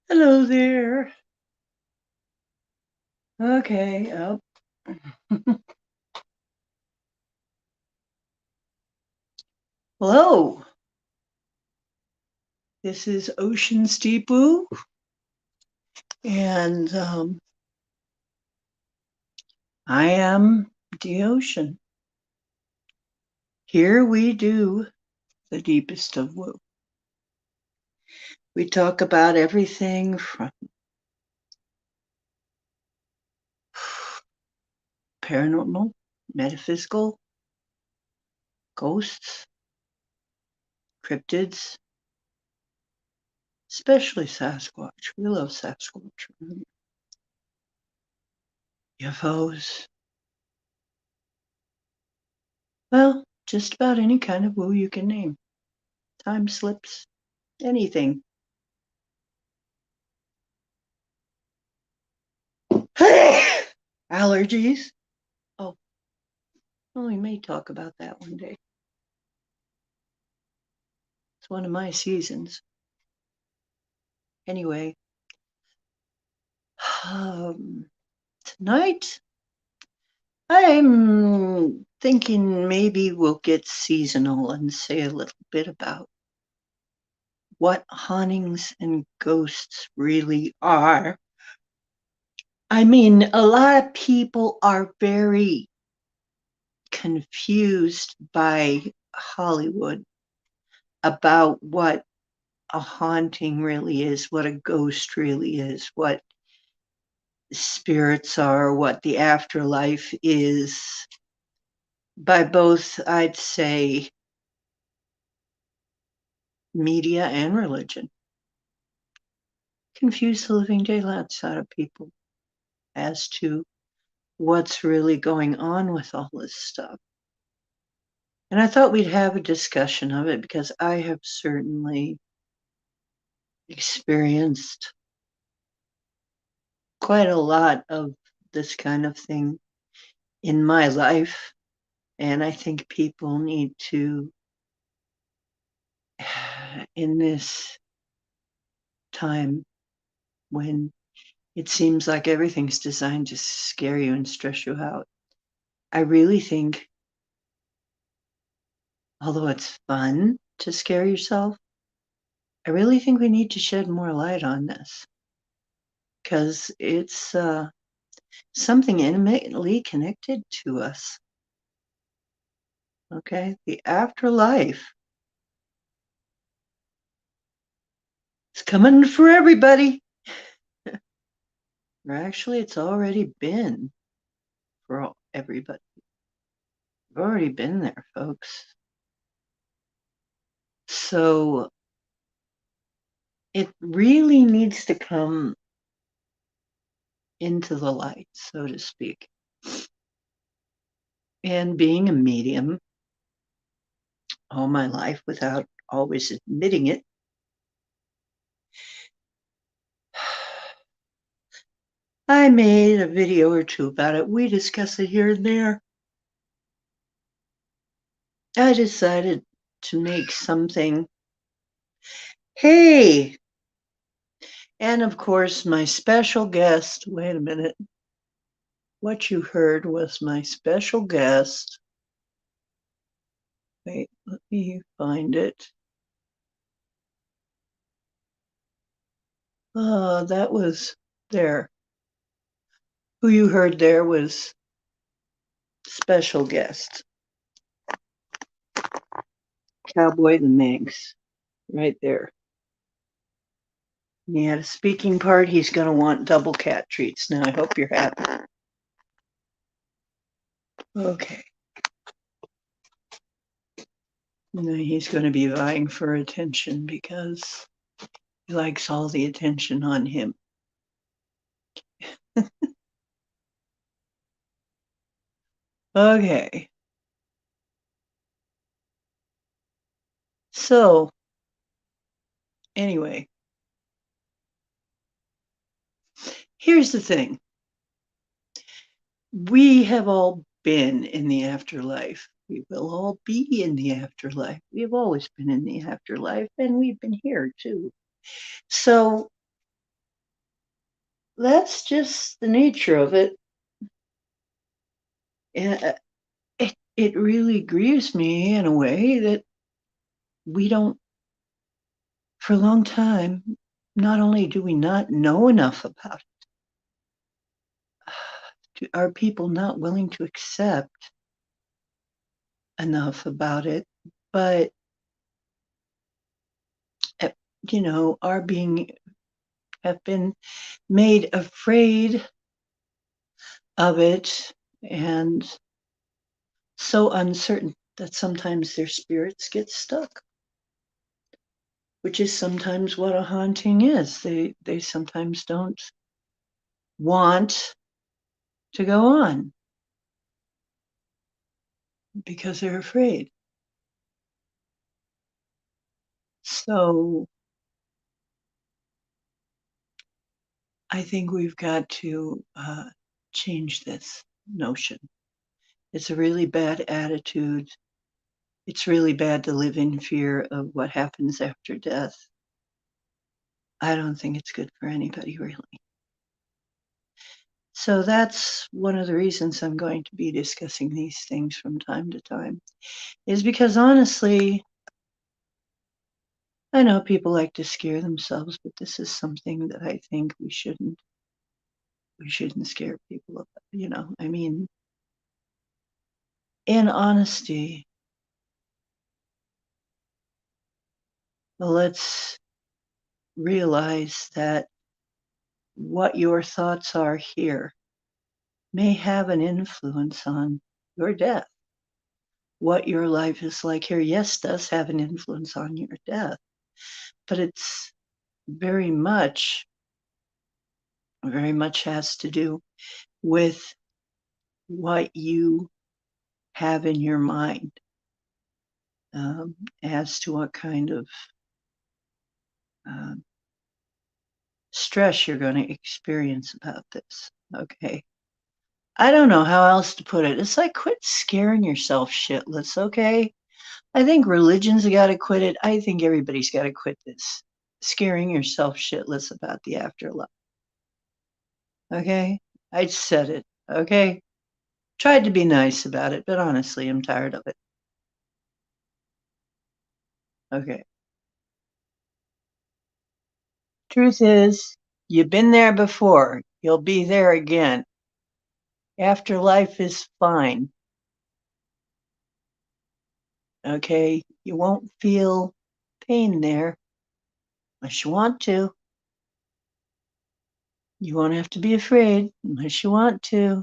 Hello there. Okay. Oh. Hello. This is Ocean Steepoo, and I am the ocean. Here we do the deepest of woo. We talk about everything from paranormal, metaphysical, ghosts, cryptids, especially Sasquatch. We love Sasquatch. UFOs. Well, just about any kind of woo you can name. Time slips, anything. Allergies. Oh, well, we may talk about that one day. It's one of my seasons. Anyway, tonight I'm thinking maybe we'll get seasonal and say a little bit about what hauntings and ghosts really are. I mean, a lot of people are very confused by Hollywood about what a haunting really is, what a ghost really is, what spirits are, what the afterlife is, by both, I'd say, media and religion. Confuse the living daylights out of people as to what's really going on with all this stuff. And I thought we'd have a discussion of it because I have certainly experienced quite a lot of this kind of thing in my life. And I think people need to, in this time when it seems like everything's designed to scare you and stress you out, I really think, although it's fun to scare yourself, I really think we need to shed more light on this because it's something intimately connected to us. Okay, the afterlife is coming for everybody. Or actually, it's already been for everybody. We've already been there, folks. So it really needs to come into the light, so to speak. And being a medium all my life without always admitting it, I made a video or two about it. We discuss it here and there. I decided to make something. Hey! And of course, my special guest. Wait a minute. What you heard was my special guest. Wait, let me find it. That was there. Who you heard there was special guest. Cowboy the Manx. Right there. He had a speaking part. He's going to want double cat treats. Now, I hope you're happy. Okay. Now he's going to be vying for attention because he likes all the attention on him. Okay. So, anyway, here's the thing. We have all been in the afterlife. We will all be in the afterlife. We've always been in the afterlife, and we've been here too. So that's just the nature of it. And it really grieves me in a way that we don't, for a long time, not only do we not know enough about it, are people not willing to accept enough about it, but, uh, are have been made afraid of it and so uncertain that sometimes their spirits get stuck, which is sometimes what a haunting is. They sometimes don't want to go on because they're afraid. So I think we've got to change this notion. It's a really bad attitude. It's really bad to live in fear of what happens after death. I don't think it's good for anybody, really. So that's one of the reasons I'm going to be discussing these things from time to time, is because honestly, I know people like to scare themselves, but this is something that I think we shouldn't scare people about. I mean, in honesty, let's realize that what your thoughts are here may have an influence on your death. What your life is like here, yes, does have an influence on your death, but it's very much, very much has to do with what you have in your mind, as to what kind of um, stress you're going to experience about this. Okay. I don't know how else to put it. It's like quit scaring yourself shitless, okay? I think religion's got to quit it. I think everybody's got to quit this scaring yourself shitless about the afterlife. Okay? I said it. Okay? Tried to be nice about it, but honestly, I'm tired of it. Okay. Truth is, you've been there before. You'll be there again. Afterlife is fine. Okay? You won't feel pain there unless you want to. You won't have to be afraid unless you want to.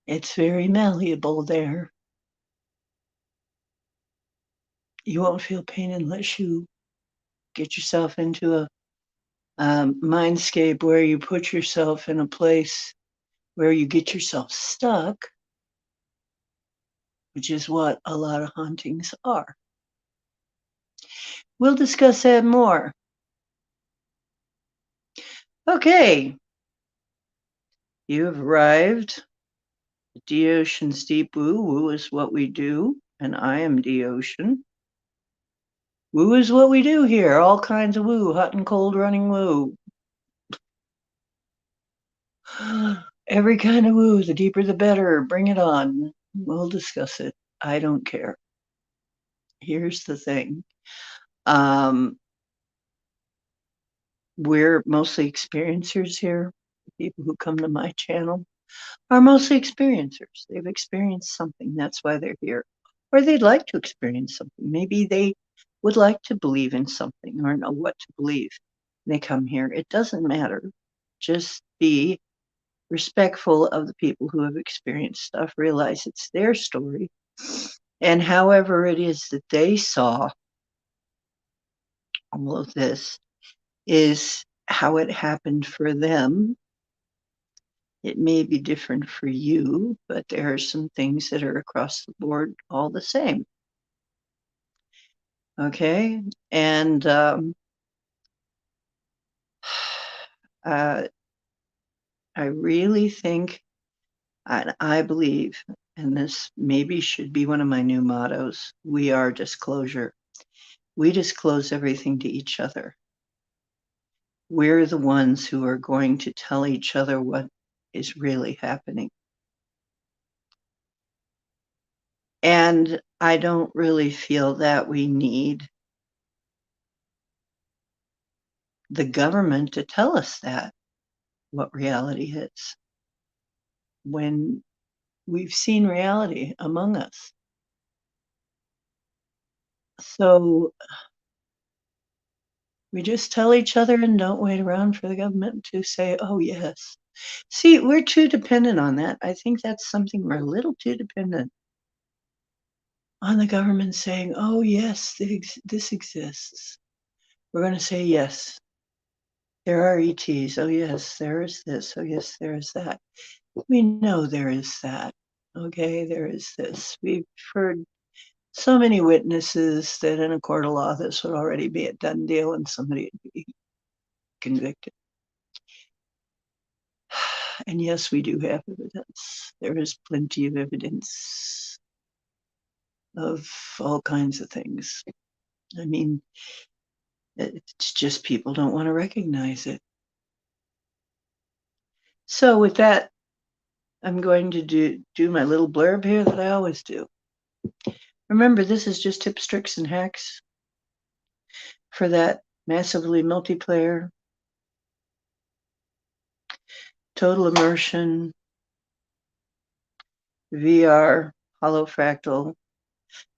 It's very malleable there. You won't feel pain unless you get yourself into a mindscape where you put yourself in a place where you get yourself stuck, which is what a lot of hauntings are. We'll discuss that more. Okay, you have arrived at D-Ocean's Deep Woo. Woo is what we do, and I am D-Ocean. Woo is what we do here. All kinds of woo, hot and cold running woo. Every kind of woo, the deeper the better. Bring it on. We'll discuss it. I don't care. Here's the thing. Um, we're mostly experiencers here. People who come to my channel are mostly experiencers. They've experienced something. That's why they're here. Or they'd like to experience something. Maybe they would like to believe in something or know what to believe. They come here. It doesn't matter. Just be respectful of the people who have experienced stuff, realize it's their story. And however it is that they saw all of this is how it happened for them. It may be different for you, but there are some things that are across the board all the same. Okay. And uh, I really think, and I believe, and this maybe should be one of my new mottos, we are disclosure. We disclose everything to each other. we're the ones who are going to tell each other what is really happening. And I don't really feel that we need the government to tell us that, what reality is, when we've seen reality among us. So we just tell each other and don't wait around for the government to say, oh, yes. See, we're too dependent on that. I think that's something we're a little too dependent on the government saying, oh, yes, this exists. We're going to say, yes, there are ETs. Oh, yes, there is this. Oh, yes, there is that. We know there is that. Okay, there is this. We've heard so many witnesses that in a court of law, this would already be a done deal and somebody would be convicted. And yes, we do have evidence. There is plenty of evidence of all kinds of things. I mean, it's just people don't want to recognize it. So with that, I'm going to do my little blurb here that I always do. Remember, this is just tips, tricks, and hacks for that massively multiplayer, total immersion, VR, holofractal,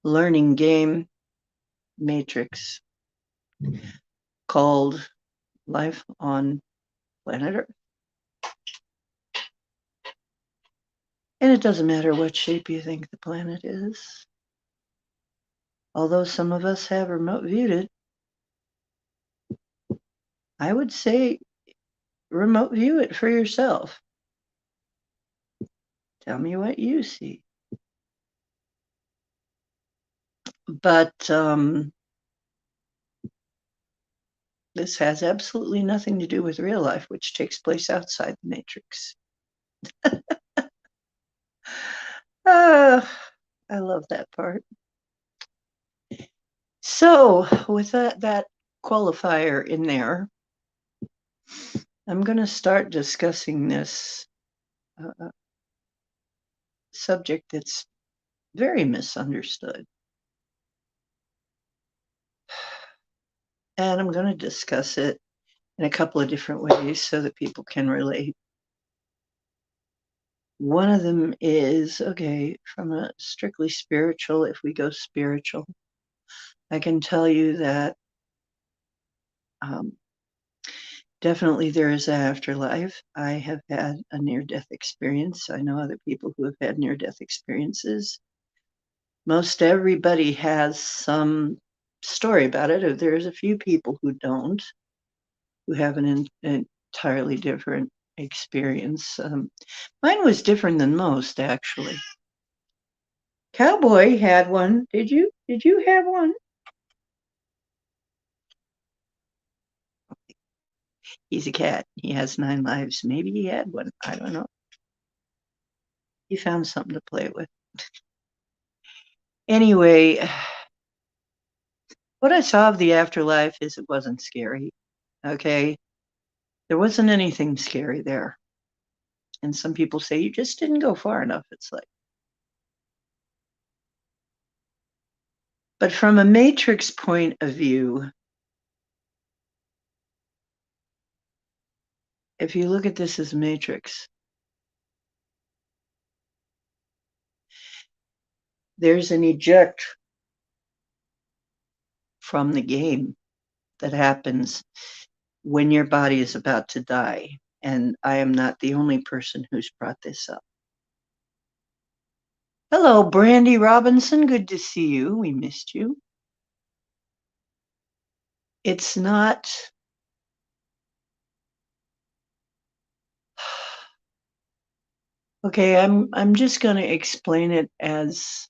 learning game matrix called Life on Planet Earth. And it doesn't matter what shape you think the planet is. Although some of us have remote viewed it, I would say remote view it for yourself. Tell me what you see. But this has absolutely nothing to do with real life, which takes place outside the matrix. I love that part. So with that qualifier in there, I'm going to start discussing this subject that's very misunderstood. And I'm going to discuss it in a couple of different ways so that people can relate. One of them is, okay, from a strictly spiritual, if we go spiritual, I can tell you that definitely there is an afterlife. I have had a near-death experience. I know other people who have had near-death experiences. Most everybody has some story about it. There's a few people who don't, who have an entirely different experience. Mine was different than most, actually. Cowboy had one. Did you? Did you have one? He's a cat. He has 9 lives. Maybe he had one. I don't know. He found something to play with. Anyway, what I saw of the afterlife is it wasn't scary. Okay. There wasn't anything scary there. And some people say you just didn't go far enough. It's like, but from a matrix point of view, if you look at this as a matrix, there's an eject from the game that happens when your body is about to die. And I am not the only person who's brought this up. Hello, Brandy Robinson. Good to see you. We missed you. It's not. Okay, I'm just going to explain it as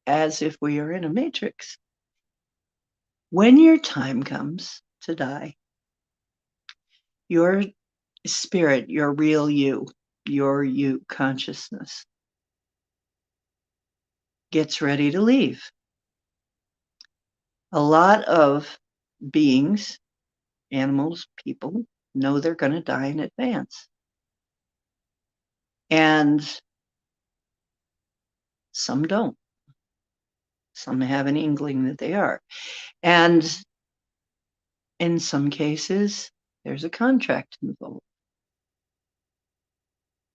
if we are in a matrix. When your time comes to die, your spirit, your real you, your you consciousness gets ready to leave. A lot of beings animals, people know they're going to die in advance. And some don't. Some have an inkling that they are. And in some cases, there's a contract involved.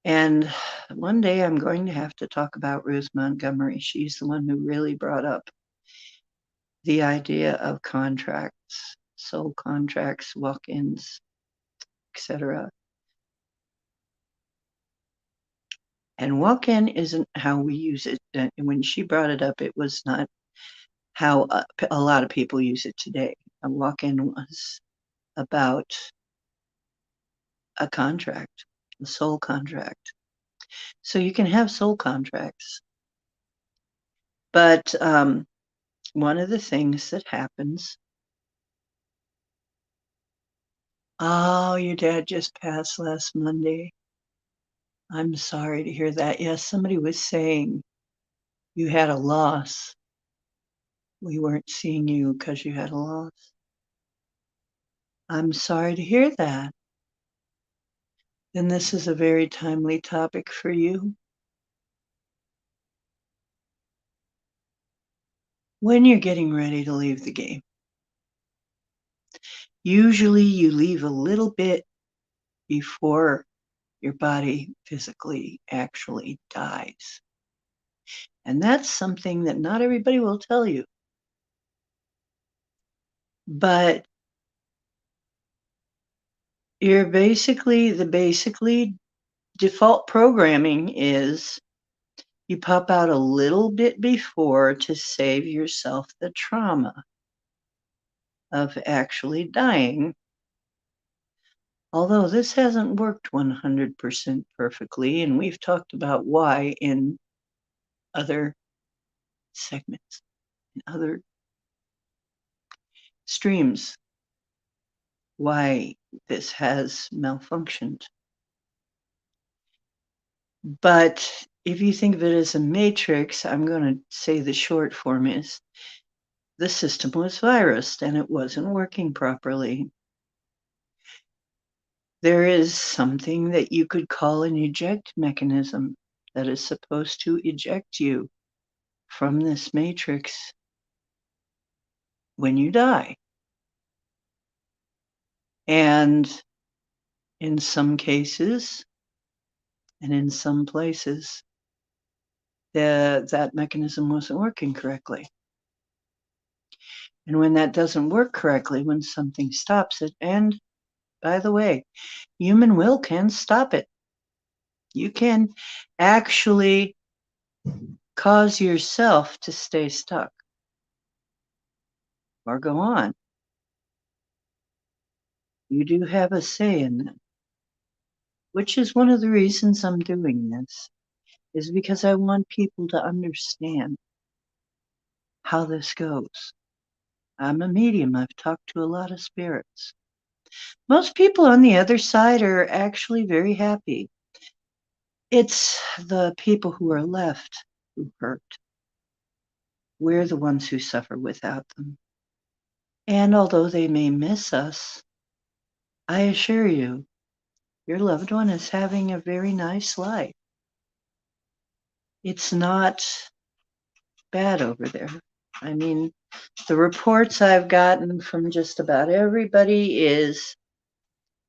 And one day I'm going to have to talk about Ruth Montgomery. She's the one who really brought up the idea of contracts, soul contracts, walk-ins, etc. And walk-in isn't how we use it. When she brought it up, it was not how a lot of people use it today. A walk-in was about a contract, a soul contract. So you can have soul contracts. But one of the things that happens, oh, your dad just passed last Monday. I'm sorry to hear that. Yes, somebody was saying you had a loss. We weren't seeing you because you had a loss. I'm sorry to hear that. Then this is a very timely topic for you. When you're getting ready to leave the game, usually you leave a little bit before your body physically actually dies. And that's something that not everybody will tell you. But you're basically default programming is you pop out a little bit before to save yourself the trauma of actually dying. Although this hasn't worked 100% perfectly, and we've talked about why in other segments, in other streams, why this has malfunctioned. But if you think of it as a matrix, I'm going to say the short form is the system was virused and it wasn't working properly. There is something that you could call an eject mechanism that is supposed to eject you from this matrix when you die. And in some cases, and in some places, that mechanism wasn't working correctly. And when that doesn't work correctly, when something stops it, and by the way, human will can stop it. You can actually cause yourself to stay stuck or go on. You do have a say in that, which is one of the reasons I'm doing this, is because I want people to understand how this goes. I'm a medium. I've talked to a lot of spirits. Most people on the other side are actually very happy. It's the people who are left who hurt. We're the ones who suffer without them. And although they may miss us, I assure you, your loved one is having a very nice life. It's not bad over there. I mean, the reports I've gotten from just about everybody is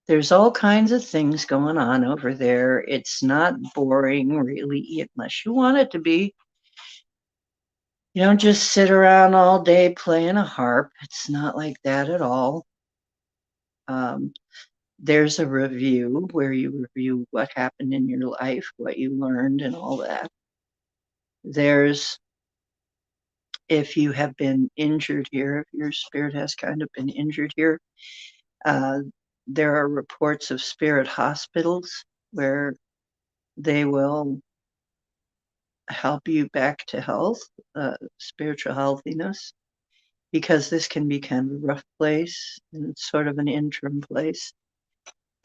there's all kinds of things going on over there. It's not boring, really, unless you want it to be. You don't just sit around all day playing a harp. It's not like that at all. There's a review where you review what happened in your life, what you learned, and all that. There's, if you have been injured here, if your spirit has kind of been injured here, there are reports of spirit hospitals where they will help you back to health, spiritual healthiness, because this can be kind of a rough place and it's sort of an interim place.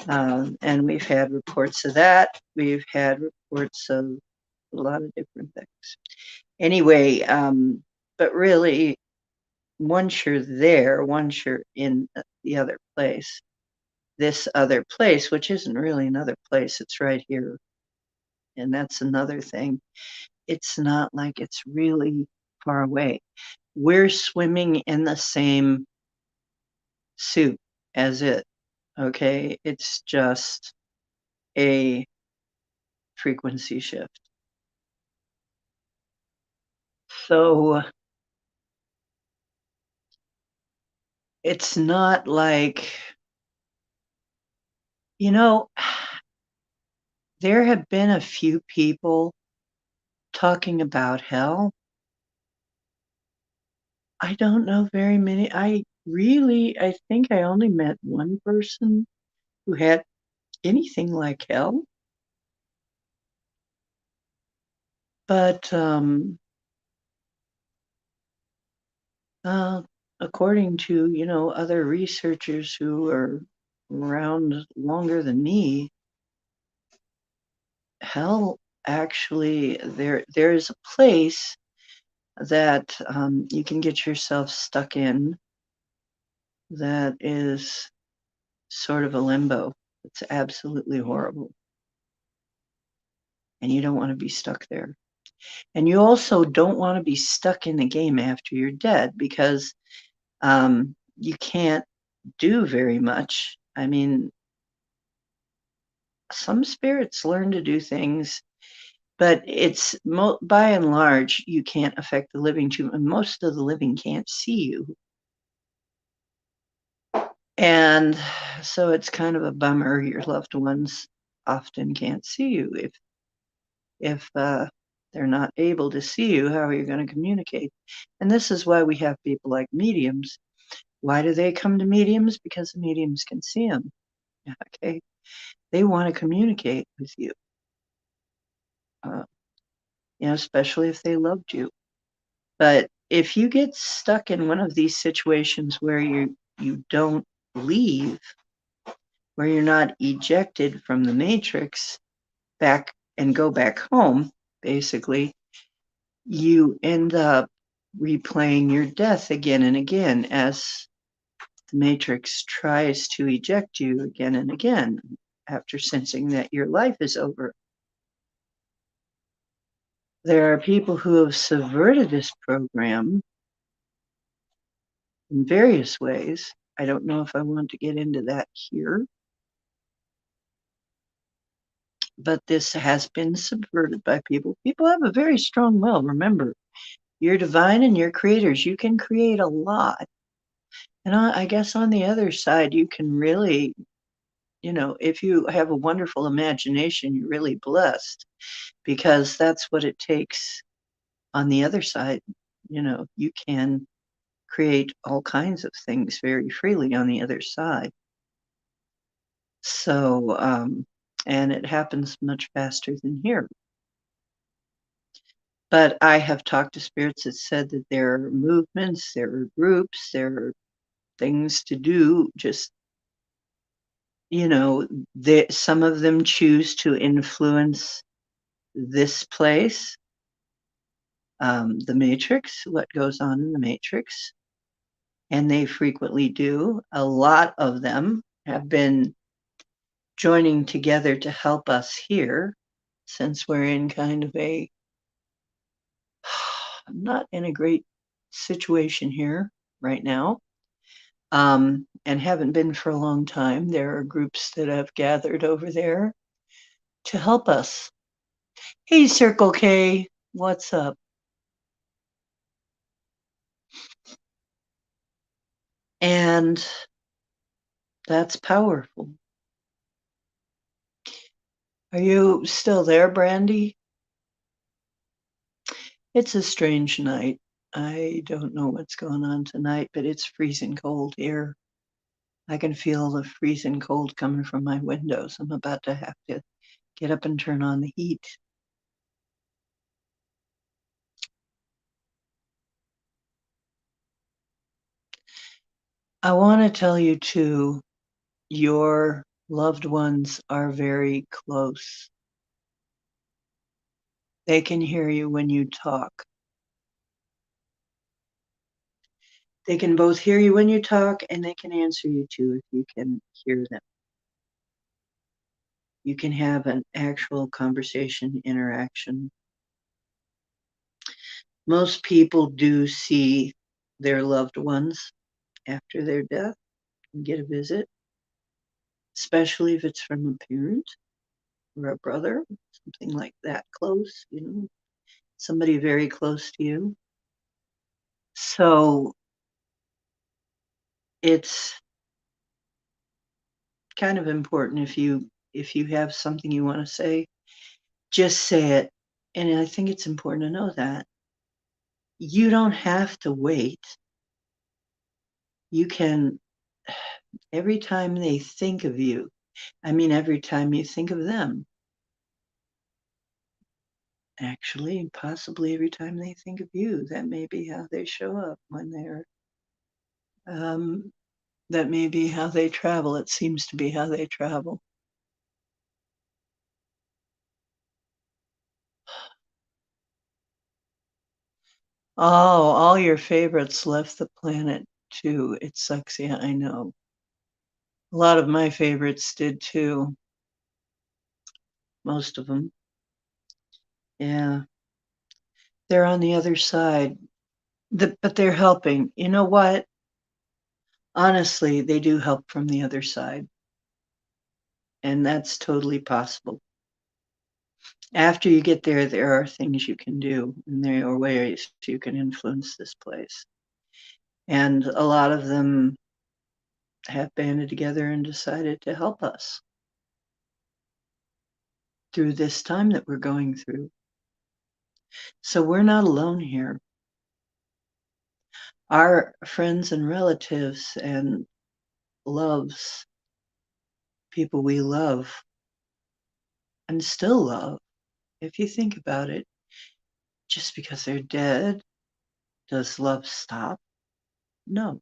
And we've had reports of that. We've had reports of a lot of different things. Anyway, but really, once you're there, once you're in the other place. This other place, which isn't really another place, it's right here. And that's another thing. It's not like it's really far away. We're swimming in the same soup as it, okay? It's just a frequency shift. So it's not like, you know, there have been a few people talking about hell. I don't know very many. I think I only met one person who had anything like hell. But uh, according to, other researchers who are around longer than me, hell actually there's a place that you can get yourself stuck in that is sort of a limbo. It's absolutely horrible. And you don't want to be stuck there. And you also don't want to be stuck in the game after you're dead because you can't do very much. I mean, some spirits learn to do things, but it's by and large, you can't affect the living too. And most of the living can't see you. And so it's kind of a bummer. Your loved ones often can't see you. If they're not able to see you, how are you going to communicate? And this is why we have people like mediums. Why do they come to mediums? Because the mediums can see them. Okay, they want to communicate with you. Uh, especially if they loved you. But if you get stuck in one of these situations where you don't leave, where you're not ejected from the matrix back and go back home, basically, you end up replaying your death again and again as the matrix tries to eject you again and again after sensing that your life is over. There are people who have subverted this program in various ways. I don't know if I want to get into that here, but this has been subverted by people. People have a very strong will. Remember, you're divine and you're creators. You can create a lot. And I guess on the other side, you can really, if you have a wonderful imagination, you're really blessed because that's what it takes on the other side. You can create all kinds of things very freely on the other side. So, and it happens much faster than here. But I have talked to spirits that said that there are movements, there are groups, there are things to do. Just, some of them choose to influence this place, the matrix, what goes on in the matrix. And they frequently do. A lot of them have been joining together to help us here since we're in kind of not in a great situation here right now, and haven't been for a long time. There are groups that have gathered over there to help us. Hey, Circle K, what's up? And that's powerful. Are you still there, Brandy? It's a strange night. I don't know what's going on tonight, but it's freezing cold here. I can feel the freezing cold coming from my windows. I'm about to have to get up and turn on the heat. I want to tell you too, your loved ones are very close. They can hear you when you talk. They can both hear you when you talk, and they can answer you too if you can hear them. You can have an actual conversation, interaction. Most people do see their loved ones after their death and get a visit, especially if it's from a parent or a brother, something like that close, somebody very close to you. So it's kind of important if you have something you want to say, just say it. And I think it's important to know that you don't have to wait. You can, every time they think of you, every time you think of them, actually, possibly every time they think of you, that may be how they show up when um, that may be how they travel. It seems to be how they travel. Oh, all your favorites left the planet too. It sucks. Yeah, I know. A lot of my favorites did too. Most of them. Yeah. They're on the other side. But they're helping. You know what? Honestly, they do help from the other side. And that's totally possible. After you get there, there are things you can do, and there are ways you can influence this place. And a lot of them have banded together and decided to help us through this time that we're going through. So we're not alone here. Our friends and relatives and loves, people we love and still love, if you think about it, just because they're dead, does love stop? No, of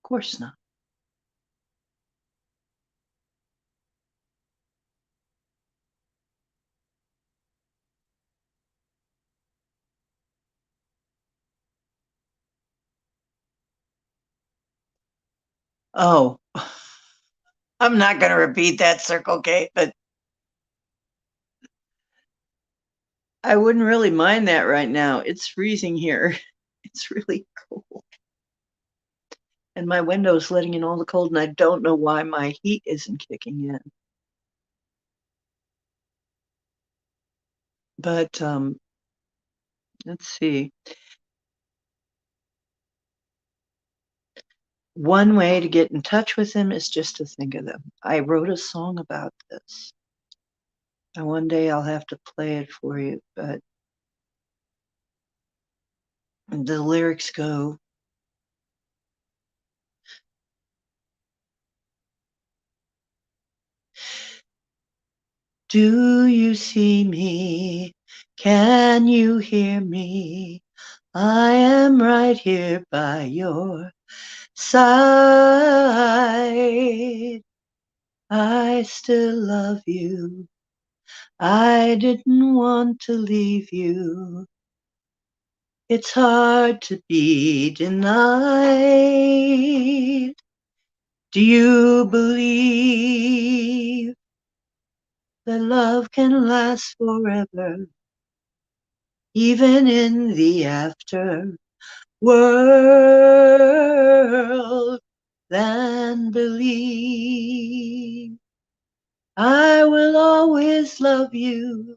course not. Oh, I'm not going to repeat that Circle K, but I wouldn't really mind that right now. It's freezing here. It's really cold. And my window's letting in all the cold, and I don't know why my heat isn't kicking in. But let's see. One way to get in touch with them is just to think of them. I wrote a song about this. And one day I'll have to play it for you, but the lyrics go, do you see me? Can you hear me? I am right here by your side. I still love you. I didn't want to leave you. It's hard to be denied. Do you believe that love can last forever, even in the after world? Then believe I will always love you,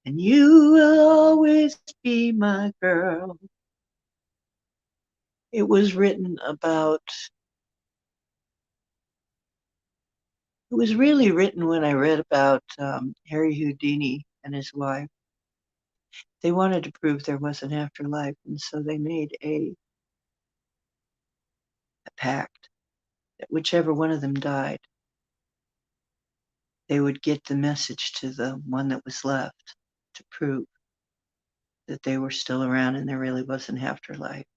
and you will always be my girl. It was written about, it was really written when I read about Harry Houdini and his wife. They wanted to prove there was an afterlife, and so they made a pact that whichever one of them died, they would get the message to the one that was left to prove that they were still around and there really was an afterlife.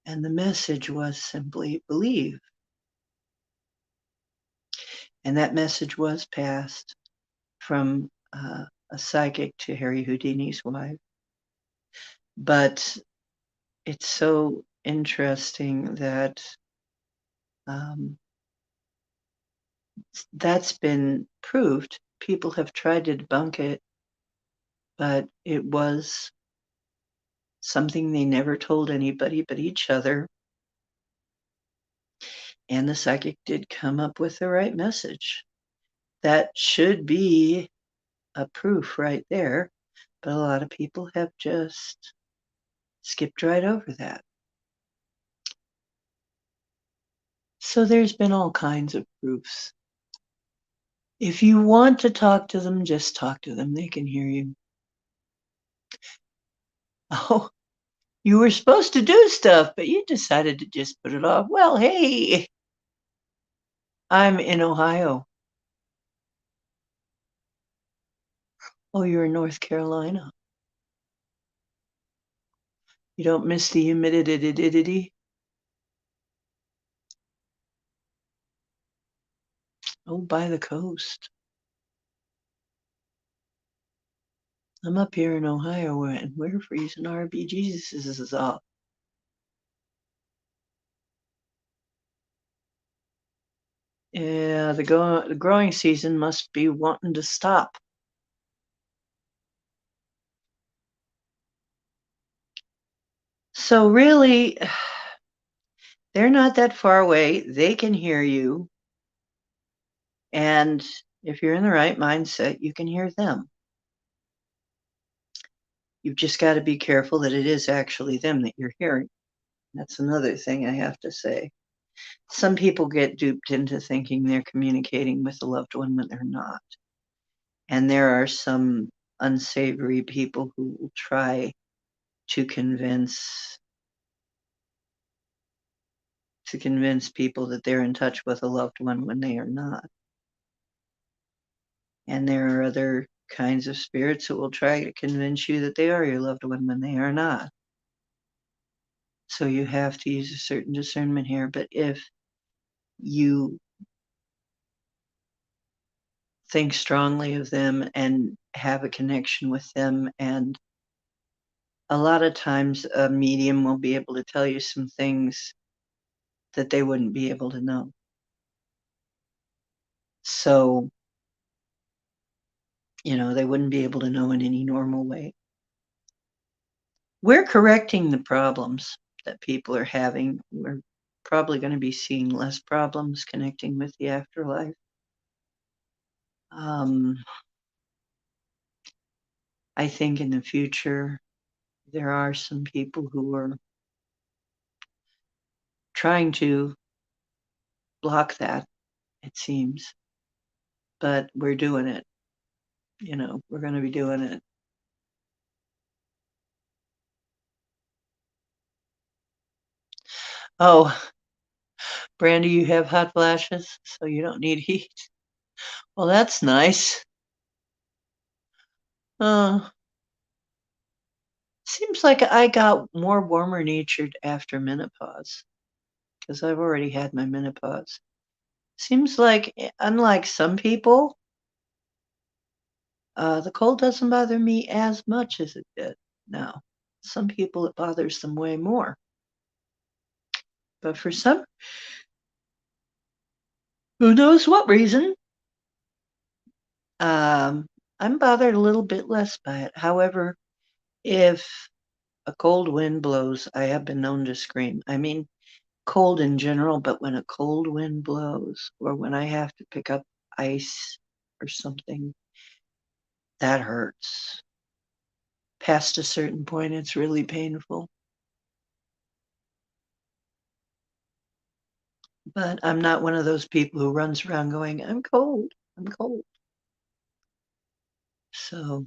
And the message was simply believe. And that message was passed from a psychic to Harry Houdini's wife. But it's so interesting that um, that's been proved. People have tried to debunk it, but it was something they never told anybody but each other. And the psychic did come up with the right message. That should be a proof right there, but a lot of people have just skipped right over that. So there's been all kinds of proofs. If you want to talk to them, just talk to them. They can hear you. Oh, you were supposed to do stuff, but you decided to just put it off. Well, hey, I'm in Ohio. Oh, you're in North Carolina. You don't miss the humidity? Oh, by the coast. I'm up here in Ohio and we're freezing our bejesus off. Yeah, the growing season must be wanting to stop. So really, they're not that far away. They can hear you. And if you're in the right mindset, you can hear them. You've just got to be careful that it is actually them that you're hearing. That's another thing I have to say. Some people get duped into thinking they're communicating with a loved one when they're not. And there are some unsavory people who will try to convince people that they're in touch with a loved one when they are not. And there are other kinds of spirits who will try to convince you that they are your loved one when they are not. So you have to use a certain discernment here. But if you think strongly of them and have a connection with them, and a lot of times a medium will be able to tell you some things that they wouldn't be able to know. So, they wouldn't be able to know in any normal way. We're correcting the problems that people are having. We're probably going to be seeing less problems connecting with the afterlife. I think in the future, there are some people who are trying to block that, it seems. But we're doing it. We're going to be doing it. Oh, Brandy, you have hot flashes, so you don't need heat. Well, that's nice. Uh, Seems like I got more warmer natured after menopause because I've already had my menopause. Seems like, unlike some people, the cold doesn't bother me as much as it did now. Some people, it bothers them way more. But for some, who knows what reason, um, I'm bothered a little bit less by it. However, if a cold wind blows, I have been known to scream. I mean, cold in general, but when a cold wind blows or when I have to pick up ice or something, that hurts. Past a certain point, it's really painful. But I'm not one of those people who runs around going, I'm cold, I'm cold. So,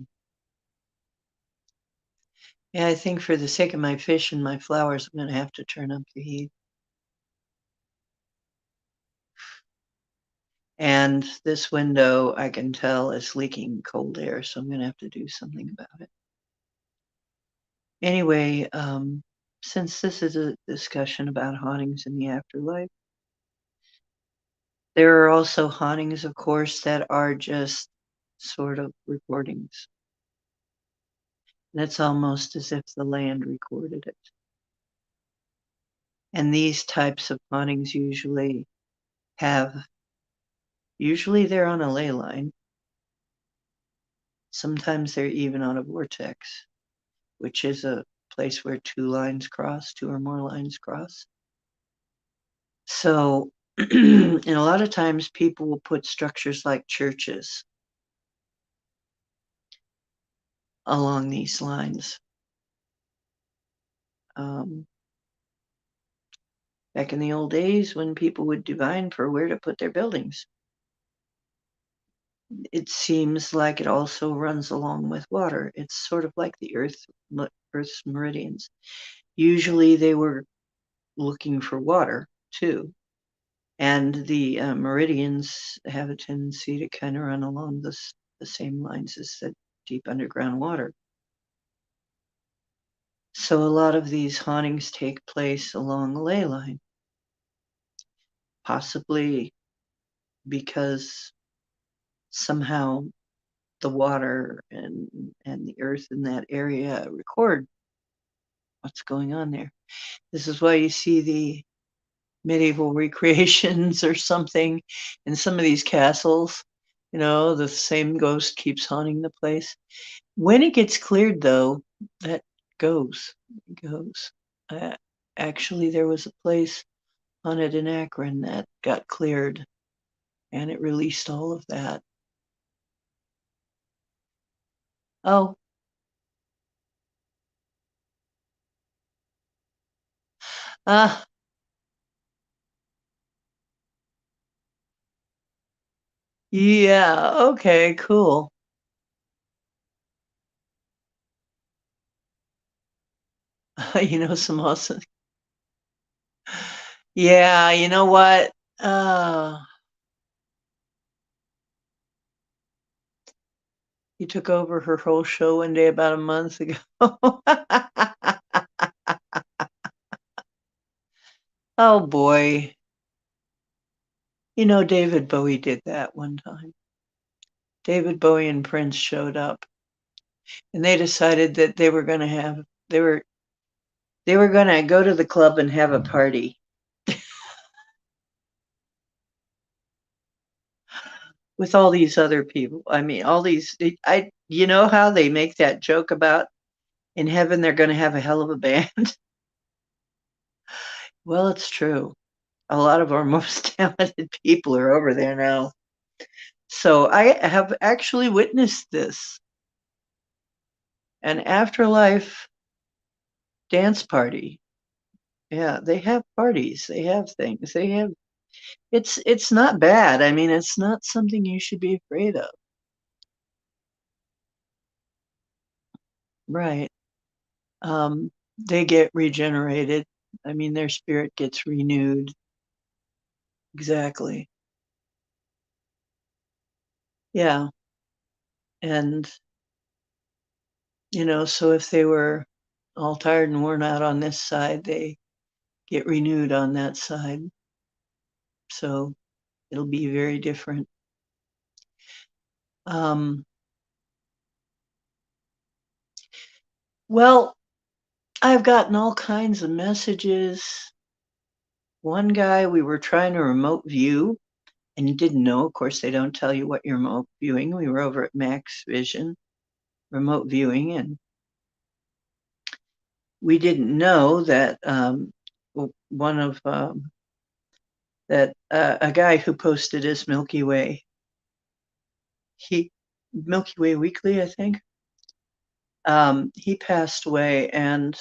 yeah, I think for the sake of my fish and my flowers, I'm going to have to turn up the heat. And this window, I can tell, is leaking cold air, so I'm going to have to do something about it. Anyway, since this is a discussion about hauntings in the afterlife, there are also hauntings, of course, that are just sort of recordings. And it's almost as if the land recorded it. And these types of hauntings usually they're on a ley line. Sometimes they're even on a vortex, which is a place where two or more lines cross. So, and a lot of times people will put structures like churches along these lines. Back in the old days when people would divine for where to put their buildings, it seems like it also runs along with water. It's sort of like the Earth's meridians. Usually they were looking for water too. And the meridians have a tendency to kind of run along the same lines as the deep underground water. So a lot of these hauntings take place along a ley line, possibly because somehow the water and the earth in that area record what's going on there. This is why you see the medieval recreations or something in some of these castles. You know, the same ghost keeps haunting the place. When it gets cleared, though, that goes. It goes. Actually, there was a place haunted in Akron that got cleared, and it released all of that. Oh, ah, yeah, okay, cool. You know, some awesome. Yeah, you know what? He took over her whole show one day about a month ago. Oh boy. You know, David Bowie did that one time. David Bowie and Prince showed up and they decided that they were gonna go to the club and have a party with all these other people. I mean, all these you know how they make that joke about in heaven they're gonna have a hell of a band? Well, it's true. A lot of our most talented people are over there now. So I have actually witnessed this. An afterlife dance party. Yeah, they have parties. They have things. They have it's not bad. I mean, it's not something you should be afraid of. Right. They get regenerated. I mean, their spirit gets renewed. Exactly. Yeah. And, you know, so if they were all tired and worn out on this side, they get renewed on that side. So it'll be very different. Um, well, I've gotten all kinds of messages. One guy we were trying to remote view and he didn't know. Of course, they don't tell you what you're remote viewing. We were over at Max Vision remote viewing, and we didn't know that one of that a guy who posted his Milky Way Weekly, I think. He passed away, and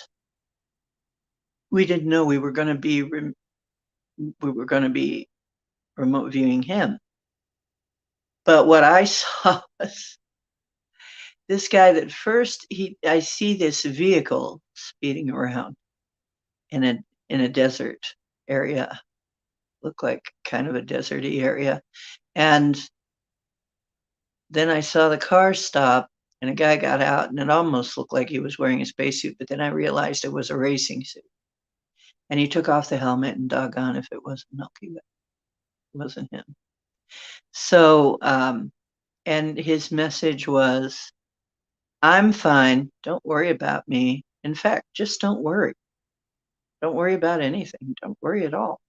we didn't know we were going to be remote viewing him. But what I saw was this guy that first I see this vehicle speeding around in a desert area, looked like kind of a deserty area. And then I saw the car stop and a guy got out and it almost looked like he was wearing a spacesuit, but then I realized it was a racing suit. And he took off the helmet and doggone if it wasn't Milky Way. It wasn't him. So and his message was I'm fine. Don't worry about me. In fact, just don't worry. Don't worry about anything. Don't worry at all,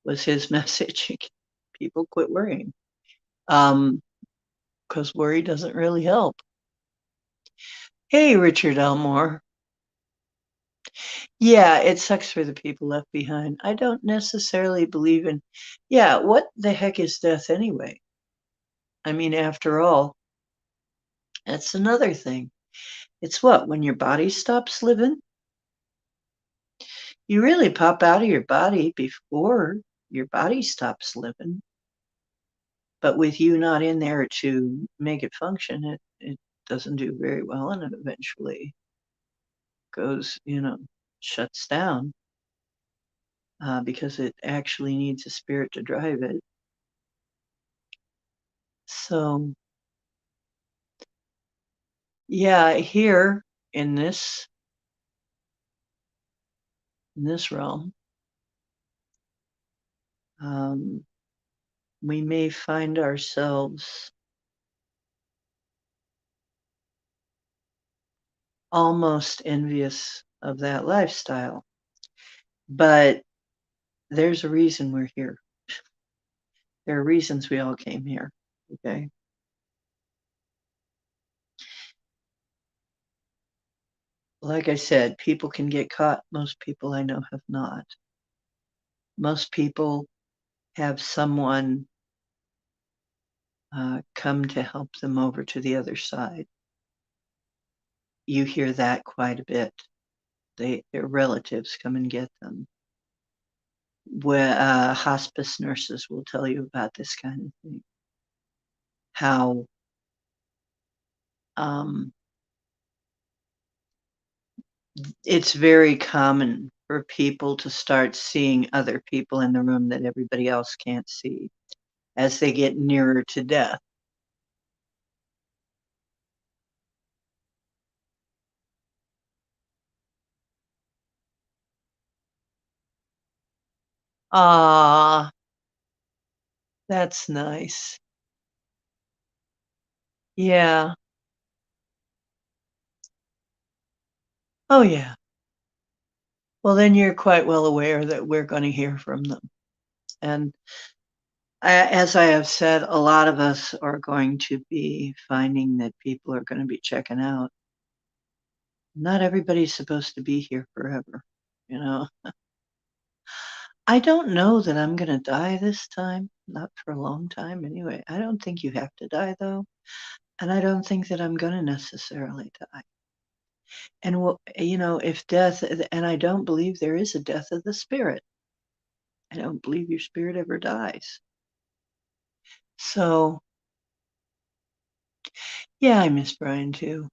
was his message. People quit worrying. Because worry doesn't really help. Hey, Richard Elmore. Yeah, it sucks for the people left behind. I don't necessarily believe in, yeah, what the heck is death anyway? I mean, after all, that's another thing. It's what, when your body stops living? You really pop out of your body before your body stops living. But with you not in there to make it function, it doesn't do very well, and it eventually goes, shuts down because it actually needs a spirit to drive it. So, yeah, here in this realm, um, we may find ourselves almost envious of that lifestyle. But there's a reason we're here. There are reasons we all came here. Okay. Like I said, people can get caught. Most people I know have not. Most people have someone come to help them over to the other side. You hear that quite a bit. Their relatives come and get them. Where hospice nurses will tell you about this kind of thing. How um, it's very common for people to start seeing other people in the room that everybody else can't see as they get nearer to death. Ah, that's nice. Yeah. Oh, yeah. Well, then you're quite well aware that we're going to hear from them. And as I have said, a lot of us are going to be finding that people are going to be checking out. Not everybody's supposed to be here forever, you know. I don't know that I'm going to die this time, not for a long time anyway. I don't think you have to die though, and I don't think that I'm going to necessarily die. And if death, and I don't believe there is a death of the spirit. I don't believe your spirit ever dies. So, yeah, I miss Brian too.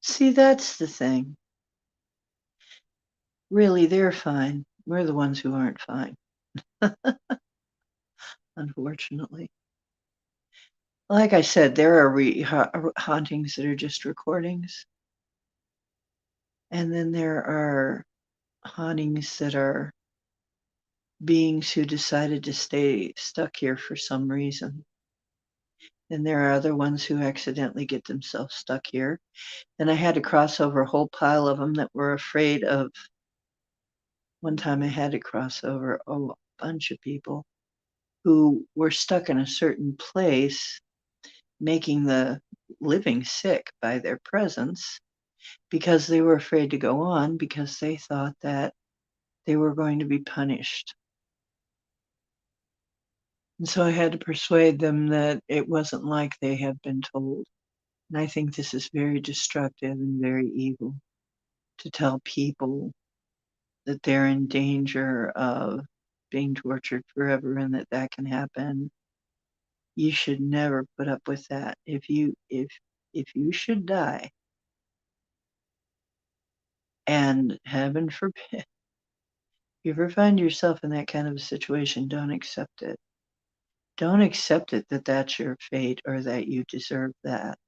See, that's the thing. Really, they're fine. We're the ones who aren't fine, unfortunately. Like I said, there are hauntings that are just recordings. And then there are hauntings that are beings who decided to stay stuck here for some reason. And there are other ones who accidentally get themselves stuck here. And I had to cross over a whole pile of them that were afraid of. One time I had to cross over a bunch of people who were stuck in a certain place, making the living sick by their presence because they were afraid to go on because they thought that they were going to be punished. And so I had to persuade them that it wasn't like they had been told. And I think this is very destructive and very evil to tell people that they're in danger of being tortured forever and that can happen. You should never put up with that. If you should die, and heaven forbid, if you ever find yourself in that kind of a situation, don't accept it. Don't accept it that that's your fate or that you deserve that.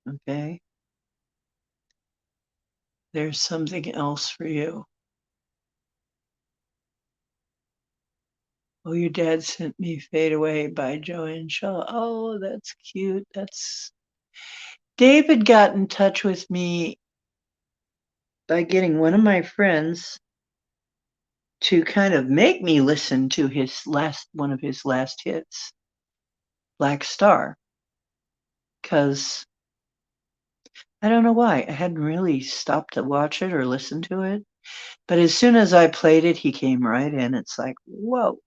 Okay? There's something else for you. Oh, your dad sent me Fade Away by Joanne Shaw. Oh, that's cute. That's David got in touch with me by getting one of my friends to kind of make me listen to his last one of his last hits, Black Star, because I don't know why. I hadn't really stopped to watch it or listen to it. But as soon as I played it, he came right in. It's like, whoa.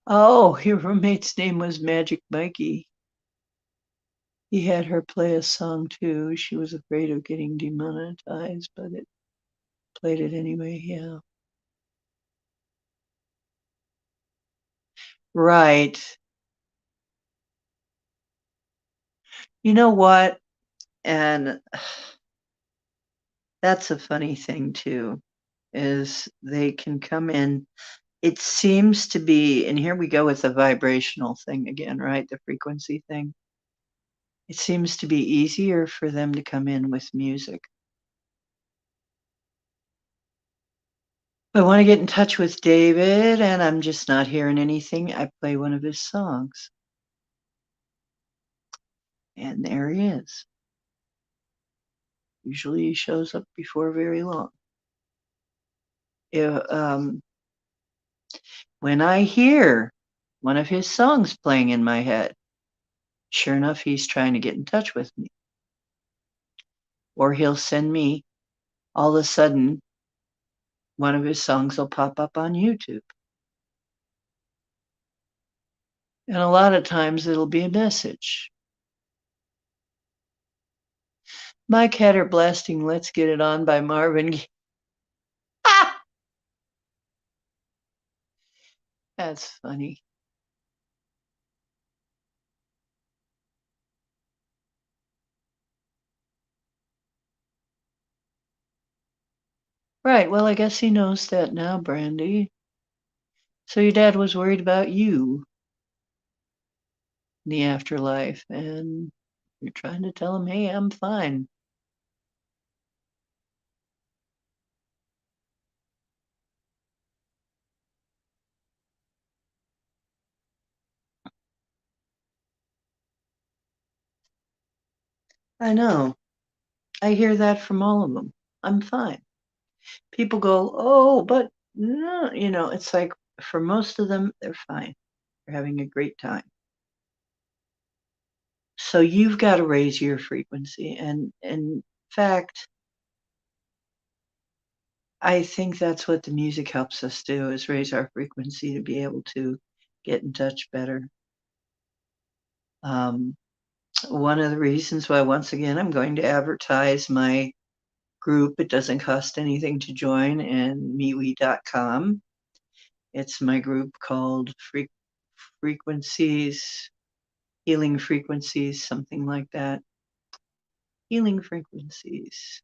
Oh, your roommate's name was Magic Mikey. He had her play a song too. She was afraid of getting demonetized, but it played it anyway. Yeah. Right. You know what? And that's a funny thing too, is they can come in. It seems to be, and here we go with the vibrational thing again, right? The frequency thing. It seems to be easier for them to come in with music. I want to get in touch with David, and I'm just not hearing anything. I play one of his songs, and there he is. Usually he shows up before very long. If, when I hear one of his songs playing in my head, sure enough, he's trying to get in touch with me. Or he'll send me, all of a sudden, one of his songs will pop up on YouTube. And a lot of times it'll be a message. Mike had her blasting Let's Get It On by Marvin Gaye. Ah! That's funny. Right, well, I guess he knows that now, Brandy. So your dad was worried about you in the afterlife, and you're trying to tell him, hey, I'm fine. I know. I hear that from all of them. I'm fine. People go, oh, but no, it's like for most of them, they're fine. They're having a great time. So you've got to raise your frequency. And in fact, I think that's what the music helps us do is raise our frequency to be able to get in touch better. Um, one of the reasons why, once again, I'm going to advertise my group. It doesn't cost anything to join in MeWe.com. It's my group called Frequencies, Healing Frequencies, something like that. Healing Frequencies.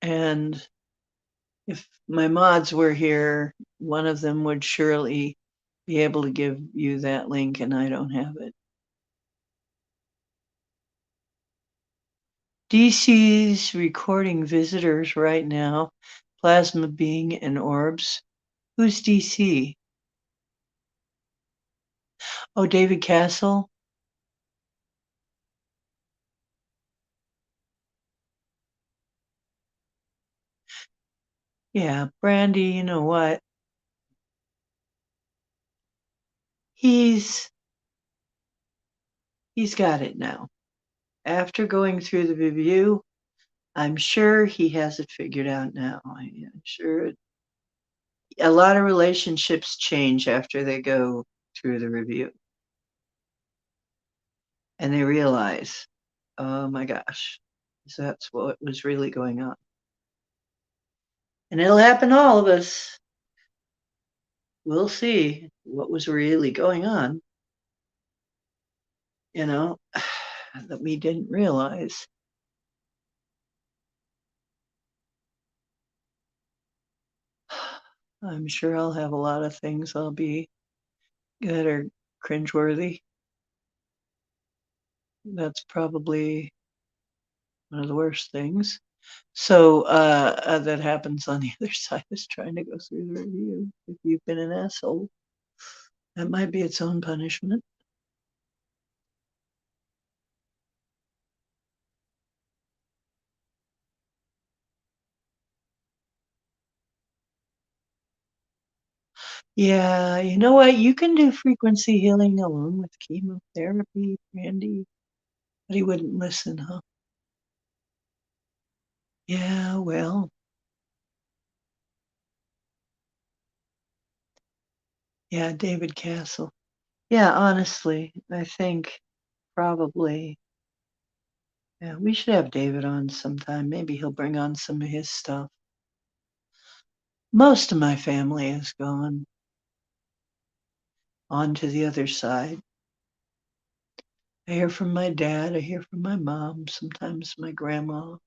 And if my mods were here, one of them would surely be able to give you that link, and I don't have it. DC's recording visitors right now, plasma being and orbs. Who's DC? Oh, David Castle? Yeah, Brandy, you know what? He's he's got it now. After going through the review, I'm sure he has it figured out now. I'm sure a lot of relationships change after they go through the review and they realize, oh my gosh, that's what was really going on. And it'll happen to all of us. We'll see what was really going on, you know, that we didn't realize. I'm sure I'll have a lot of things I'll be that are cringeworthy. That's probably one of the worst things. So that happens on the other side is trying to go through the review. If you've been an asshole, that might be its own punishment. Yeah, you know what? You can do frequency healing along with chemotherapy, Randy. But he wouldn't listen, huh? Yeah, well, yeah, David Castle. Yeah, honestly, I think probably, yeah, we should have David on sometime. Maybe he'll bring on some of his stuff. Most of my family has gone on to the other side. I hear from my dad, I hear from my mom, sometimes my grandma,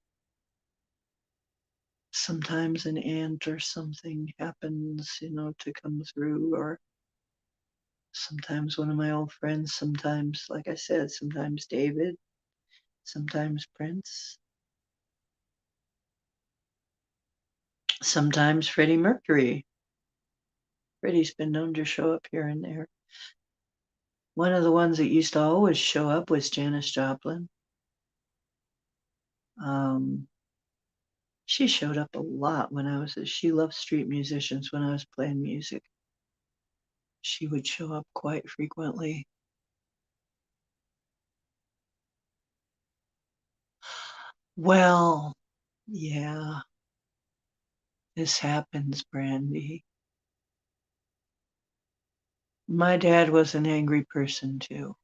sometimes an aunt or something happens, to come through, or sometimes one of my old friends, sometimes, like I said, sometimes David, sometimes Prince, sometimes Freddie Mercury. Freddie's been known to show up here and there. One of the ones that used to always show up was Janis Joplin. Um, she showed up a lot she loved street musicians when I was playing music. She would show up quite frequently. Well, yeah, this happens, Brandy. My dad was an angry person too.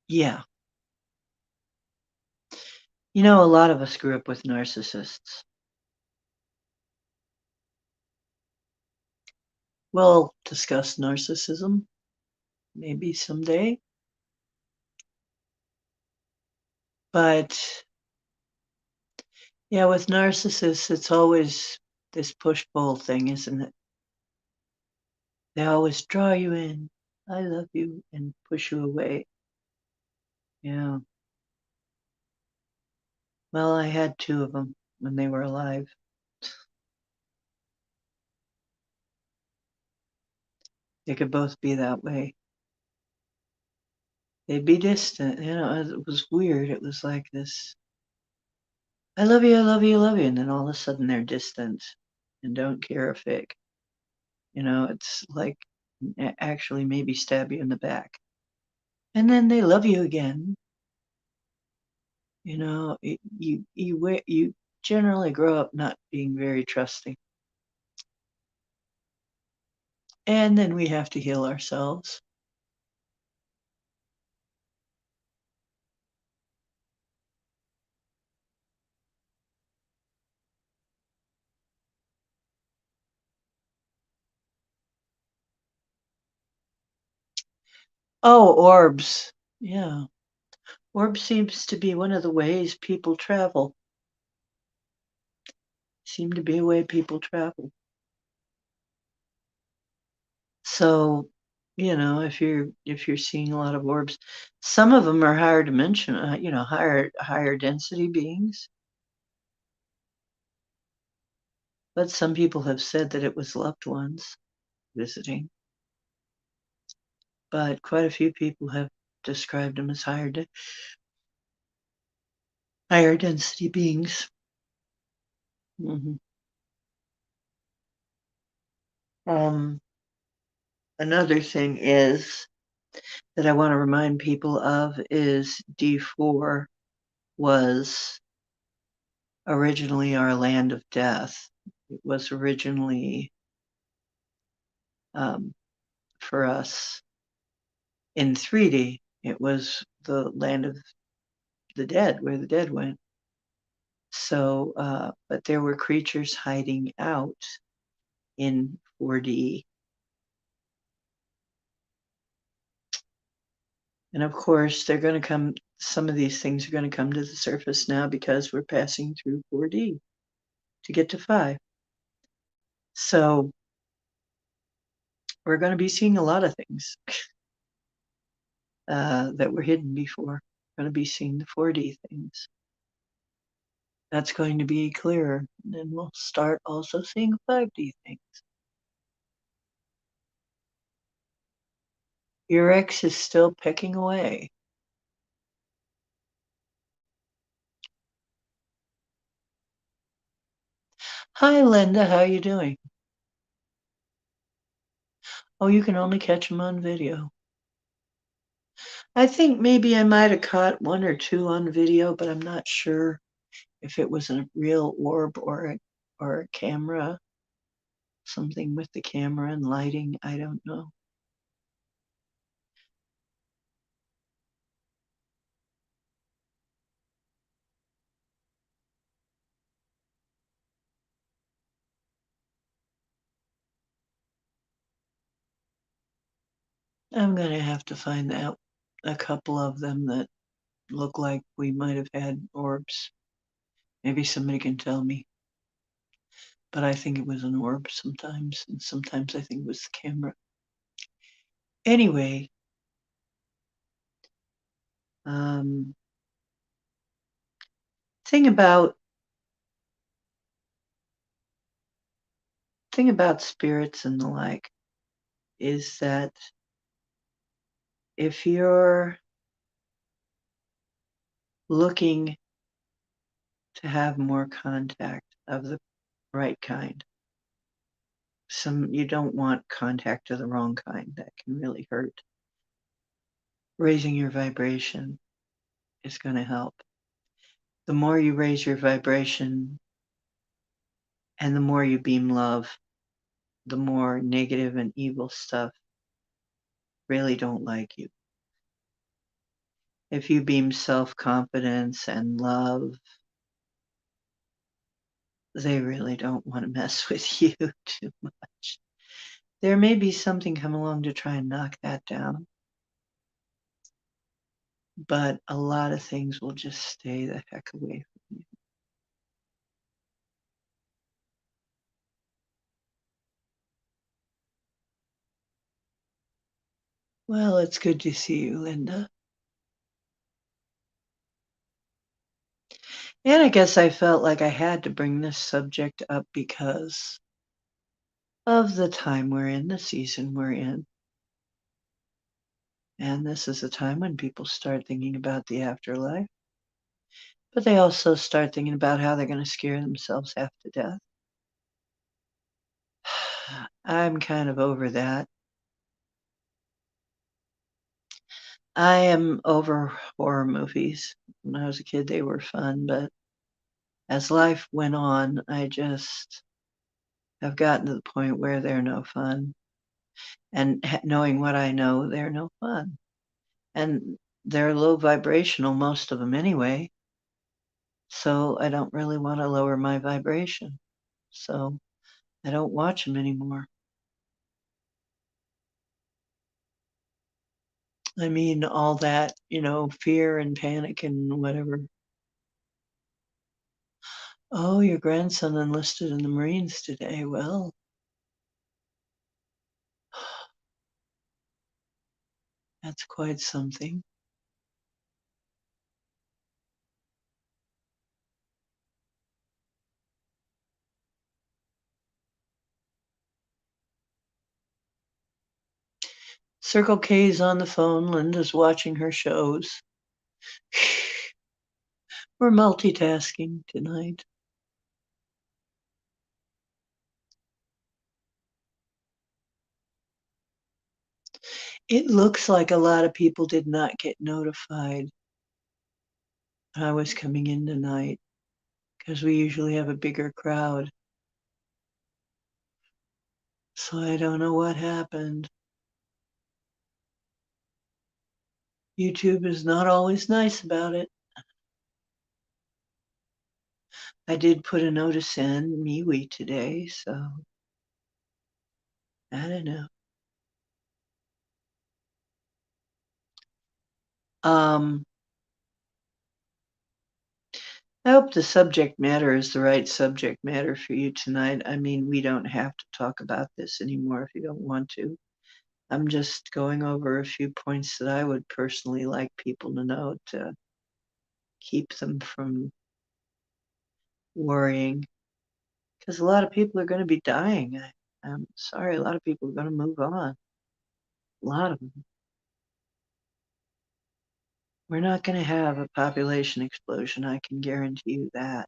Yeah. A lot of us grew up with narcissists. We'll discuss narcissism maybe someday. But yeah, with narcissists, it's always this push-pull thing, isn't it? They always draw you in. I love you and push you away. Yeah. Well, I had two of them when they were alive. They could both be that way. They'd be distant. It was weird. It was like this, I love you, I love you, I love you. And then all of a sudden they're distant and don't care a fig. It's like actually maybe stab you in the back. And then they love you again. You generally grow up not being very trusting. And then we have to heal ourselves. Oh, orbs. Yeah. Orb seems to be one of the ways people travel. Seem to be a way people travel. So, if you're seeing a lot of orbs, some of them are higher dimension, higher density beings. But some people have said that it was loved ones visiting. But quite a few people have described them as higher density beings. hmm Um, Another thing is that I want to remind people of is D4 was originally our land of death. It was originally um, for us in 3D. It was the land of the dead, where the dead went. So, but there were creatures hiding out in 4D. And of course, they're going to come, some of these things are going to come to the surface now because we're passing through 4D to get to 5. So we're going to be seeing a lot of things that were hidden before. We're going to be seeing the 4D things. That's going to be clearer. And then we'll start also seeing 5D things. Your ex is still picking away. Hi, Linda. How you doing? Oh, you can only catch them on video. I think maybe I might have caught one or two on video, but I'm not sure if it was a real orb or a camera, something with the camera and lighting. I don't know. I'm going to have to find out a couple of them that look like we might have had orbs. Maybe somebody can tell me. But I think it was an orb sometimes, and sometimes I think it was the camera. Anyway, um, thing about thing about spirits and the like is that if you're looking to have more contact of the right kind, you don't want contact of the wrong kind. That can really hurt. Raising your vibration is going to help. The more you raise your vibration and the more you beam love, the more negative and evil stuff really don't like you. If you beam self-confidence and love, they really don't want to mess with you too much. There may be something come along to try and knock that down, but a lot of things will just stay the heck away from you. Well, it's good to see you, Linda. And I guess I felt like I had to bring this subject up because of the time we're in, the season we're in. And this is a time when people start thinking about the afterlife, but they also start thinking about how they're going to scare themselves half to death. I'm kind of over that. I am over horror movies. When I was a kid, they were fun, but as life went on, I just have gotten to the point where they're no fun. And knowing what I know, they're no fun. And they're low vibrational, most of them anyway. So I don't really want to lower my vibration. So I don't watch them anymore. I mean, all that, fear and panic and whatever. Oh, your grandson enlisted in the Marines today. Well, that's quite something. Circle K's on the phone. Linda's watching her shows. We're multitasking tonight. It looks like a lot of people did not get notified I was coming in tonight because we usually have a bigger crowd. So I don't know what happened. YouTube is not always nice about it. I did put a notice in MeWe today, so I don't know. I hope the subject matter is the right subject matter for you tonight. I mean, we don't have to talk about this anymore if you don't want to. I'm just going over a few points that I would personally like people to know to keep them from worrying. Because a lot of people are going to be dying. I'm sorry, a lot of people are going to move on. A lot of them. We're not going to have a population explosion, I can guarantee you that.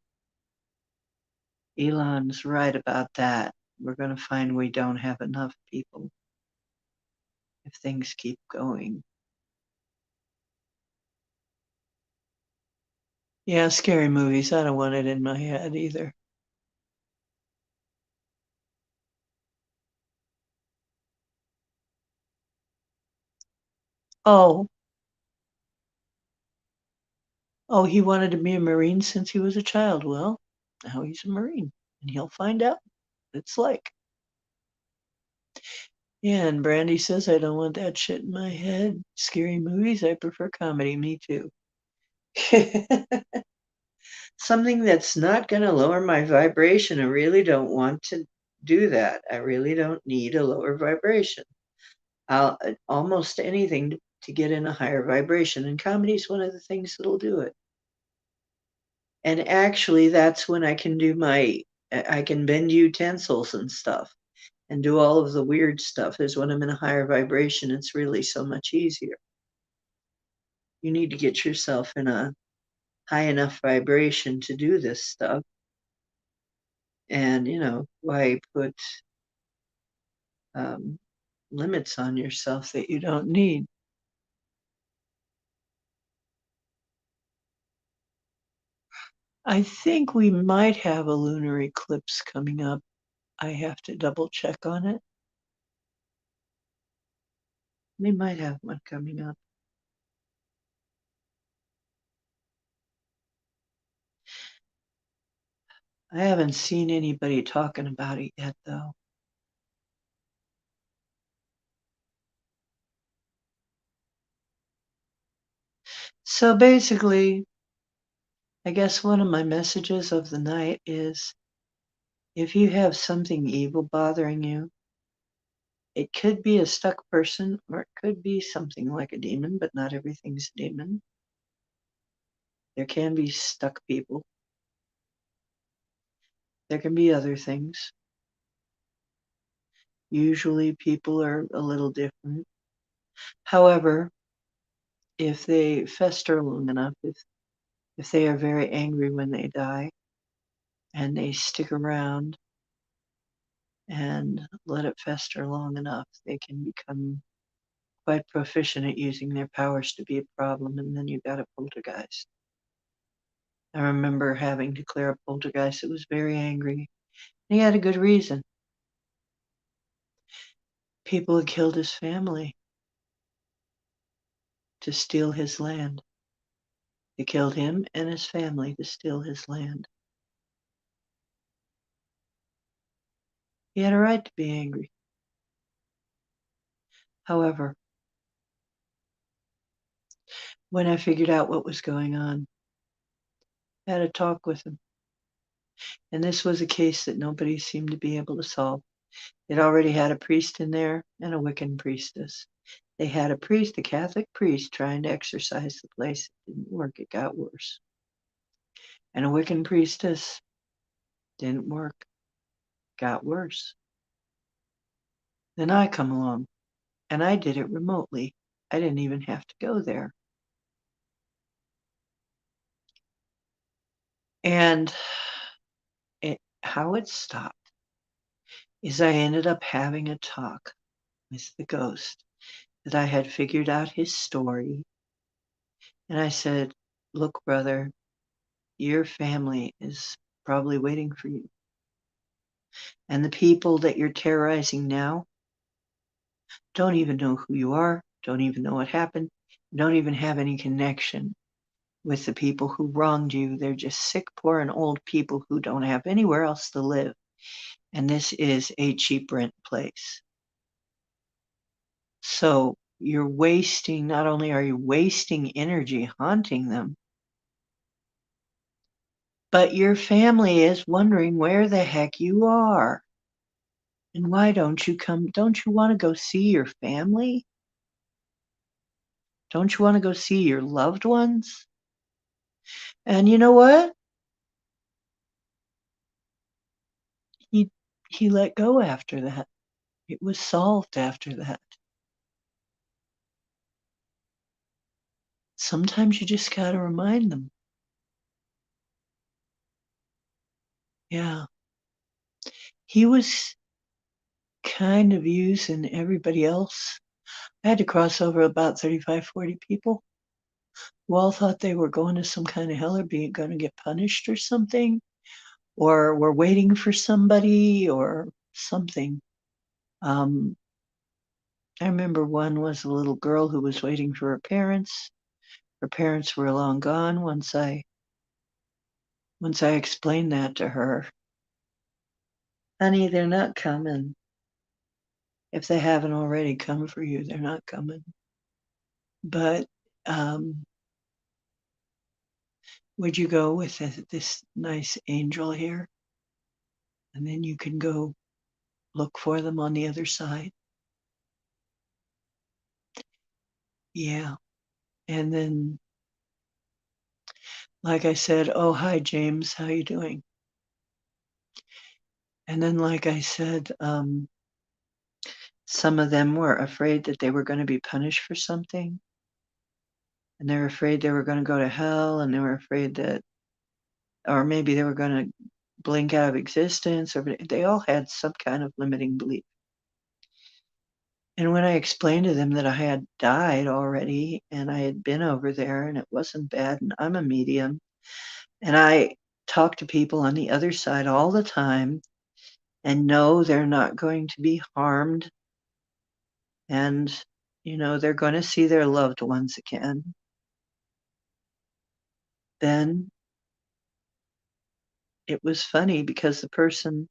Elon's right about that. We're going to find we don't have enough people if things keep going. Yeah, scary movies. I don't want it in my head either. Oh, oh, he wanted to be a Marine since he was a child. Well, now he's a Marine, and he'll find out what it's like. Yeah, and Brandy says I don't want that shit in my head. Scary movies, I prefer comedy. Me too. Something that's not going to lower my vibration. I really don't want to do that. I really don't need a lower vibration. I'll almost anything to get in a higher vibration, and comedy is one of the things that'll do it. And actually, that's when I can do I can bend utensils and stuff and do all of the weird stuff. Is when I'm in a higher vibration, it's really so much easier. You need to get yourself in a high enough vibration to do this stuff. And, why put um, limits on yourself that you don't need? I think we might have a lunar eclipse coming up. I have to double check on it. We might have one coming up. I haven't seen anybody talking about it yet, though. So basically, I guess one of my messages of the night is if you have something evil bothering you, it could be a stuck person or it could be something like a demon, but not everything's a demon. There can be stuck people. There can be other things. Usually people are a little different. However, if they fester long enough, if they are very angry when they die and they stick around and let it fester long enough, they can become quite proficient at using their powers to be a problem, and then you got a poltergeist. I remember having to clear a poltergeist that was very angry. He had a good reason. People had killed his family to steal his land. They killed him and his family to steal his land. He had a right to be angry. However, when I figured out what was going on, I had a talk with him. And this was a case that nobody seemed to be able to solve. It already had a priest in there and a Wiccan priestess. They had a priest, a Catholic priest, trying to exorcise the place. It didn't work, it got worse. And a Wiccan priestess, didn't work, got worse. Then I come along, and I did it remotely. I didn't even have to go there. And how it stopped is I ended up having a talk with the ghost that I had figured out his story. And I said, look, brother, your family is probably waiting for you. And the people that you're terrorizing now don't even know who you are, don't even know what happened, don't even have any connection with the people who wronged you. They're just sick, poor, and old people who don't have anywhere else to live. And this is a cheap rent place. So you're wasting, not only are you wasting energy haunting them, but your family is wondering where the heck you are. And why don't you come? Don't you want to go see your family? Don't you want to go see your loved ones? And you know what? He he let go after that. It was solved after that. Sometimes you just got to remind them. Yeah. He was kind of using everybody else. I had to cross over about 35, 40 people who all thought they were going to some kind of hell or being going to get punished or something, or were waiting for somebody or something. Um, I remember one was a little girl who was waiting for her parents. Her parents were long gone once I explained that to her. Honey, they're not coming. If they haven't already come for you, they're not coming. But um, would you go with this nice angel here? And then you can go look for them on the other side. Yeah. And then, like I said, oh, hi, James, how you doing? And then, like I said, some of them were afraid that they were going to be punished for something. And they were afraid they were going to go to hell. And they were afraid that, or maybe they were going to blink out of existence. Or they all had some kind of limiting belief. And when I explained to them that I had died already and I had been over there and it wasn't bad, and I'm a medium, and I talk to people on the other side all the time and know they're not going to be harmed, and they're going to see their loved ones again, then it was funny because the person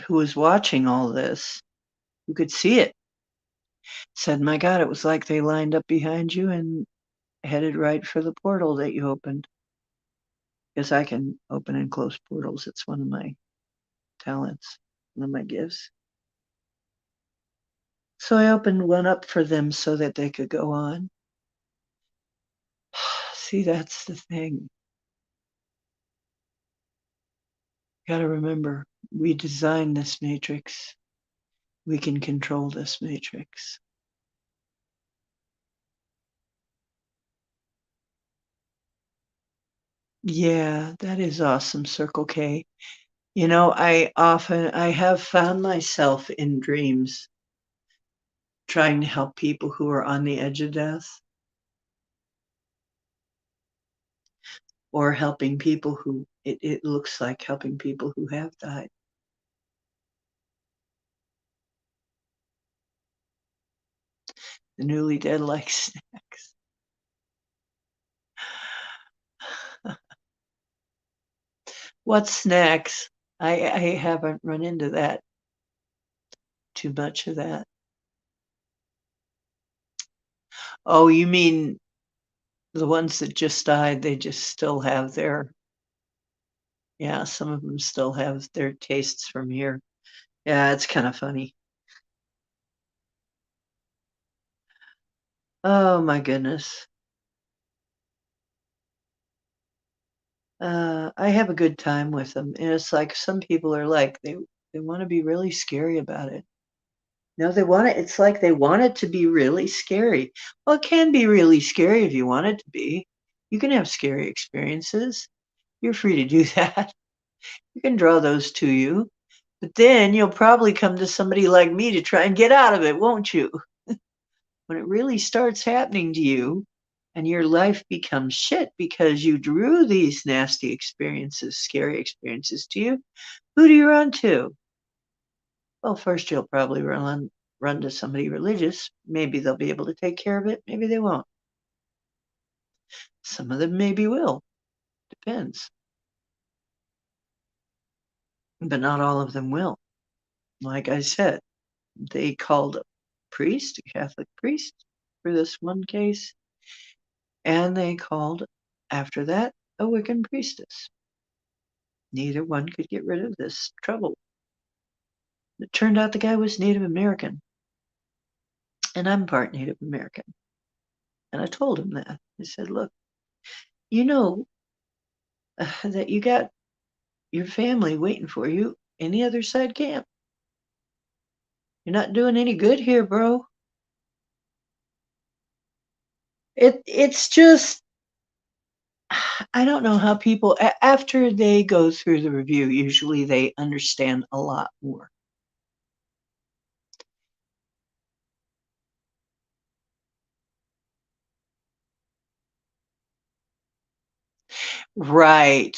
who was watching all this, who could see it, said, my God, it was like they lined up behind you and headed right for the portal that you opened. Because I can open and close portals. It's one of my talents, one of my gifts. So I opened one up for them so that they could go on. See, that's the thing. Got to remember, we designed this matrix. We can control this matrix. Yeah, that is awesome, Circle K. I have found myself in dreams trying to help people who are on the edge of death, or helping people who it looks like helping people who have died. The newly dead like snacks. What snacks? I haven't run into that too much of that. Oh, you mean the ones that just died, they just still have yeah, some of them still have their tastes from here. Yeah, it's kind of funny. Oh my goodness. I have a good time with them. And it's like some people are like they want to be really scary about it. No, they want it. It's like they want it to be really scary. Well, it can be really scary if you want it to be. You can have scary experiences. You're free to do that. You can draw those to you. But then you'll probably come to somebody like me to try and get out of it, won't you? When it really starts happening to you and your life becomes shit because you drew these nasty experiences, scary experiences to you, who do you run to? Well, first you'll probably run to somebody religious. Maybe they'll be able to take care of it. Maybe they won't. Some of them maybe will. Depends. But not all of them will. Like I said, they called a priest, a Catholic priest, for this one case, and they called, after that, a Wiccan priestess. Neither one could get rid of this trouble. It turned out the guy was Native American, and I'm part Native American. And I told him that. I said, look, you know that you got your family waiting for you in the other side camp. You're not doing any good here, bro. It's just I don't know how people after they go through the review, usually they understand a lot more. Right.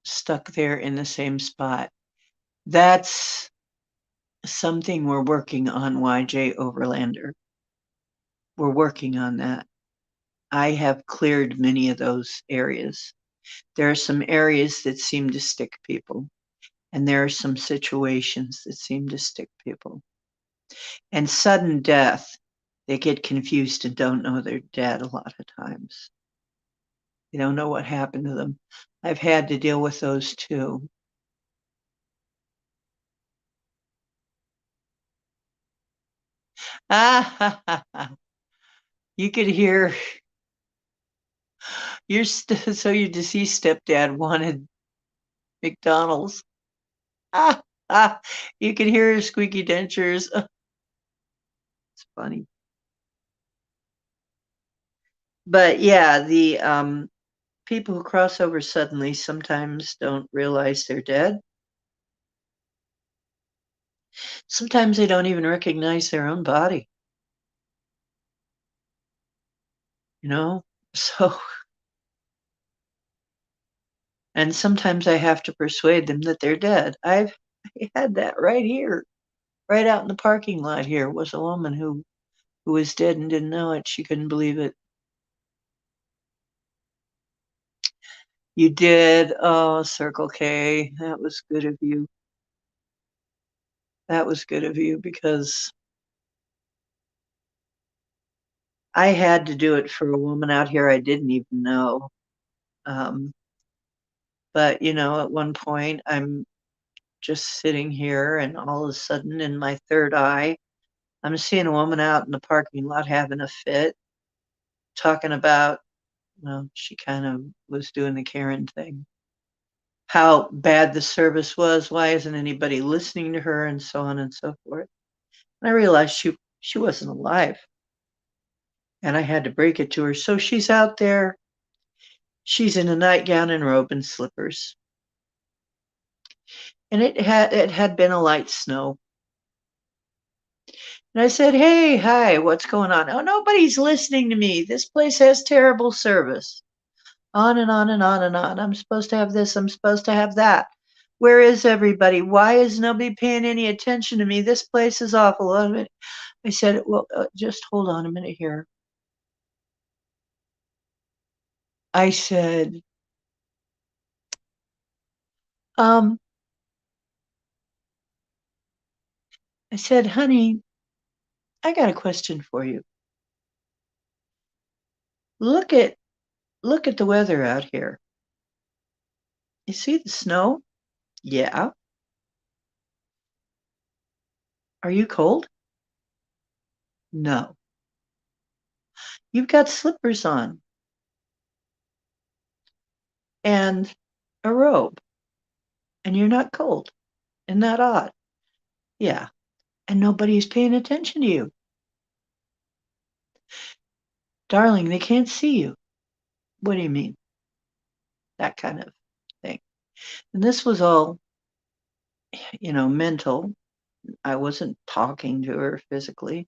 Stuck there in the same spot. That's something we're working on, YJ Overlander. We're working on that. I have cleared many of those areas. There are some areas that seem to stick people, and there are some situations that seem to stick people. And sudden death, they get confused and don't know they're dead a lot of times. They don't know what happened to them. I've had to deal with those too. Ah, you could hear so your deceased stepdad wanted McDonald's. Ah, ah, you could hear his squeaky dentures. It's funny. But yeah, the people who cross over suddenly sometimes don't realize they're dead. Sometimes they don't even recognize their own body, you know? So, and sometimes I have to persuade them that they're dead. I had that right here, right out in the parking lot here was a woman who was dead and didn't know it. She couldn't believe it. You did? Oh, Circle K. That was good of you. That was good of you because I had to do it for a woman out here I didn't even know. Um, but, at one point, I'm just sitting here, and all of a sudden, in my third eye, I'm seeing a woman out in the parking lot having a fit, talking about, well, she kind of was doing the Karen thing, how bad the service was, why isn't anybody listening to her, and so on and so forth. And I realized she wasn't alive, and I had to break it to her. So she's out there. She's in a nightgown and robe and slippers, and it had been a light snow. And I said, "Hey, hi, what's going on?" "Oh, nobody's listening to me. This place has terrible service." On and on and on and on. "I'm supposed to have this. I'm supposed to have that. Where is everybody? Why is nobody paying any attention to me? This place is awful." I said, "Well, just hold on a minute here." I said, um, I said, "Honey, I got a question for you. Look at look at the weather out here. You see the snow? Yeah. Are you cold? No. You've got slippers on and a robe, and you're not cold. Isn't that odd? Yeah. And nobody's paying attention to you. Darling, they can't see you. What do you mean? That kind of thing. And this was all, mental. I wasn't talking to her physically.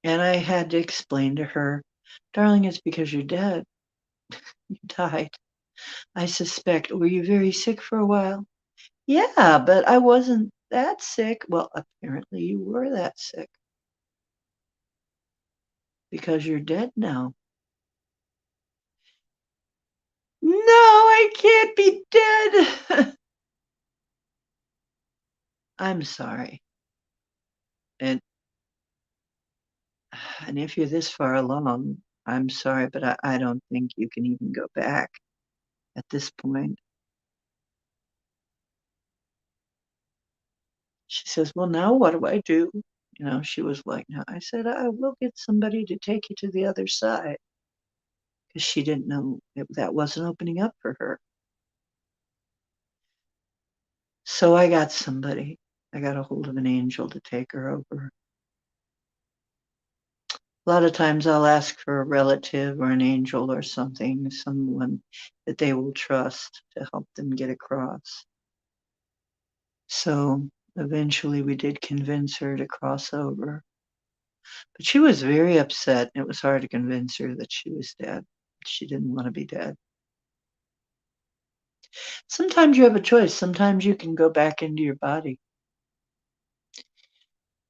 And I had to explain to her, darling, it's because you're dead. You died. I suspect. Were you very sick for a while? Yeah, but I wasn't that sick. Well, apparently you were that sick because you're dead now. No, I can't be dead. I'm sorry. And and if you're this far along, I'm sorry, but I don't think you can even go back at this point. She says, well, now what do I do? She was like, no. I said, I will get somebody to take you to the other side, because she didn't know that wasn't opening up for her. So I got somebody. I got a hold of an angel to take her over. A lot of times I'll ask for a relative or an angel or something, someone that they will trust to help them get across. So eventually we did convince her to cross over. But she was very upset. It was hard to convince her that she was dead. She didn't want to be dead. Sometimes you have a choice. Sometimes you can go back into your body.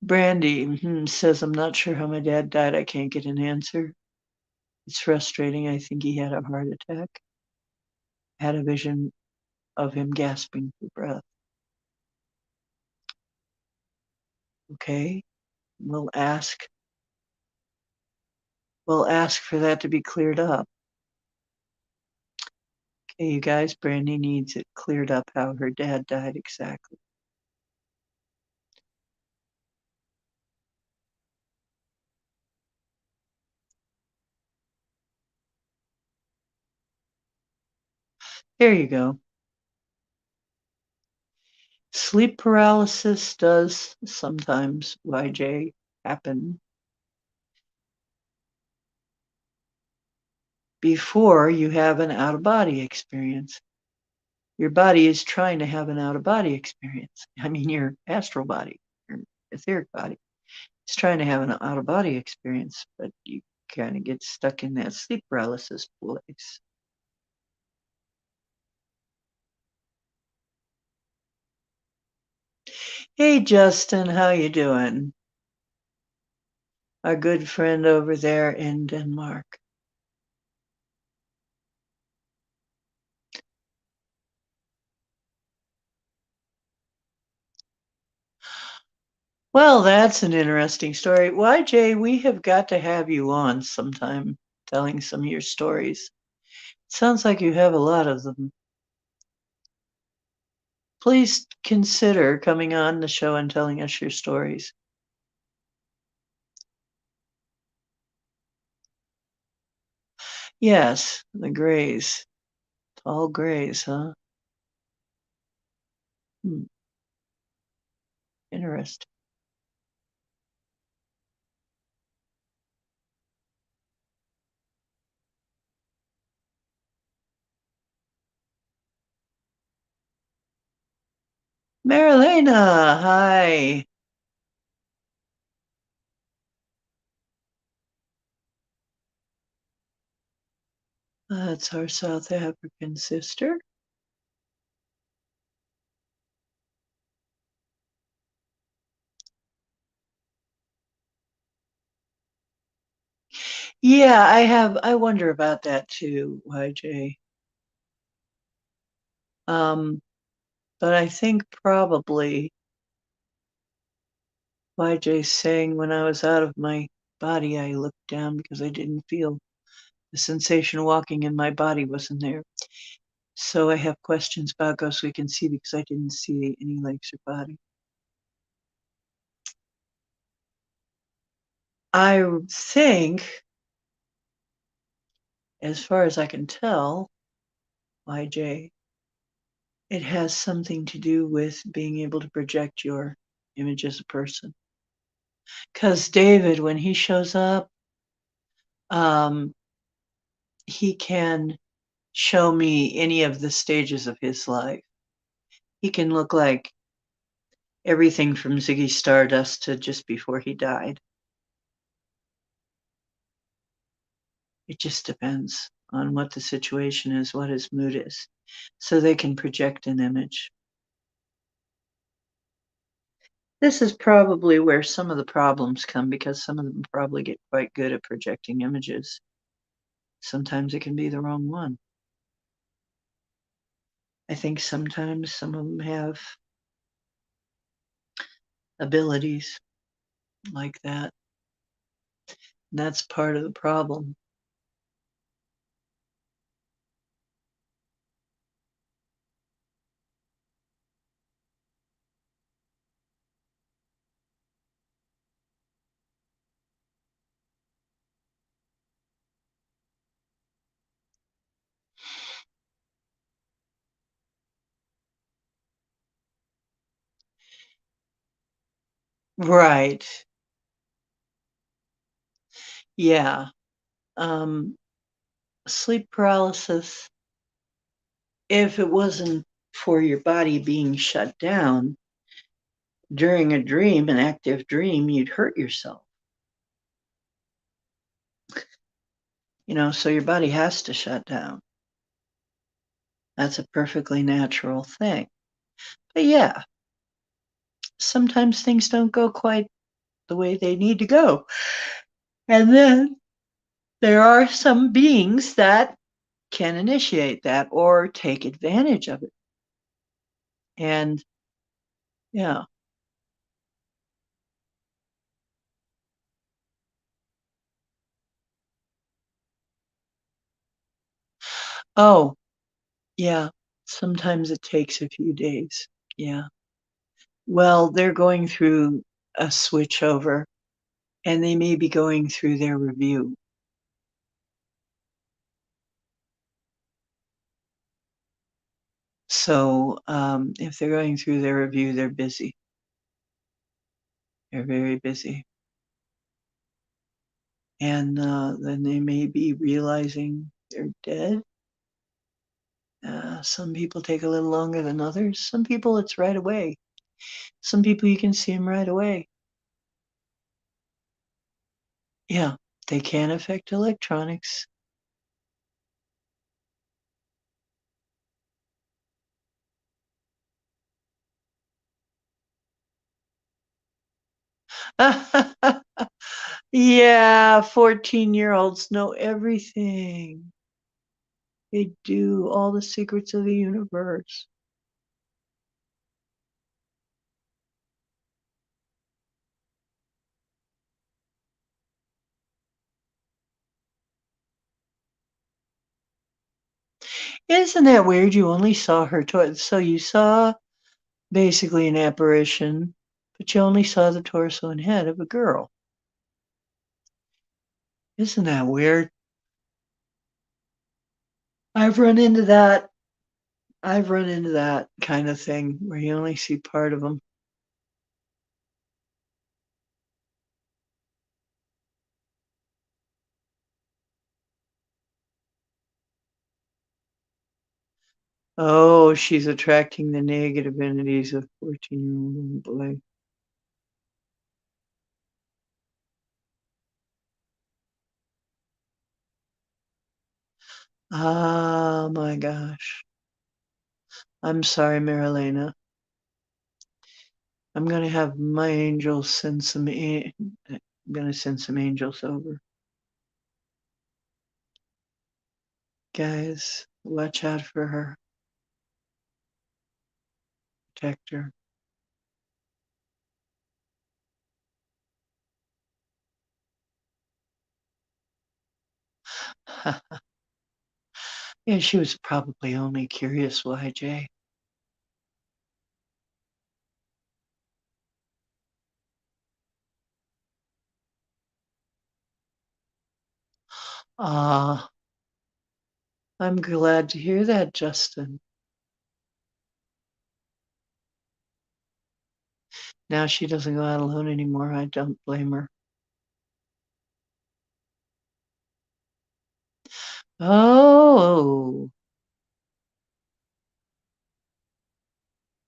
Brandy says, I'm not sure how my dad died. I can't get an answer. It's frustrating. I think he had a heart attack. I had a vision of him gasping for breath. Okay, we'll ask. We'll ask for that to be cleared up. Okay, you guys, Brandy needs it cleared up how her dad died exactly. There you go. Sleep paralysis does sometimes, YJ, happen before you have an out-of-body experience. Your body is trying to have an out-of-body experience. I mean, your astral body, your etheric body, is trying to have an out-of-body experience, but you kind of get stuck in that sleep paralysis place. Hey, Justin, how you doing? Our good friend over there in Denmark. Well, that's an interesting story. YJ, we have got to have you on sometime telling some of your stories. Sounds like you have a lot of them. Please consider coming on the show and telling us your stories. Yes, the Greys. Tall Greys, huh? Interesting. Marilena, hi. That's our South African sister. Yeah, I wonder about that too, YJ. But I think probably YJ's saying when I was out of my body, I looked down because I didn't feel the sensation walking in my body wasn't there. So I have questions about ghosts we can see because I didn't see any legs or body. I think, as far as I can tell, YJ, it has something to do with being able to project your image as a person. Because David, when he shows up, um, he can show me any of the stages of his life. He can look like everything from Ziggy Stardust to just before he died. It just depends on what the situation is, what his mood is. So they can project an image. This is probably where some of the problems come because some of them probably get quite good at projecting images. Sometimes it can be the wrong one. I think sometimes some of them have abilities like that. And that's part of the problem. Right. Yeah. Um, Sleep paralysis, if it wasn't for your body being shut down during a dream, an active dream, you'd hurt yourself. So your body has to shut down. That's a perfectly natural thing. But yeah, sometimes things don't go quite the way they need to go. And then there are some beings that can initiate that or take advantage of it. And yeah. Oh, yeah. Sometimes it takes a few days. Yeah. Well, they're going through a switch over and they may be going through their review. So if they're going through their review, they're busy. They're very busy. And then they may be realizing they're dead. Some people take a little longer than others. Some people, it's right away. Some people, you can see them right away. Yeah, they can affect electronics. Yeah, 14-year-olds know everything. They do all the secrets of the universe. Isn't that weird? You only saw her so you saw basically an apparition, but you only saw the torso and head of a girl. Isn't that weird? I've run into that. I've run into that kind of thing where you only see part of them. Oh, she's attracting the negative entities of 14-year-old boy. Ah, my gosh. I'm sorry, Marilena. I'm gonna have my angels send I'm gonna send some angels over. Guys, watch out for her. Protect her. Yeah, she was probably only curious, YJ. Ah, I'm glad to hear that, Justin. Now she doesn't go out alone anymore. I don't blame her. Oh,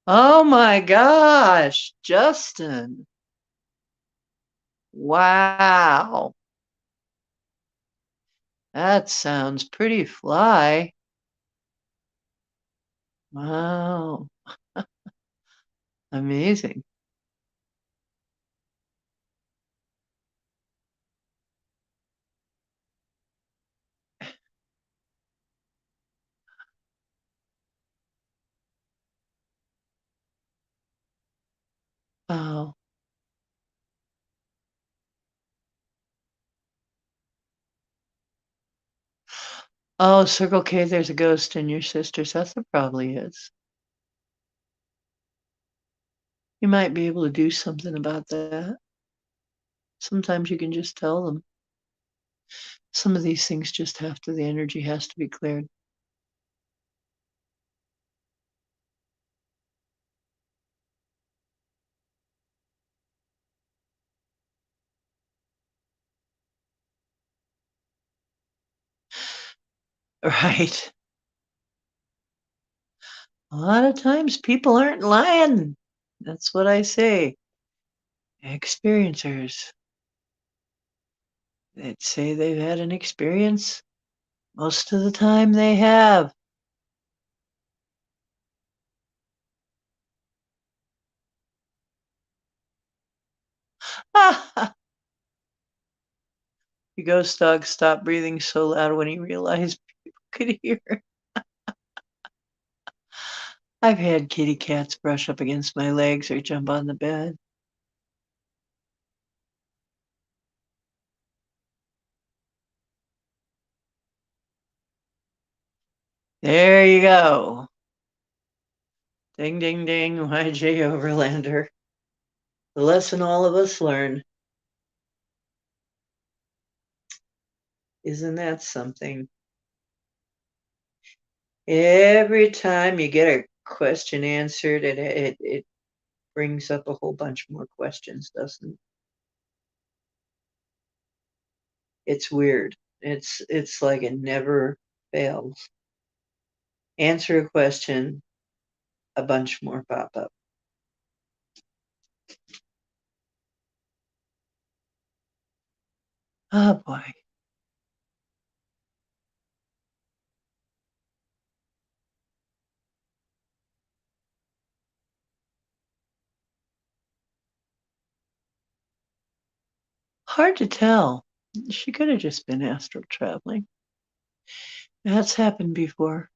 oh my gosh, Justin. Wow. That sounds pretty fly. Wow. Amazing. Oh. Oh, Circle K, there's a ghost in your sister's house. There probably is. You might be able to do something about that. Sometimes you can just tell them. Some of these things just the energy has to be cleared. Right. A lot of times people aren't lying. That's what I say. Experiencers that say they've had an experience, most of the time they have. The ghost dog stopped breathing so loud when he realized people could hear. I've had kitty cats brush up against my legs or jump on the bed. There you go. Ding, ding, ding. YJ Overlander. The lesson all of us learn. Isn't that something? Every time you get a question answered, it brings up a whole bunch more questions, doesn't it? It's weird. It's like it never fails. Answer a question, a bunch more pop up. Oh boy. Hard to tell. She could have just been astral traveling. That's happened before.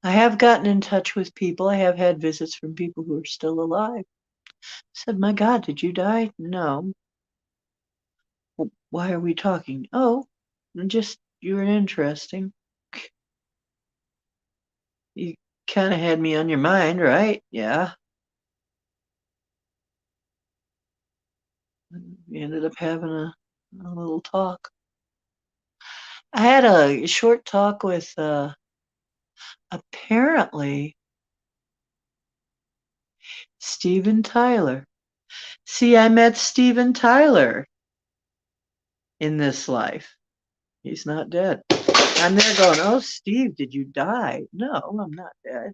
I have gotten in touch with people. I have had visits from people who are still alive. Said, "My God, did you die?" No. "Well, why are we talking?" "Oh, just you were interesting. You kind of had me on your mind, right?" "Yeah." We ended up having a little talk. I had a short talk with apparently Steven Tyler. See, I met Steven Tyler in this life. He's not dead. I'm there going, "Oh, Steve, did you die?" "No, I'm not dead.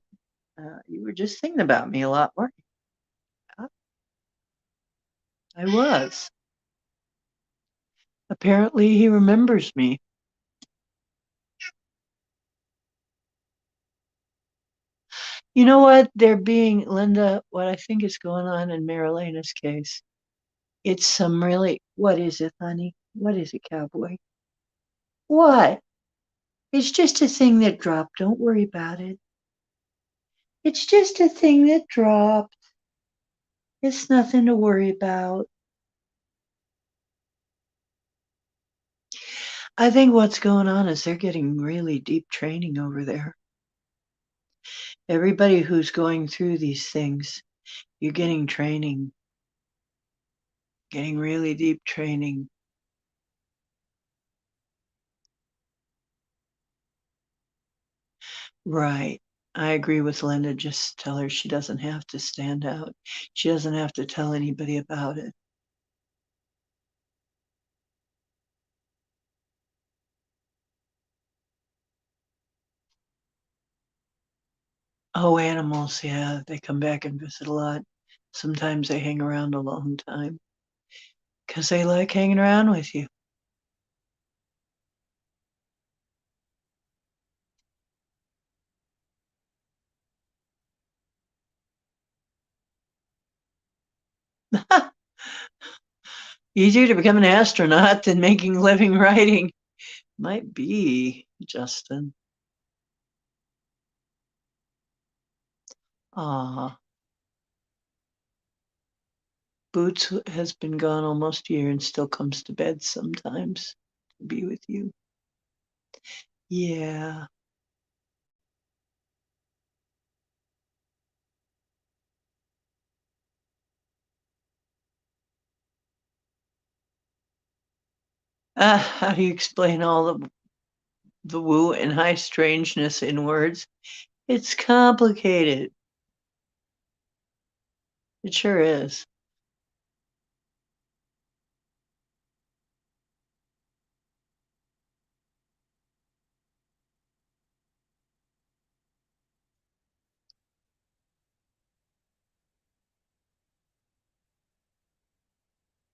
You were just thinking about me a lot more." "Yeah, I was." Apparently, he remembers me. You know what? They're being, Linda, what I think is going on in Marilena's case. It's some really, what is it, honey? What is it, cowboy? What? It's just a thing that dropped. Don't worry about it. It's just a thing that dropped. It's nothing to worry about. I think what's going on is they're getting really deep training over there. Everybody who's going through these things, you're getting training, getting really deep training. Right. I agree with Linda. Just tell her she doesn't have to stand out. She doesn't have to tell anybody about it. Oh, animals, yeah, they come back and visit a lot. Sometimes they hang around a long time because they like hanging around with you. Easier to become an astronaut than making a living writing. Might be, Justin. Ah, Boots has been gone almost a year and still comes to bed sometimes to be with you. Yeah. How do you explain all the woo and high strangeness in words? It's complicated. It sure is.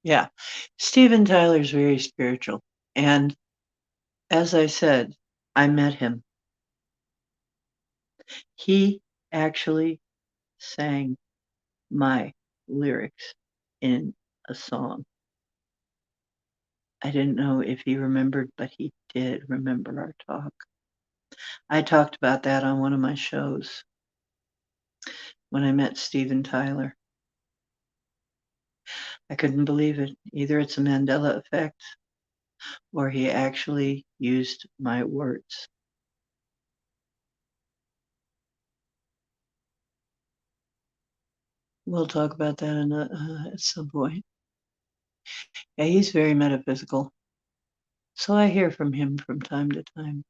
Yeah. Steven Tyler's very spiritual. And as I said, I met him. He actually sang my lyrics in a song. I didn't know if he remembered, but he did remember our talk. I talked about that on one of my shows when I met Steven Tyler. I couldn't believe it. Either it's a Mandela effect or he actually used my words. We'll talk about that at some point. Yeah, he's very metaphysical. So I hear from him from time to time.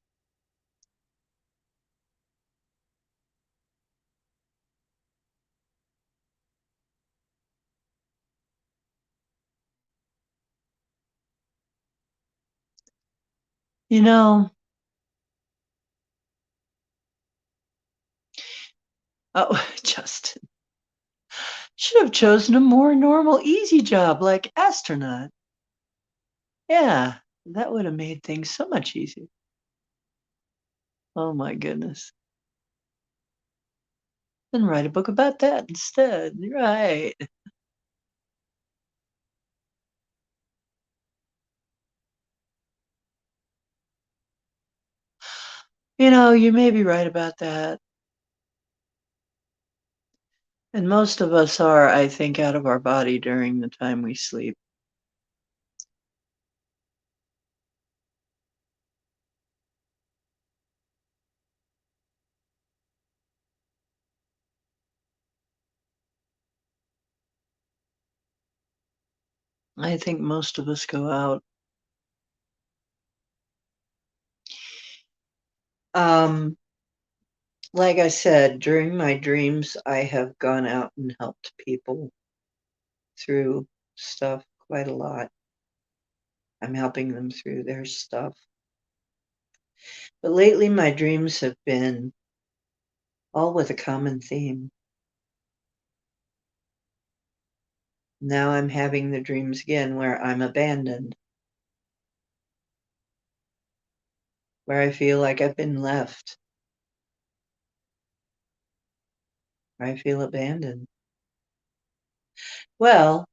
You know, oh, Justin, should have chosen a more normal, easy job like astronaut. Yeah, that would have made things so much easier. Oh my goodness. Then write a book about that instead. Right. You may be right about that. And most of us are, I think, out of our body during the time we sleep. I think most of us go out. Um, like I said, during my dreams, I have gone out and helped people through stuff quite a lot. I'm helping them through their stuff. But lately, my dreams have been all with a common theme. Now I'm having the dreams again where I'm abandoned, where I feel like I've been left, where I feel abandoned. Well,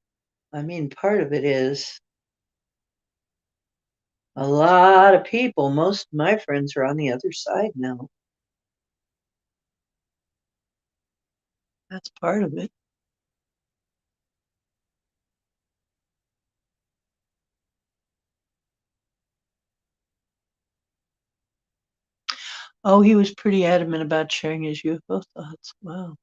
I mean, part of it is a lot of people, most of my friends are on the other side now. That's part of it. Oh, he was pretty adamant about sharing his UFO thoughts. Wow.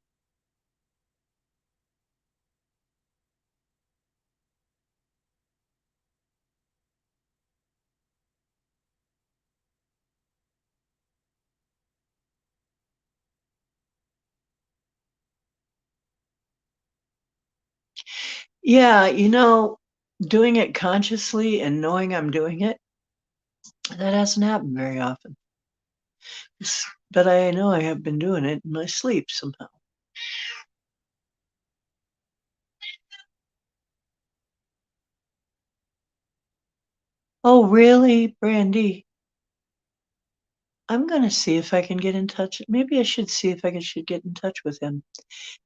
Yeah, doing it consciously and knowing I'm doing it, that hasn't happened very often. But I know I have been doing it in my sleep somehow. Oh, really, Brandy? I'm gonna see if I can get in touch. Maybe I should see if I should get in touch with him.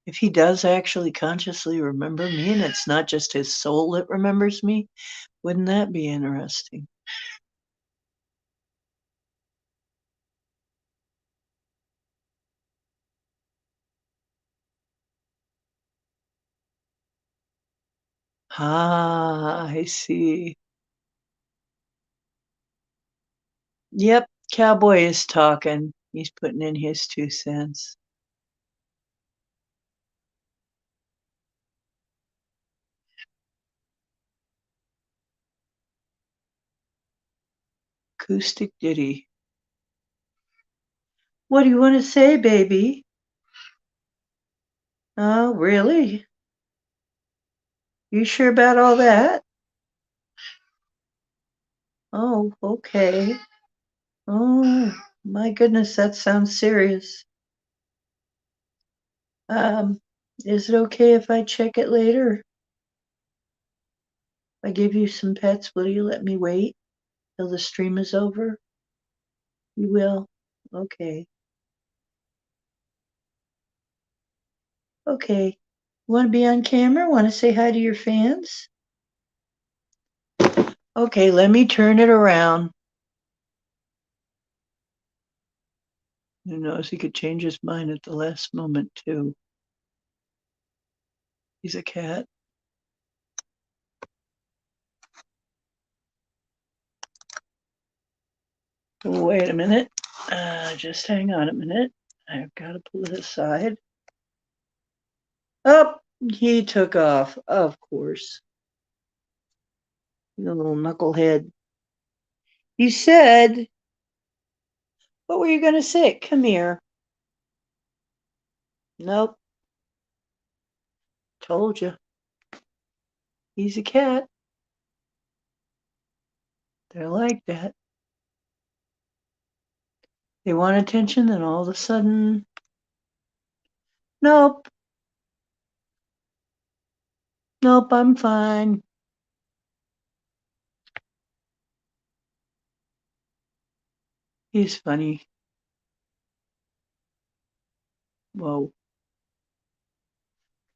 If he does actually consciously remember me and it's not just his soul that remembers me, wouldn't that be interesting? Ah, I see. Yep, Cowboy is talking. He's putting in his 2 cents. Acoustic ditty. What do you want to say, baby? Oh, really? You sure about all that? Oh, okay. Oh, my goodness, that sounds serious. Um, is it okay if I check it later? I give you some pets, will you let me wait till the stream is over? You will? Okay. Okay. Want to be on camera? Want to say hi to your fans? Okay, let me turn it around. Who knows? He could change his mind at the last moment, too. He's a cat. Wait a minute. Just hang on a minute. I've got to pull it aside. Oh, he took off, of course. The little knucklehead. You said, what were you going to say? Come here. Nope. Told you. He's a cat. They're like that. They want attention, then all of a sudden, nope. Nope, I'm fine. He's funny. Whoa.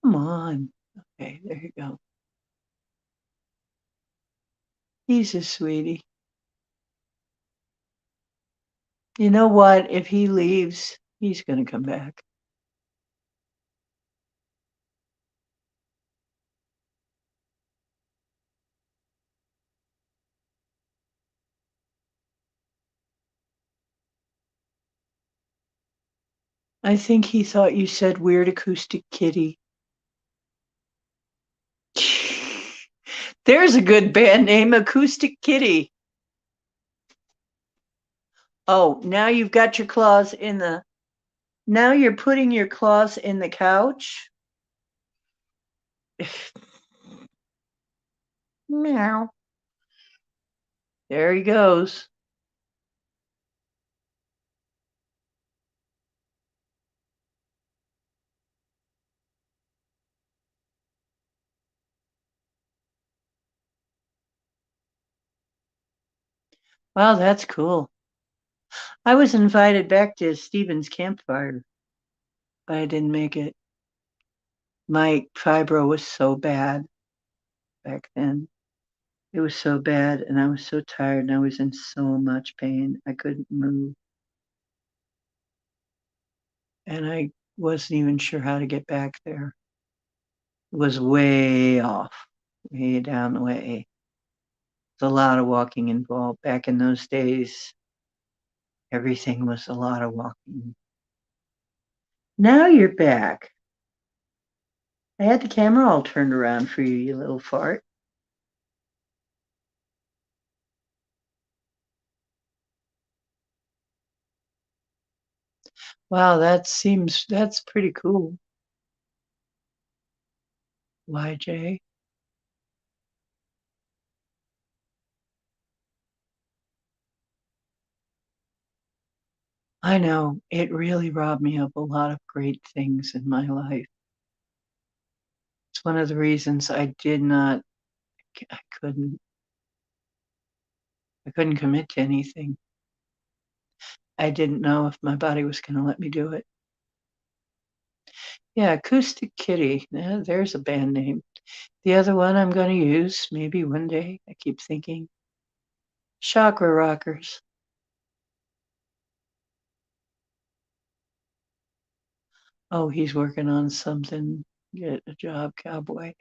Come on. Okay, there you go. He's a sweetie. You know what? If he leaves, he's going to come back. I think he thought you said weird acoustic kitty. There's a good band name, Acoustic Kitty. Oh, now you've got your claws in the. Now you're putting your claws in the couch. Meow. There he goes. Wow, that's cool. I was invited back to Stephen's campfire, but I didn't make it. My fibro was so bad back then. It was so bad, and I was so tired, and I was in so much pain. I couldn't move. And I wasn't even sure how to get back there. It was way off, way down the way. There's a lot of walking involved. Back in those days, everything was a lot of walking. Now you're back. I had the camera all turned around for you, you little fart. Wow, that's pretty cool. YJ. I know it really robbed me of a lot of great things in my life. It's one of the reasons I did not, I couldn't, I couldn't commit to anything. I didn't know if my body was going to let me do it. Yeah, Acoustic Kitty. Yeah, there's a band name. The other one I'm going to use maybe one day. I keep thinking. Chakra Rockers. Oh, he's working on something. Get a job, cowboy.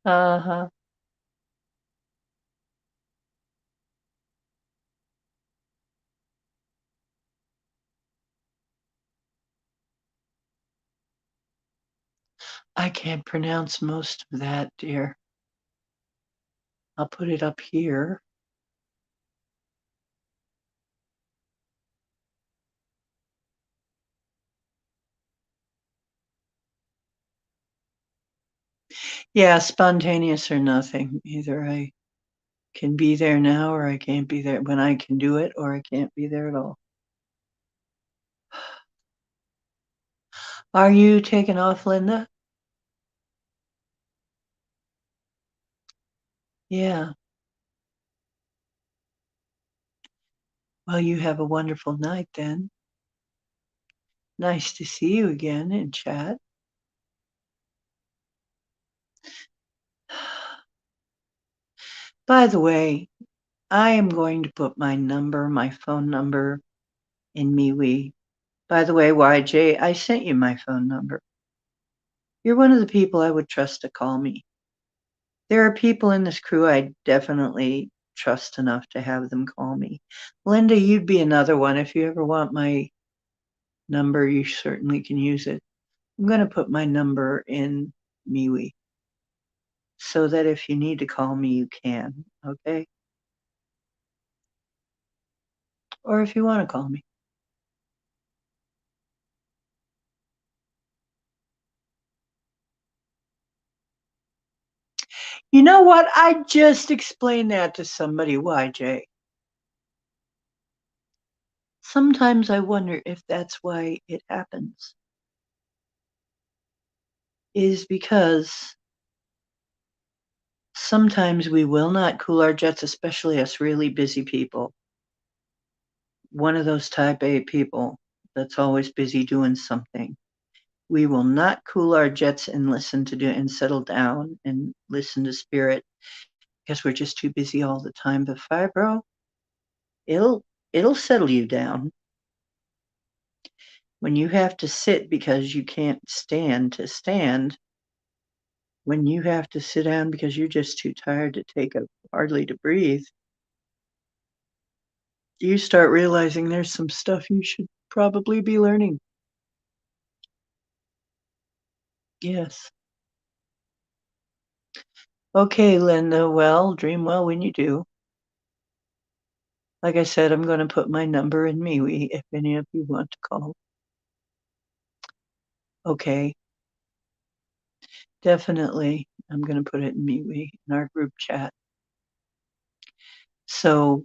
Uh-huh. I can't pronounce most of that, dear. I'll put it up here. Yeah, spontaneous or nothing. Either I can be there now or I can't be there when I can do it, or I can't be there at all. Are you taking off, Linda? Yeah. Well, you have a wonderful night then. Nice to see you again in chat. By the way, I am going to put my phone number in MeWe. By the way, YJ, I sent you my phone number. You're one of the people I would trust to call me. There are people in this crew I definitely trust enough to have them call me. Linda, you'd be another one. If you ever want my number, you certainly can use it. I'm going to put my number in MeWe so that if you need to call me, you can, okay? Or if you want to call me. You know what? I just explained that to somebody, YJ. Sometimes I wonder if that's why it happens. Is because sometimes we will not cool our jets, especially us really busy people. One of those type A people that's always busy doing something. We will not cool our jets and listen to do and settle down and listen to spirit because we're just too busy all the time. But fibro, it'll it'll settle you down. When you have to sit because you can't stand to stand, when you have to sit down because you're just too tired to take a hardly to breathe, you start realizing there's some stuff you should probably be learning. Yes. Okay, Linda. Well, dream well when you do. Like I said, I'm going to put my number in MeWe if any of you want to call. Okay. Definitely. I'm going to put it in MeWe in our group chat. So,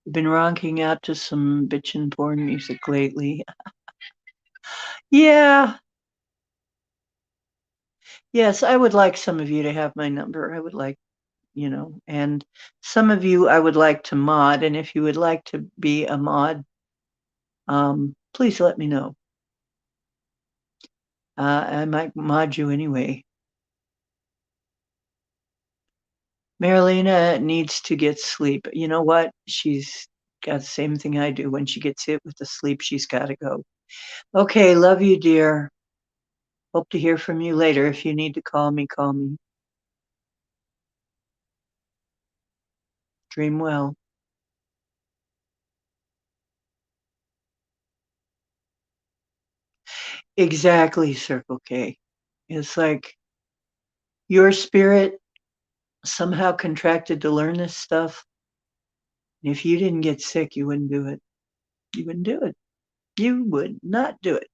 you've been rocking out to some bitchin' porn music lately. Yeah. Yes, I would like some of you to have my number. I would like, and some of you I would like to mod. And if you would like to be a mod, please let me know. I might mod you anyway. Marilena needs to get sleep. You know what? She's got the same thing I do. When she gets hit with the sleep, she's got to go. Okay, love you, dear. Hope to hear from you later. If you need to call me, call me. Dream well. Exactly, Circle K. It's like your spirit somehow contracted to learn this stuff. If you didn't get sick, you wouldn't do it. You wouldn't do it. You would not do it.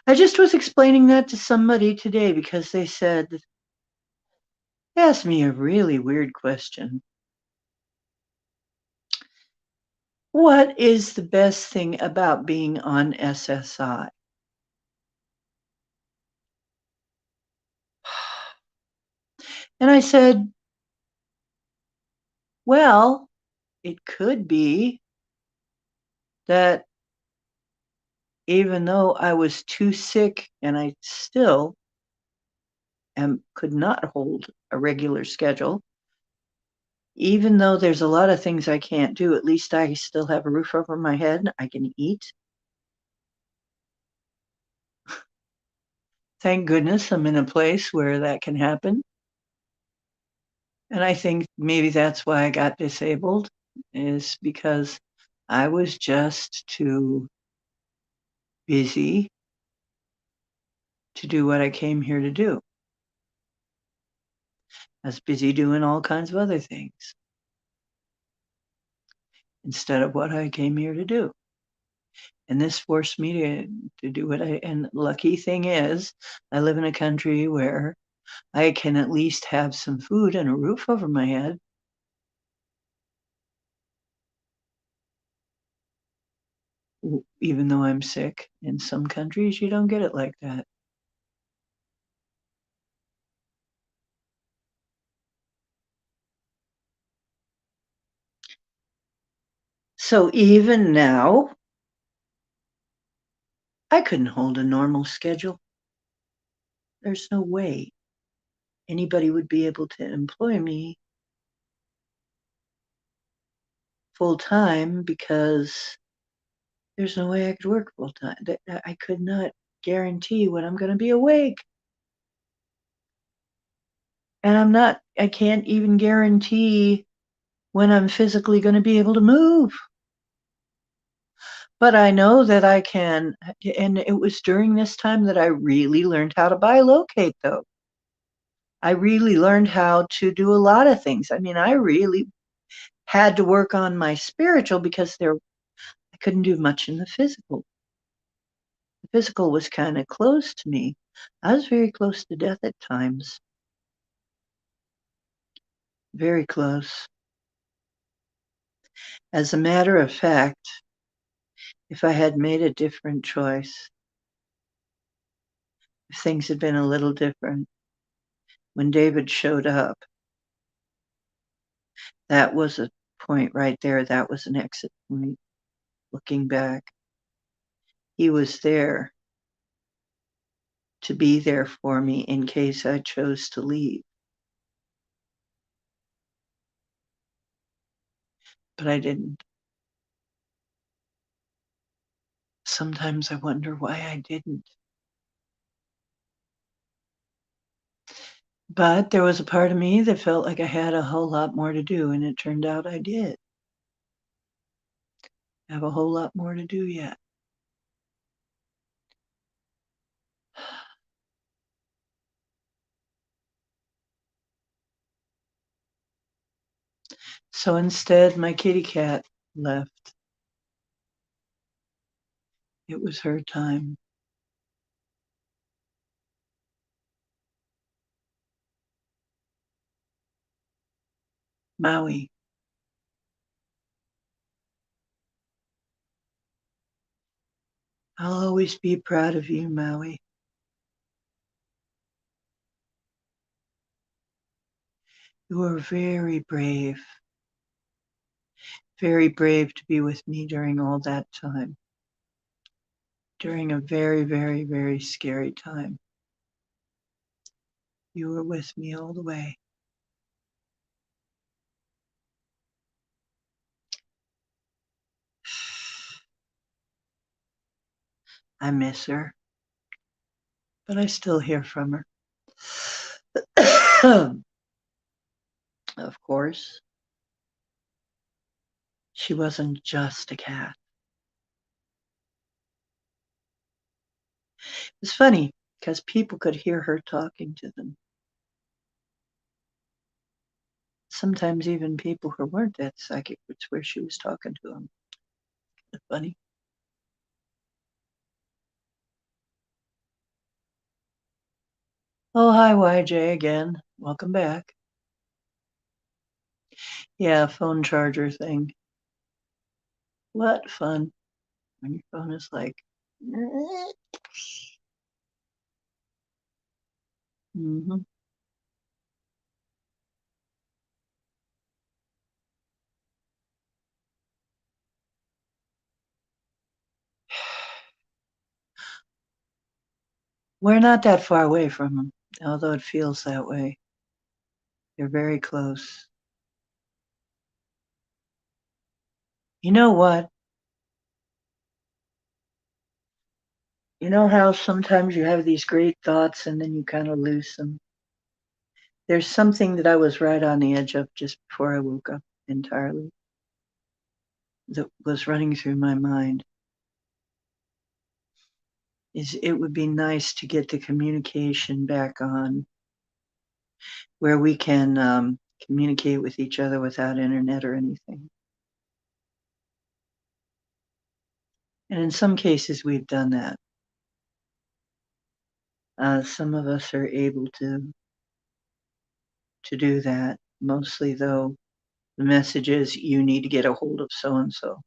I just was explaining that to somebody today because they asked me a really weird question. What is the best thing about being on SSI? And I said, well, it could be that even though I was too sick and I still could not hold a regular schedule, even though there's a lot of things I can't do, at least I still have a roof over my head. I can eat. Thank goodness I'm in a place where that can happen. And I think maybe that's why I got disabled, is because I was just too busy to do what I came here to do. I was busy doing all kinds of other things instead of what I came here to do. And this forced me to do what and lucky thing is, I live in a country where I can at least have some food and a roof over my head. Even though I'm sick. In some countries, you don't get it like that. So even now, I couldn't hold a normal schedule. There's no way anybody would be able to employ me full time because there's no way I could work full time. I could not guarantee when I'm going to be awake. And I can't even guarantee when I'm physically going to be able to move. But I know that I can. And it was during this time that I really learned how to bilocate, though. I really learned how to do a lot of things. I mean, I really had to work on my spiritual because I couldn't do much in the physical. The physical was kind of close to me. I was very close to death at times. Very close. As a matter of fact, if I had made a different choice, if things had been a little different, when David showed up, that was a point right there. That was an exit point. Looking back, he was there to be there for me in case I chose to leave. But I didn't. Sometimes I wonder why I didn't. But there was a part of me that felt like I had a whole lot more to do, and it turned out I did. I have a whole lot more to do yet. So instead, my kitty cat left. It was her time. Maui. I'll always be proud of you, Maui. You were very brave to be with me during all that time, during a very, very, very scary time. You were with me all the way. I miss her, but I still hear from her. Of course, she wasn't just a cat. It's funny because people could hear her talking to them. Sometimes even people who weren't that psychic would swear she was talking to them. It's funny. Oh, hi, YJ again. Welcome back. Yeah, phone charger thing. What fun when your phone is like, mm-hmm. We're not that far away from them, although it feels that way. They're very close. You know what? You know how sometimes you have these great thoughts and then you kind of lose them? There's something that I was right on the edge of just before I woke up entirely that was running through my mind. Is it would be nice to get the communication back on where we can communicate with each other without internet or anything. And in some cases, we've done that. Some of us are able to do that. Mostly, though, the message is you need to get a hold of so and so.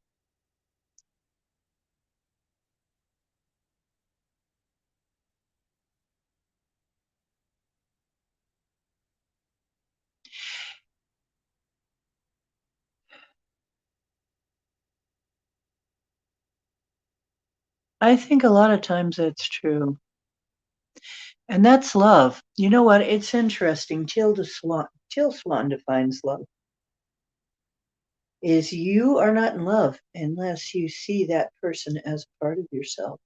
I think a lot of times that's true. And that's love. You know what? It's interesting. Teal Swan defines love is you are not in love unless you see that person as a part of yourself.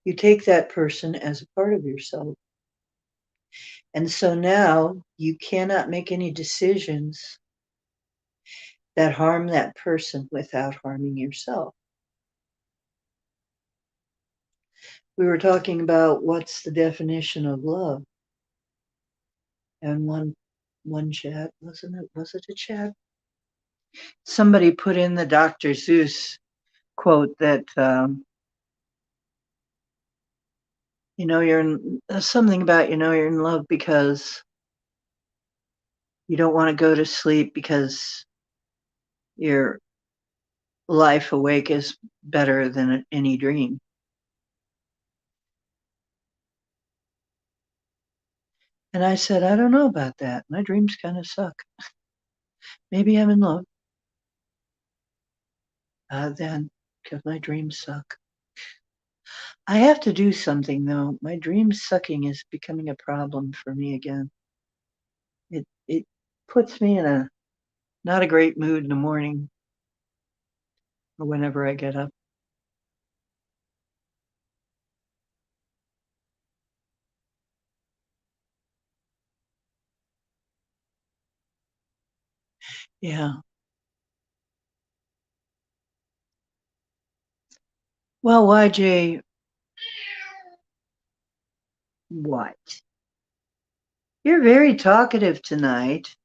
You take that person as a part of yourself. And so now you cannot make any decisions that harm that person without harming yourself. We were talking about what's the definition of love. And one chat, wasn't it? Was it a chat? Somebody put in the Dr. Seuss quote that you're in something about you're in love because you don't want to go to sleep because your life awake is better than any dream. And I said, I don't know about that. My dreams kind of suck. Maybe I'm in love then because my dreams suck. I have to do something though. My dream sucking is becoming a problem for me again. It puts me in a not a great mood in the morning or whenever I get up. Yeah. Well, YJ, what? You're very talkative tonight.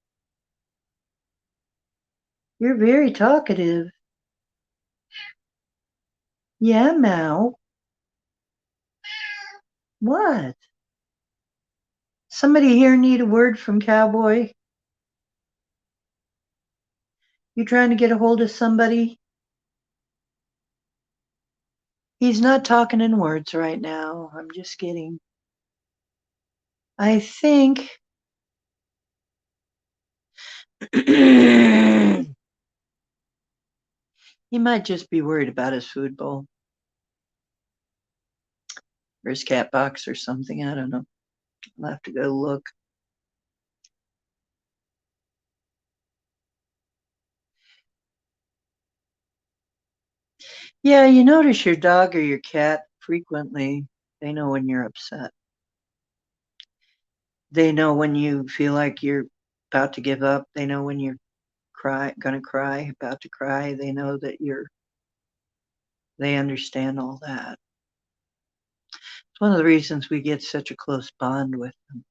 You're very talkative. Yeah, Mal. What? Somebody here need a word from Cowboy? You trying to get a hold of somebody? He's not talking in words right now. I'm just kidding. I think he might just be worried about his food bowl or his cat box or something. I don't know. I'll have to go look. Yeah, you notice your dog or your cat frequently. They know when you're upset. They know when you feel like you're about to give up. They know when you're gonna cry, about to cry. They know that they understand all that. It's one of the reasons we get such a close bond with them.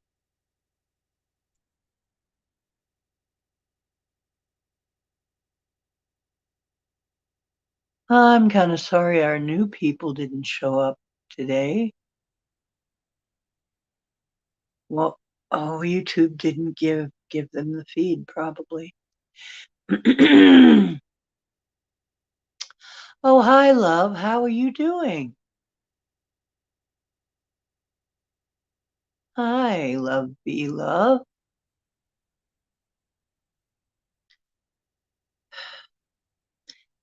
I'm kind of sorry our new people didn't show up today. Well, oh, YouTube didn't give them the feed probably. Oh, hi, love. How are you doing? Hi, love, be love.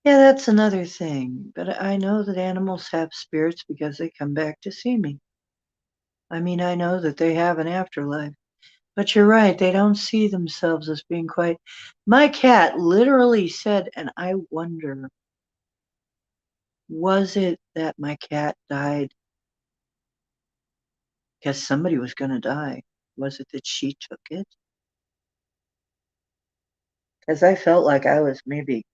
Yeah, that's another thing. But I know that animals have spirits because they come back to see me. I mean, I know that they have an afterlife. But you're right, they don't see themselves as being quite. My cat literally said, and I wonder, was it that my cat died because somebody was going to die? Was it that she took it? Because I felt like I was maybe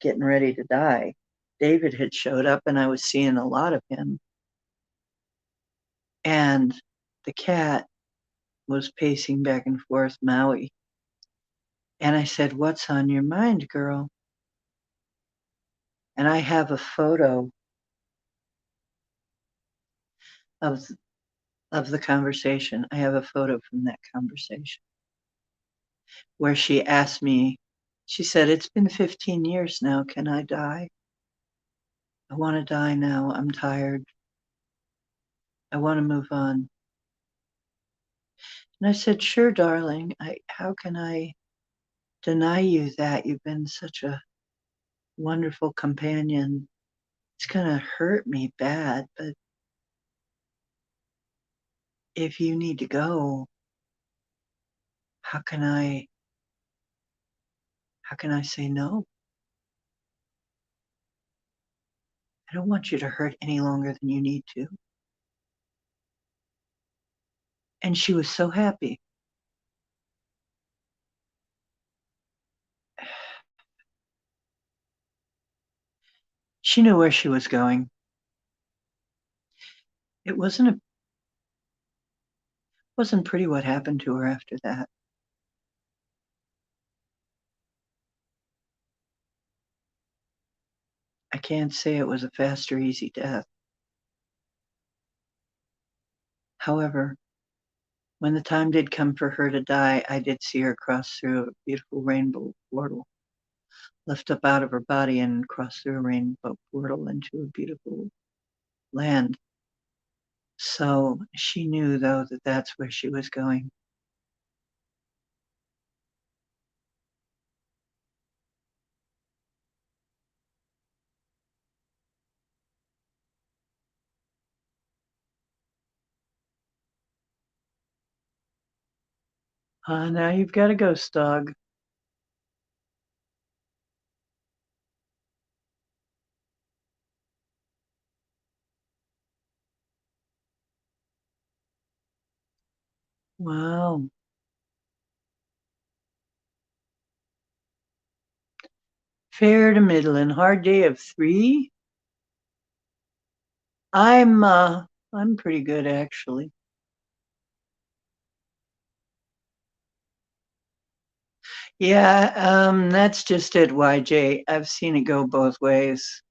getting ready to die. David had showed up and I was seeing a lot of him. And the cat was pacing back and forth Maui. And I said, what's on your mind, girl? And I have a photo of the conversation. I have a photo from that conversation where she asked me, she said, it's been 15 years now. Can I die? I want to die now. I'm tired. I want to move on. And I said, sure, darling. How can I deny you that? You've been such a wonderful companion. It's gonna hurt me bad, but if you need to go, how can I how can I say no? I don't want you to hurt any longer than you need to. And she was so happy. She knew where she was going. It wasn't pretty what happened to her after that. I can't say it was a fast or easy death. However, when the time did come for her to die, I did see her cross through a beautiful rainbow portal, lift up out of her body and cross through a rainbow portal into a beautiful land. So she knew, though, that that's where she was going. Now you've got a ghost dog. Wow. Fair to middling. Hard day of 3. I'm pretty good actually. Yeah, that's just it, YJ. I've seen it go both ways.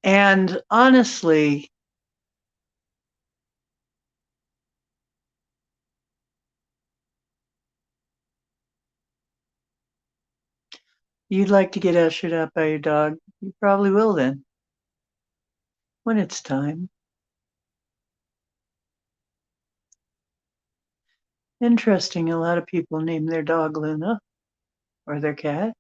And honestly, you'd like to get ushered out by your dog. You probably will then, when it's time. Interesting. A lot of people name their dog Luna or their cat.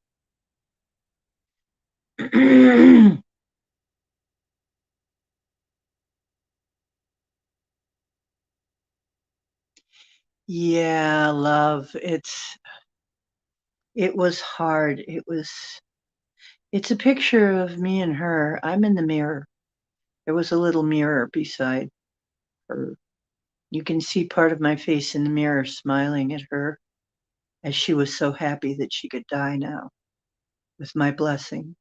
Yeah, love. It was hard. It's a picture of me and her. I'm in the mirror. There was a little mirror beside her. You can see part of my face in the mirror smiling at her as she was so happy that she could die now with my blessing.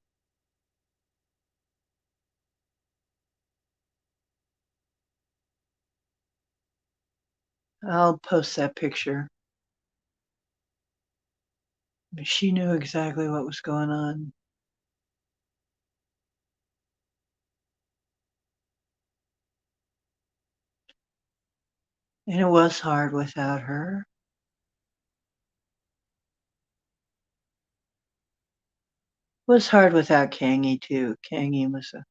I'll post that picture. She knew exactly what was going on. And it was hard without her. It was hard without Kangi, too. Kangi was a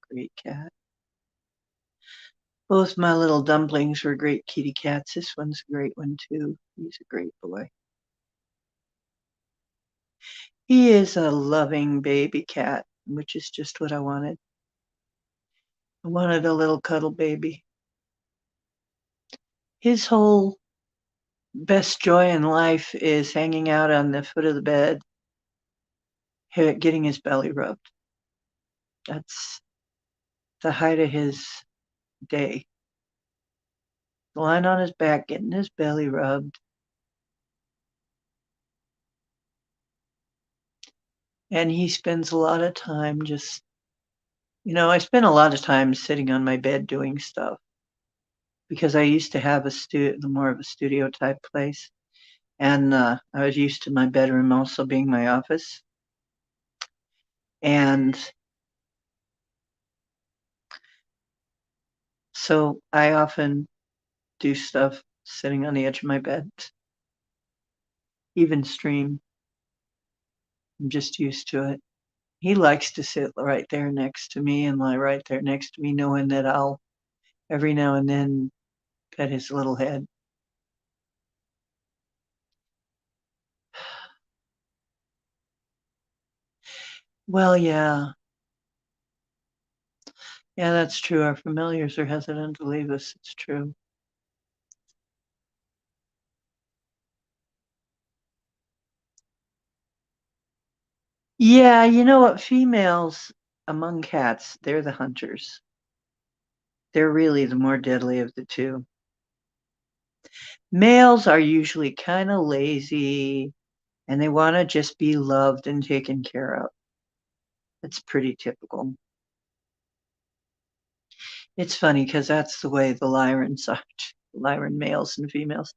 great cat. Both my little dumplings were great kitty cats. This one's a great one, too. He's a great boy. He is a loving baby cat, which is just what I wanted. I wanted a little cuddle baby. His whole best joy in life is hanging out on the foot of the bed, getting his belly rubbed. That's the height of his day. Lying on his back, getting his belly rubbed. And he spends a lot of time just, I spend a lot of time sitting on my bed doing stuff because I used to have more of a studio type place. And I was used to my bedroom also being my office. And so I often do stuff sitting on the edge of my bed, even stream. I'm just used to it. He likes to sit right there next to me and lie right there next to me, knowing that I'll every now and then pet his little head. Well, yeah. Yeah, that's true. Our familiars are hesitant to leave us. It's true. Yeah, you know what? Females among cats, they're the hunters. They're really the more deadly of the two. Males are usually kind of lazy and they want to just be loved and taken care of. It's pretty typical. It's funny because that's the way the Lyrans are, Lyran males and females.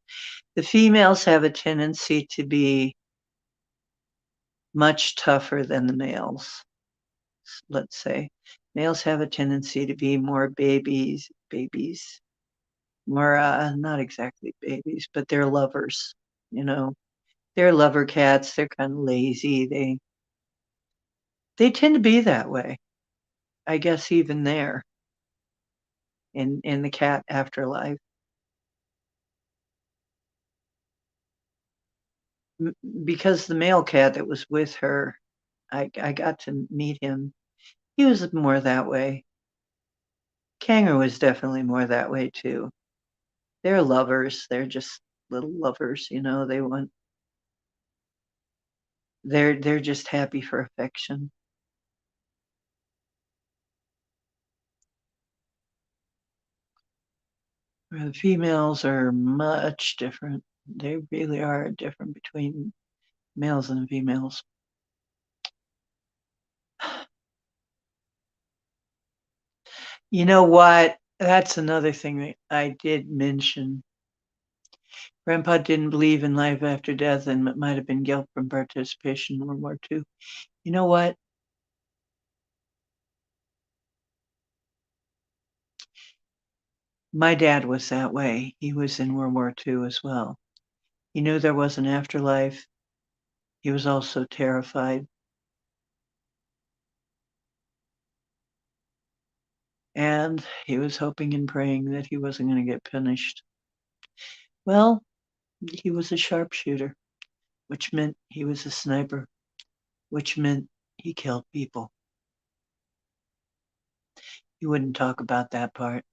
The females have a tendency to be much tougher than the males, let's say. Males have a tendency to be more babies, more, not exactly babies, but they're lovers, you know. They're lover cats. They're kind of lazy. They tend to be that way. I guess even there in the cat afterlife. Because the male cat that was with her, I got to meet him. He was more that way. Kangaroo was definitely more that way too. They're lovers. They're just little lovers, you know. They're just happy for affection. The females are much different. They really are different between males and females. You know what? That's another thing that I did mention. Grandpa didn't believe in life after death, and it might have been guilt from participation in World War II. You know what? My dad was that way. He was in World War II as well. He knew there was an afterlife. He was also terrified, and he was hoping and praying that he wasn't going to get punished. Well, he was a sharpshooter, which meant he was a sniper, which meant he killed people. He wouldn't talk about that part.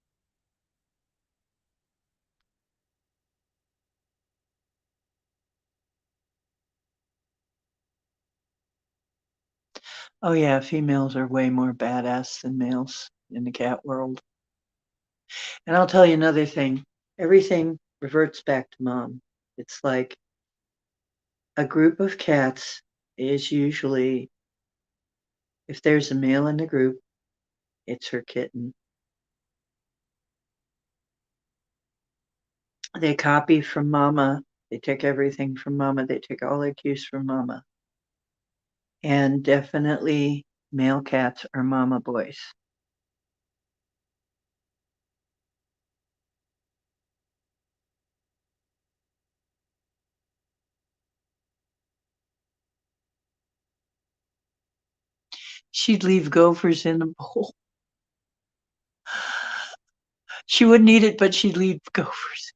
Oh, yeah, females are way more badass than males in the cat world. And I'll tell you another thing, everything reverts back to mom. It's like a group of cats is usually, if there's a male in the group, it's her kitten. They copy from mama. They take everything from mama. They take all their cues from mama. And definitely male cats are mama boys. She'd leave gophers in the bowl. She wouldn't eat it, but she'd leave gophers.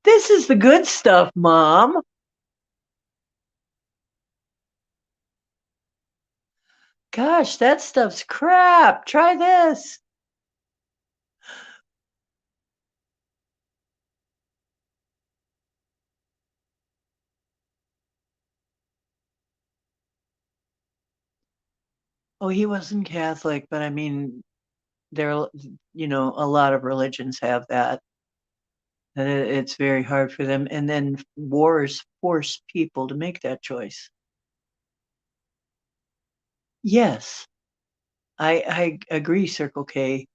This is the good stuff, Mom. Gosh, that stuff's crap. Try this. Oh, he wasn't Catholic, but I mean, there, a lot of religions have that. And it's very hard for them. And then wars force people to make that choice. Yes, I agree, Circle K.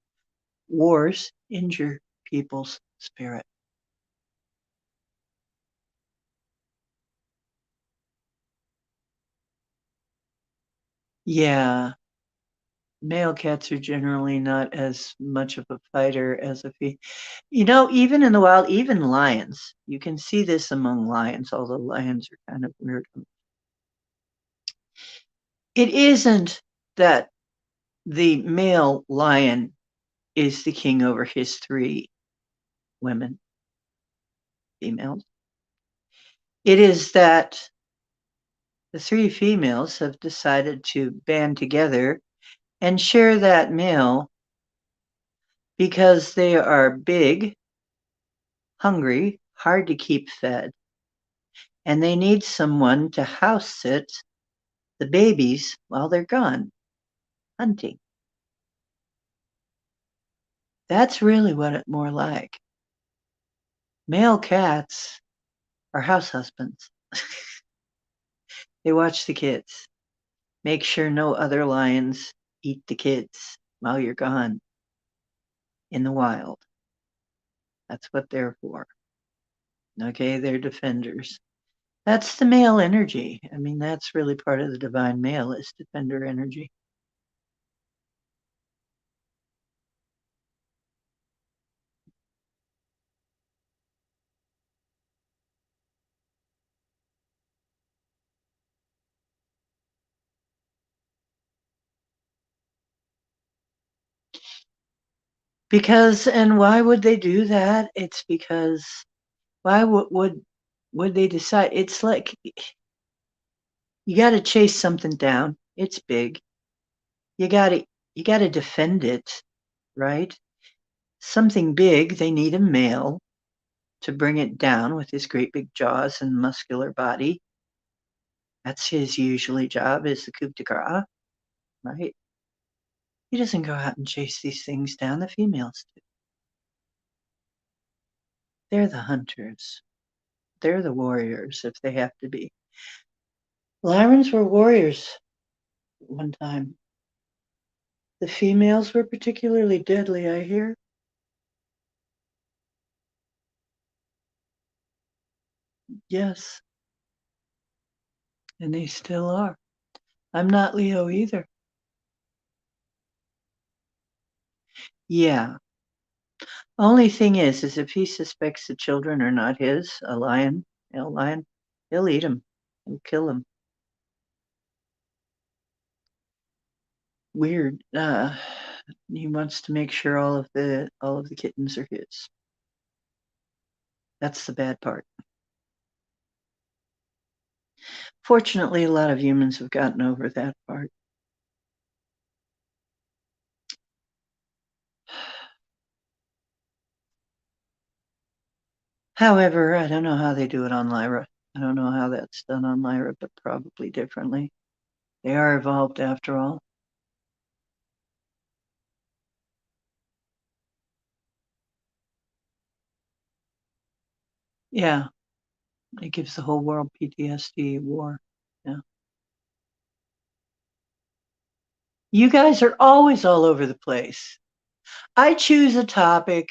Wars injure people's spirit. Yeah, male cats are generally not as much of a fighter as a female. Even in the wild, even lions, you can see this among lions, although lions are kind of weird. It isn't that the male lion is the king over his three women, females. It is that The three females have decided to band together and share that male because they are big, hungry, hard to keep fed, and they need someone to house sit the babies while they're gone hunting. That's really what it's more like. Male cats are house husbands. They watch the kids, make sure no other lions eat the kids while you're gone in the wild. That's what they're for. Okay, they're defenders. That's the male energy. I mean, that's really part of the divine male is defender energy. Because, and why would they do that? It's because why would they decide? It's like you got to chase something down. It's big. You got to you got to defend it, right? Something big, they need a male to bring it down with his great big jaws and muscular body. That's his usually job is the coup de grace, right? He doesn't go out and chase these things down. The females do. They're the hunters. They're the warriors if they have to be. Lyrans were warriors one time. The females were particularly deadly, I hear. Yes, and they still are. I'm not Leo either. Yeah. Only thing is if he suspects the children are not his, a lion, male lion, he'll eat him. He'll kill him. Weird. He wants to make sure all of the kittens are his. That's the bad part. Fortunately, a lot of humans have gotten over that part. However, I don't know how they do it on Lyra. I don't know how that's done on Lyra, but probably differently. They are evolved after all. Yeah, it gives the whole world PTSD war. Yeah. You guys are always all over the place. I choose a topic.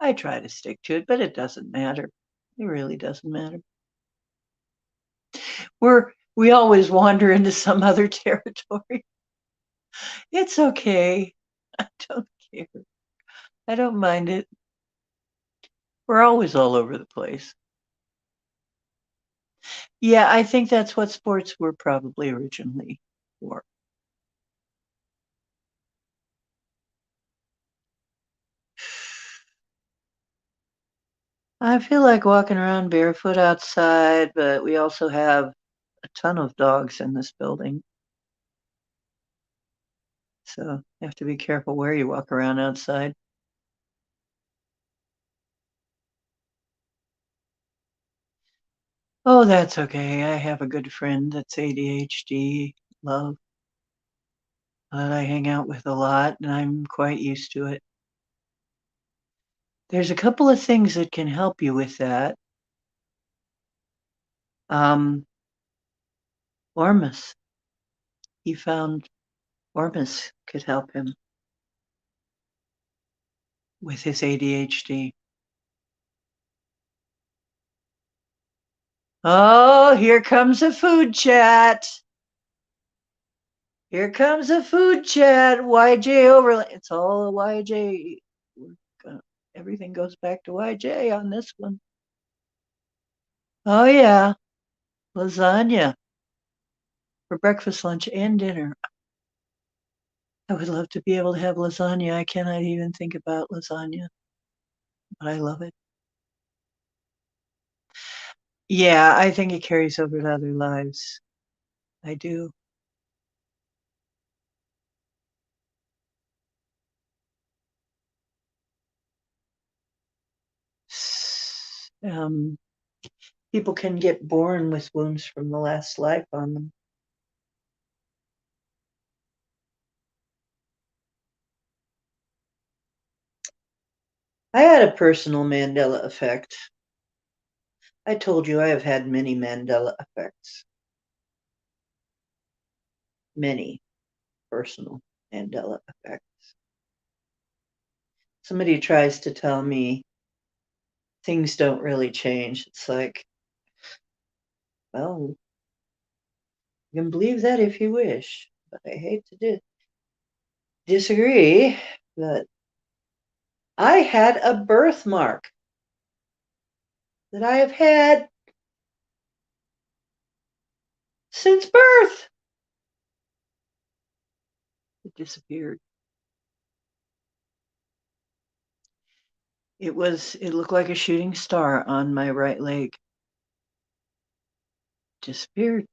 I try to stick to it, but it doesn't matter. It really doesn't matter. We always wander into some other territory. It's okay. I don't care. I don't mind it. We're always all over the place. Yeah, I think that's what sports were probably originally for. I feel like walking around barefoot outside, but we also have a ton of dogs in this building. So you have to be careful where you walk around outside. Oh, that's okay. I have a good friend that's ADHD, love, that I hang out with a lot, and I'm quite used to it. There's a couple of things that can help you with that. Um, Ormus, he found Ormus could help him with his ADHD. Oh, here comes a food chat. Here comes a food chat. YJ overlay. It's all a YJ. Everything goes back to YJ on this one. Oh, yeah. Lasagna for breakfast, lunch, and dinner. I would love to be able to have lasagna. I cannot even think about lasagna, but I love it. Yeah, I think it carries over to other lives. I do. Um, People can get born with wounds from the last life on them. I had a personal Mandela effect. I told you I have had many Mandela effects. Many personal Mandela effects. Somebody tries to tell me things don't really change. It's like, well, you can believe that if you wish, but I hate to disagree. But I had a birthmark that I have had since birth. It disappeared. It looked like a shooting star on my right leg. Disappeared.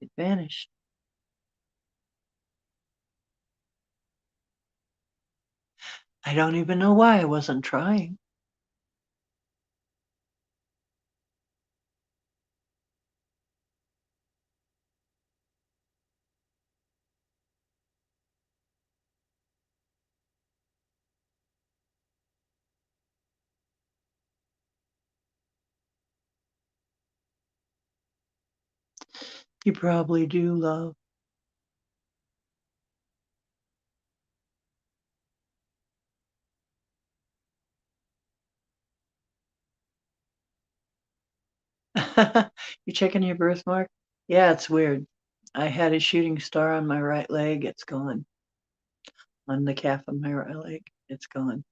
It vanished. I don't even know why. I wasn't trying. You probably do, love. You checking your birthmark? Yeah, it's weird. I had a shooting star on my right leg. It's gone. On the calf of my right leg. It's gone.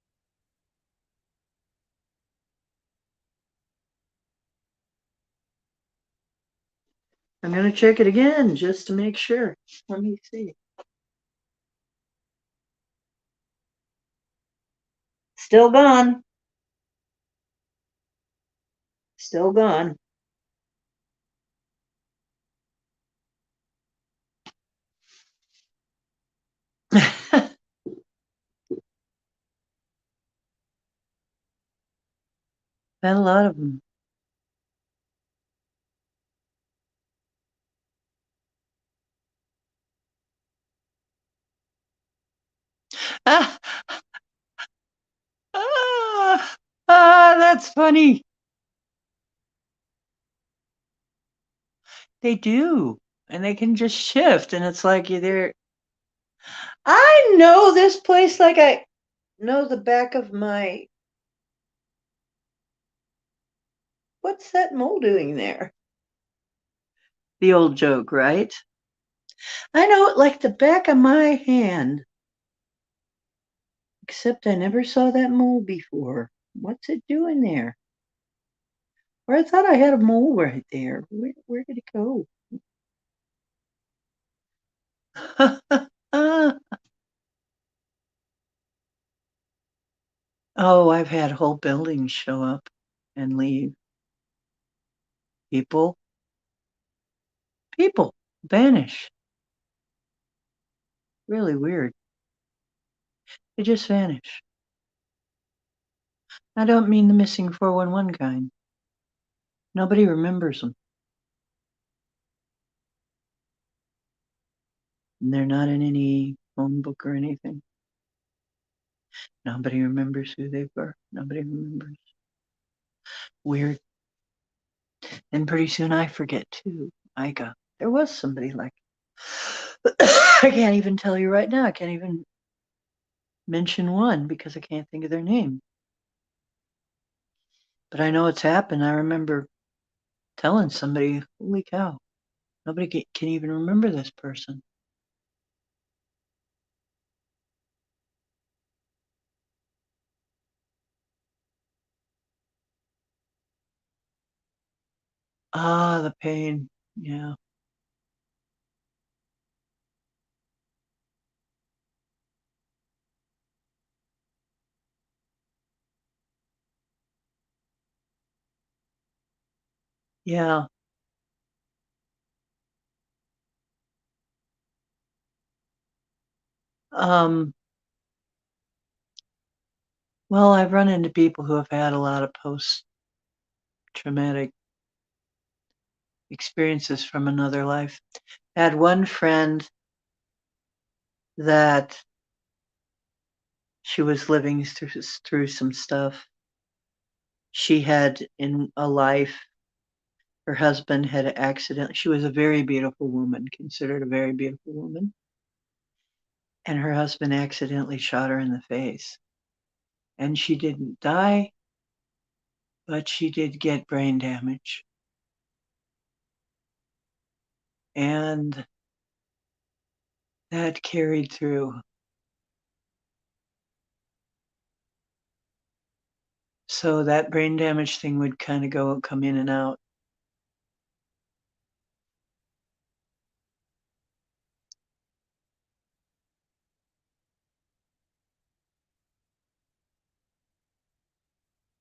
I'm going to check it again just to make sure. Let me see. Still gone. Still gone. Had a lot of them. Ah, ah, that's funny. They do. And they can just shift. And it's like you're there. I know this place like I know the back of my. What's that mole doing there? The old joke, right? I know it like the back of my hand. Except I never saw that mole before. What's it doing there? Or I thought I had a mole right there. Where did it go? Oh, I've had whole buildings show up and leave. People, people vanish. Really weird. They just vanish. I don't mean the missing 411 kind. Nobody remembers them. And they're not in any phone book or anything. Nobody remembers who they were. Nobody remembers. Weird. And pretty soon I forget too. I go, there was somebody like I can't even tell you right now. I can't even mention one because I can't think of their name. But I know it's happened. I remember telling somebody, holy cow, nobody can even remember this person. Ah, the pain. Yeah. Yeah. Um, well, I've run into people who have had a lot of post-traumatic experiences from another life. I had one friend that she was living through some stuff. She had in a life, her husband had accidentally, she was a very beautiful woman, considered a very beautiful woman, and her husband accidentally shot her in the face. And she didn't die, but she did get brain damage. And that carried through. So that brain damage thing would kind of come in and out.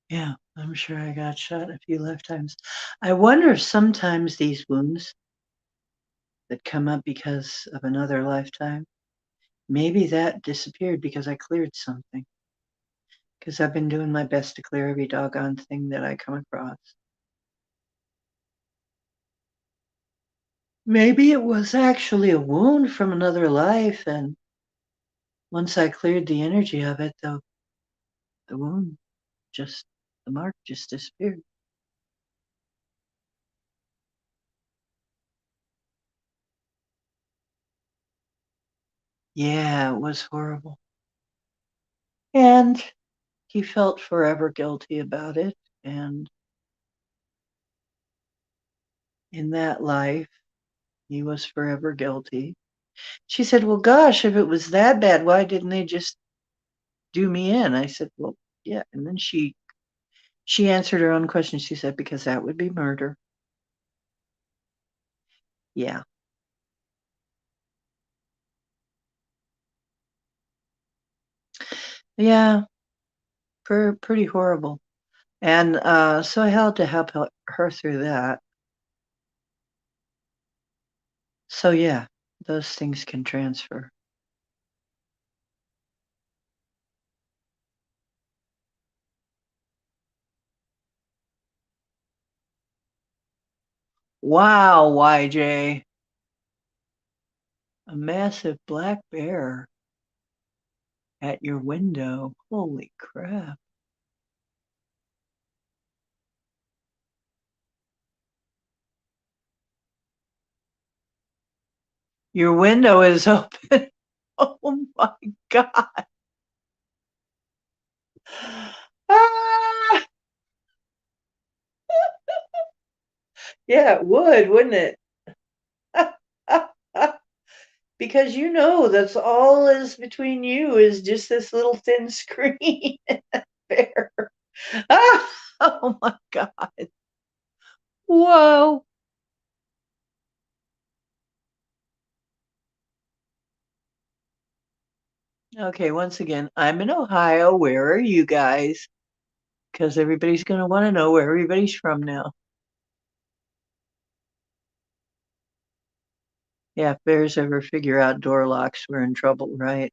Yeah, I'm sure I got shot a few lifetimes. I wonder if sometimes these wounds that come up because of another lifetime, maybe that disappeared because I cleared something. Because I've been doing my best to clear every doggone thing that I come across. Maybe it was actually a wound from another life, and once I cleared the energy of it, the wound just, the mark just disappeared. Yeah, it was horrible. And he felt forever guilty about it. And in that life, he was forever guilty. She said, well, gosh, if it was that bad, why didn't they just do me in? I said, well, yeah. And then she answered her own question. She said, because that would be murder. Yeah. Yeah. Pretty horrible. And so I had to help her through that. So yeah, those things can transfer. Wow, YJ. A massive black bear at your window. Holy crap. Your window is open. Oh my God. Ah, yeah, it would, wouldn't it? Because you know that's all is between you is just this little thin screen bear. Ah, oh my God. Whoa. Okay, once again, I'm in Ohio. Where are you guys? Because everybody's going to want to know where everybody's from now. Yeah, if bears ever figure out door locks, we're in trouble, right?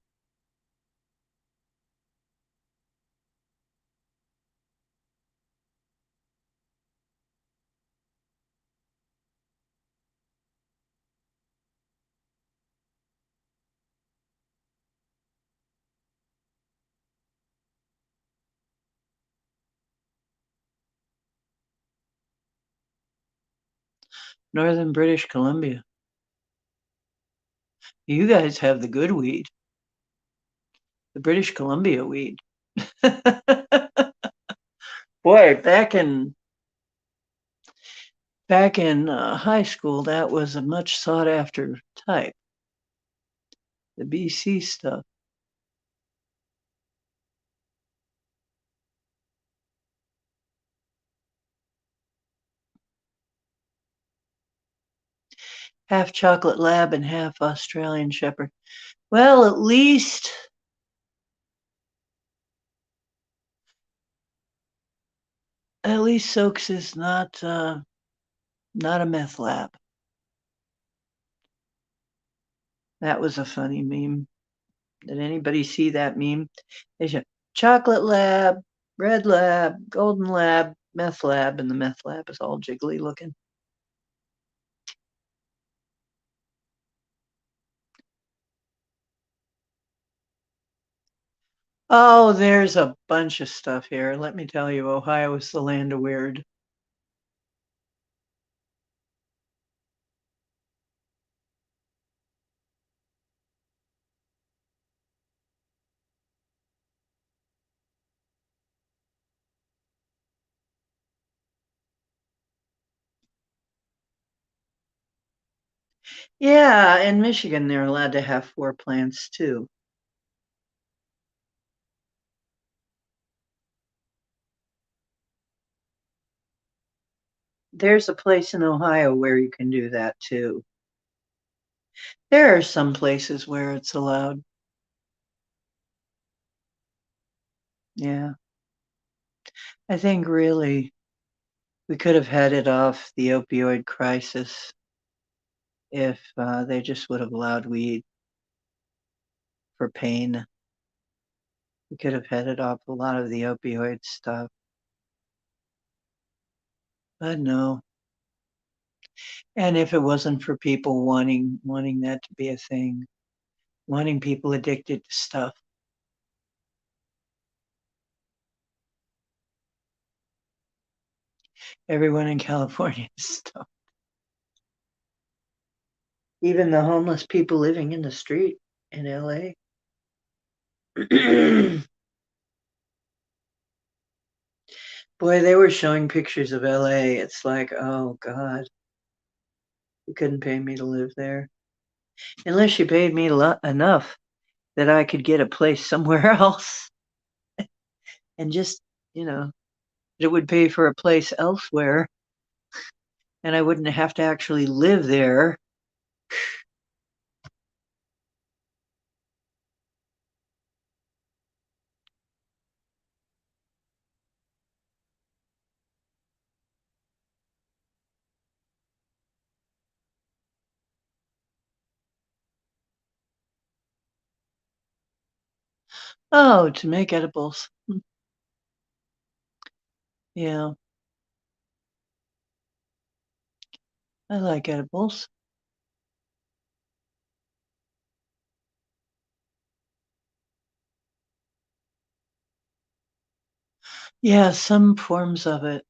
Northern British Columbia. You guys have the good weed, the British Columbia weed. Boy, back in high school, that was a much sought after type. The BC stuff. Half chocolate lab and half Australian shepherd. Well, at least Soaks is not a meth lab. That was a funny meme. Did anybody see that meme? They show chocolate lab, red lab, golden lab, meth lab, and the meth lab is all jiggly looking. Oh, there's a bunch of stuff here. Let me tell you, Ohio is the land of weird. Yeah, in Michigan, they're allowed to have 4 plants too. There's a place in Ohio where you can do that too. There are some places where it's allowed. Yeah. I think really we could have headed off the opioid crisis if they just would have allowed weed for pain. We could have headed off a lot of the opioid stuff. But no. And if it wasn't for people wanting that to be a thing, wanting people addicted to stuff, everyone in California is stuff. Even the homeless people living in the street in LA. Boy, they were showing pictures of LA. It's like, oh God, you couldn't pay me to live there. Unless you paid me enough that I could get a place somewhere else and just, you know, it would pay for a place elsewhere and I wouldn't have to actually live there. Oh, to make edibles. Yeah, I like edibles. Yeah, some forms of it.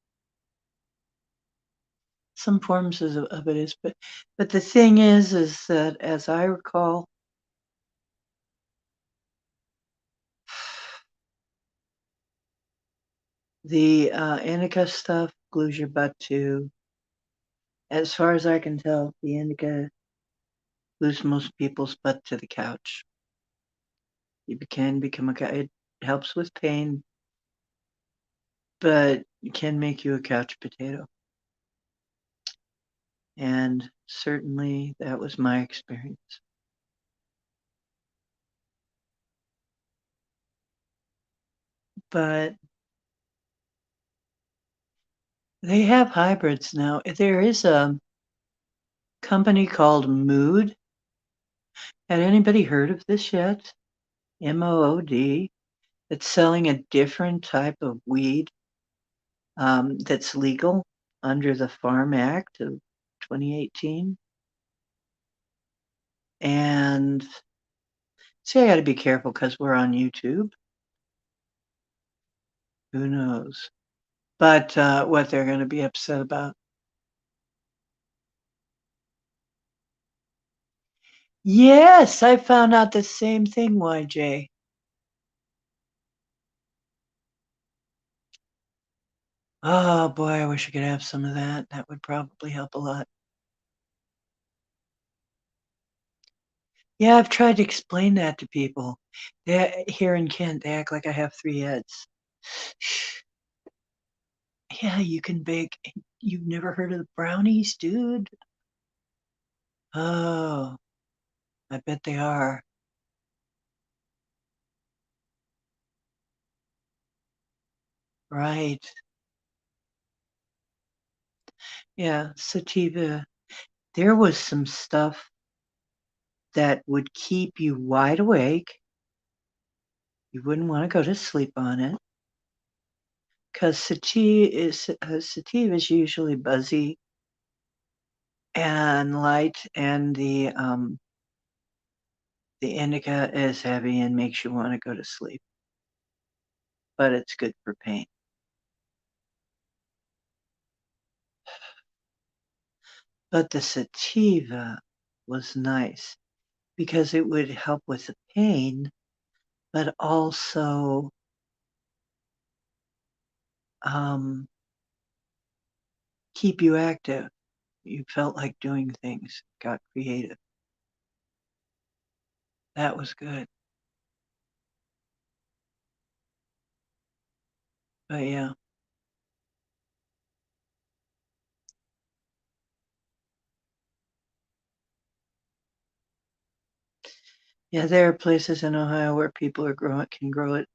Some forms of it is, but the thing is that as I recall, the indica stuff glues your butt too. As far as I can tell, the indica glues most people's butt to the couch. You can become it helps with pain, but it can make you a couch potato. And certainly that was my experience. But they have hybrids now. There is a company called Mood. Had anybody heard of this yet? MOOD. It's selling a different type of weed that's legal under the Farm Act of 2018. And see, I got to be careful because we're on YouTube. Who knows? But what they're going to be upset about. Yes, I found out the same thing, YJ. Oh boy, I wish I could have some of that. That would probably help a lot. Yeah, I've tried to explain that to people. Here in Kent, they act like I have 3 heads. Yeah, you can bake. You've never heard of the brownies, dude? Oh, I bet they are. Right. Yeah, sativa. There was some stuff that would keep you wide awake You wouldn't want to go to sleep on it because sativa is usually buzzy and light, and the indica is heavy and makes you want to go to sleep, but it's good for pain. But the sativa was nice because it would help with the pain, but also um, keep you active. You felt like doing things, got creative. That was good. But yeah. Yeah, there are places in Ohio where people can grow it.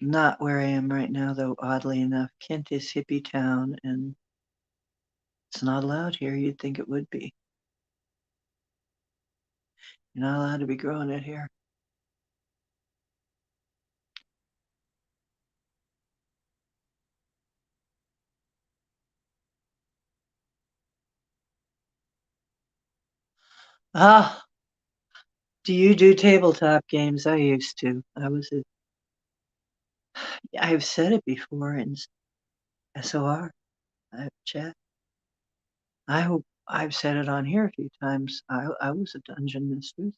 Not where I am right now, though, oddly enough. Kent is hippie town, and it's not allowed here. You'd think it would be. You're not allowed to be growing it here. Ah, do you do tabletop games? I used to. I've said it before in SOR, chat. I hope I've said it on here a few times. I was a dungeon mistress.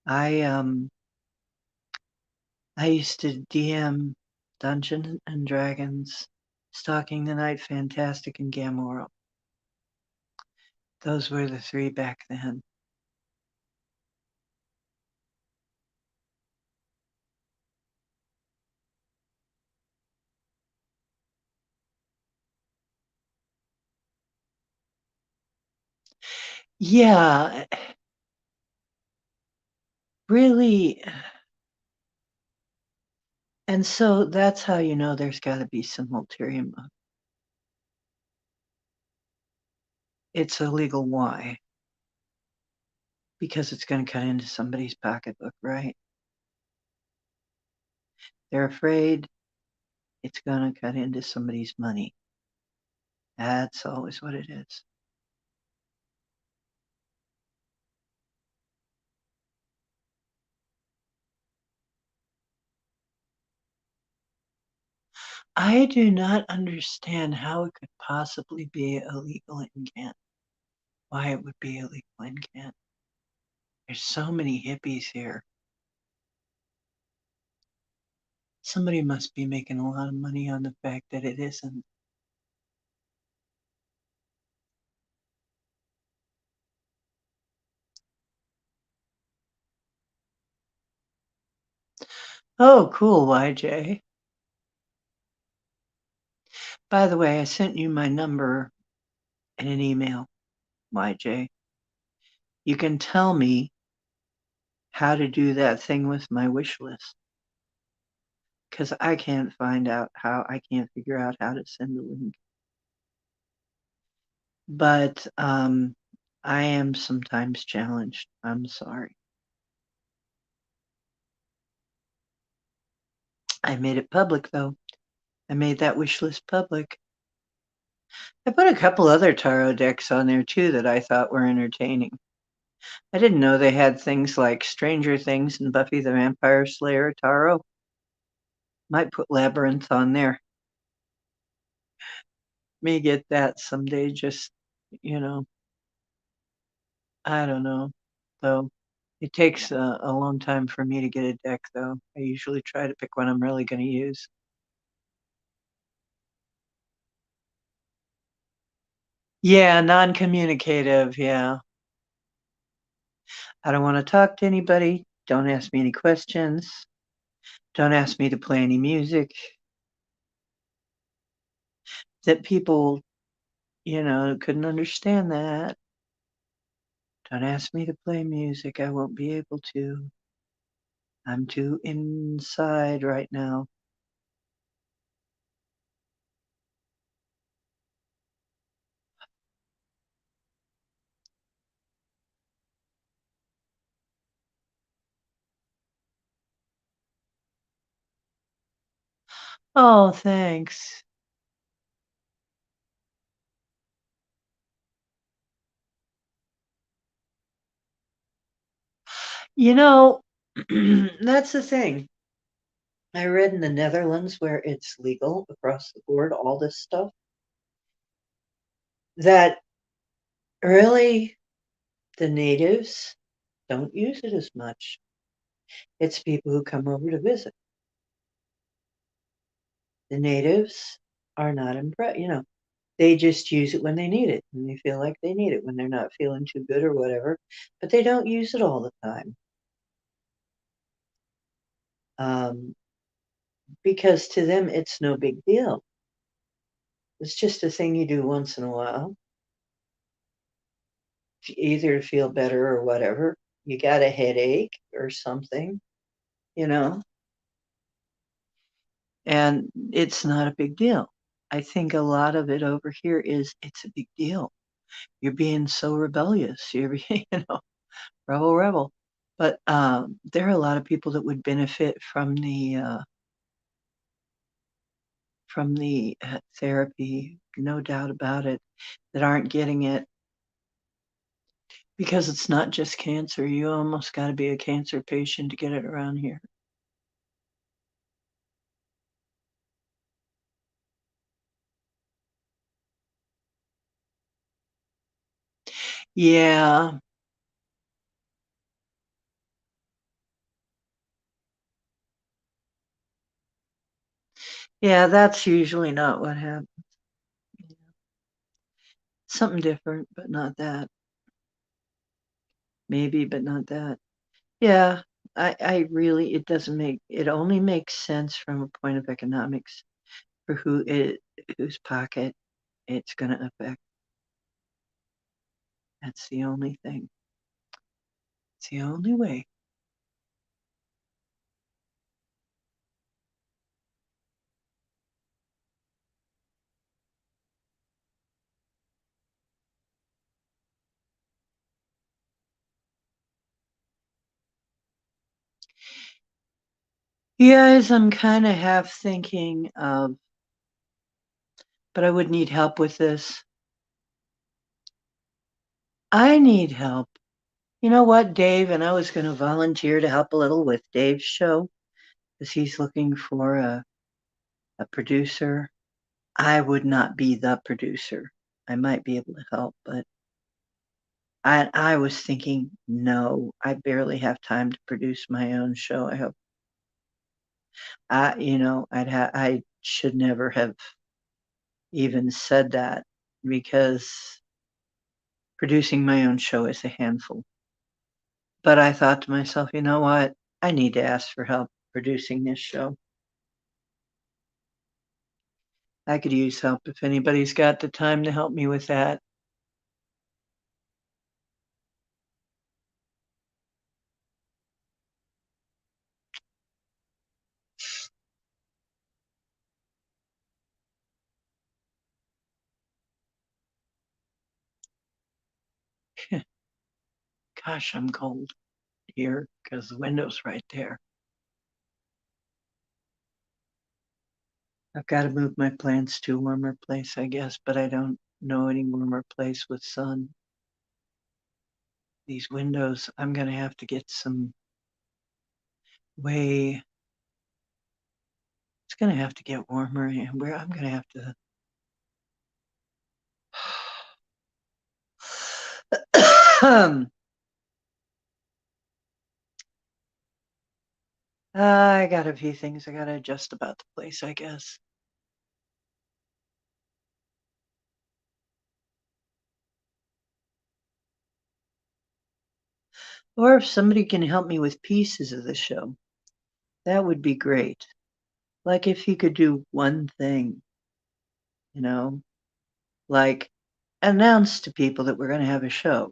I I used to DM Dungeons and Dragons, Stalking the Night, Fantastic, and Gamora. Those were the three back then. Yeah, really. And so that's how you know there's got to be some ulterior motive. It's illegal. Why? Because it's going to cut into somebody's pocketbook, right? They're afraid it's going to cut into somebody's money. That's always what it is. I do not understand how it could possibly be illegal in Kent. Why it would be illegal in Kent. There's so many hippies here. Somebody must be making a lot of money on the fact that it isn't. Oh, cool, YJ. By the way, I sent you my number in an email, YJ. You can tell me how to do that thing with my wish list. Because I can't I can't figure out how to send a link. But I am sometimes challenged. I'm sorry. I made it public, though. I made that wish list public. I put a couple other tarot decks on there, too, that I thought were entertaining. I didn't know they had things like Stranger Things and Buffy the Vampire Slayer tarot. Might put Labyrinth on there. May get that someday, just, you know, I don't know. Though it takes a long time for me to get a deck, though. I usually try to pick one I'm really going to use. Yeah, non-communicative. Yeah. I don't want to talk to anybody. Don't ask me any questions. Don't ask me to play any music. That people, couldn't understand that. Don't ask me to play music. I won't be able to. I'm too inside right now. Oh, thanks. You know, that's the thing. I read in the Netherlands where it's legal across the board, all this stuff, that really the natives don't use it as much. It's people who come over to visit. The natives are not impressed, they just use it when they need it, when they feel like they need it, when they're not feeling too good or whatever, but they don't use it all the time. Um, because to them, it's no big deal. It's just a thing you do once in a while, either to feel better or whatever. You got a headache or something, you know, and it's not a big deal. I think a lot of it over here is it's a big deal. You're being so rebellious. You're being, rebel, rebel. But there are a lot of people that would benefit from the therapy, no doubt about it, that aren't getting it because it's not just cancer. You almost got to be a cancer patient to get it around here. Yeah, yeah, that's usually not what happens. Something different, but not that. Maybe, but not that. Yeah, I really, it only makes sense from a point of economics for whose pocket it's going to affect. That's the only thing. It's the only way. Yes, I'm kind of half thinking of, but I would need help with this. I need help. You know what, Dave? And I was going to volunteer to help a little with Dave's show because he's looking for a producer. I would not be the producer. I might be able to help, but I was thinking, no, I barely have time to produce my own show. I hope I should never have even said that because producing my own show is a handful. But I thought to myself, you know what? I need to ask for help producing this show. I could use help if anybody's got the time to help me with that. Gosh, I'm cold here because the window's right there. I've got to move my plants to a warmer place, I guess, but I don't know any warmer place with sun. These windows, I'm going to have to get some way, it's going to have to get warmer and where I'm going to have to. I got a few things I got to adjust about the place, I guess. Or if somebody can help me with pieces of the show, that would be great. Like if you could do one thing, you know, like announce to people that we're going to have a show,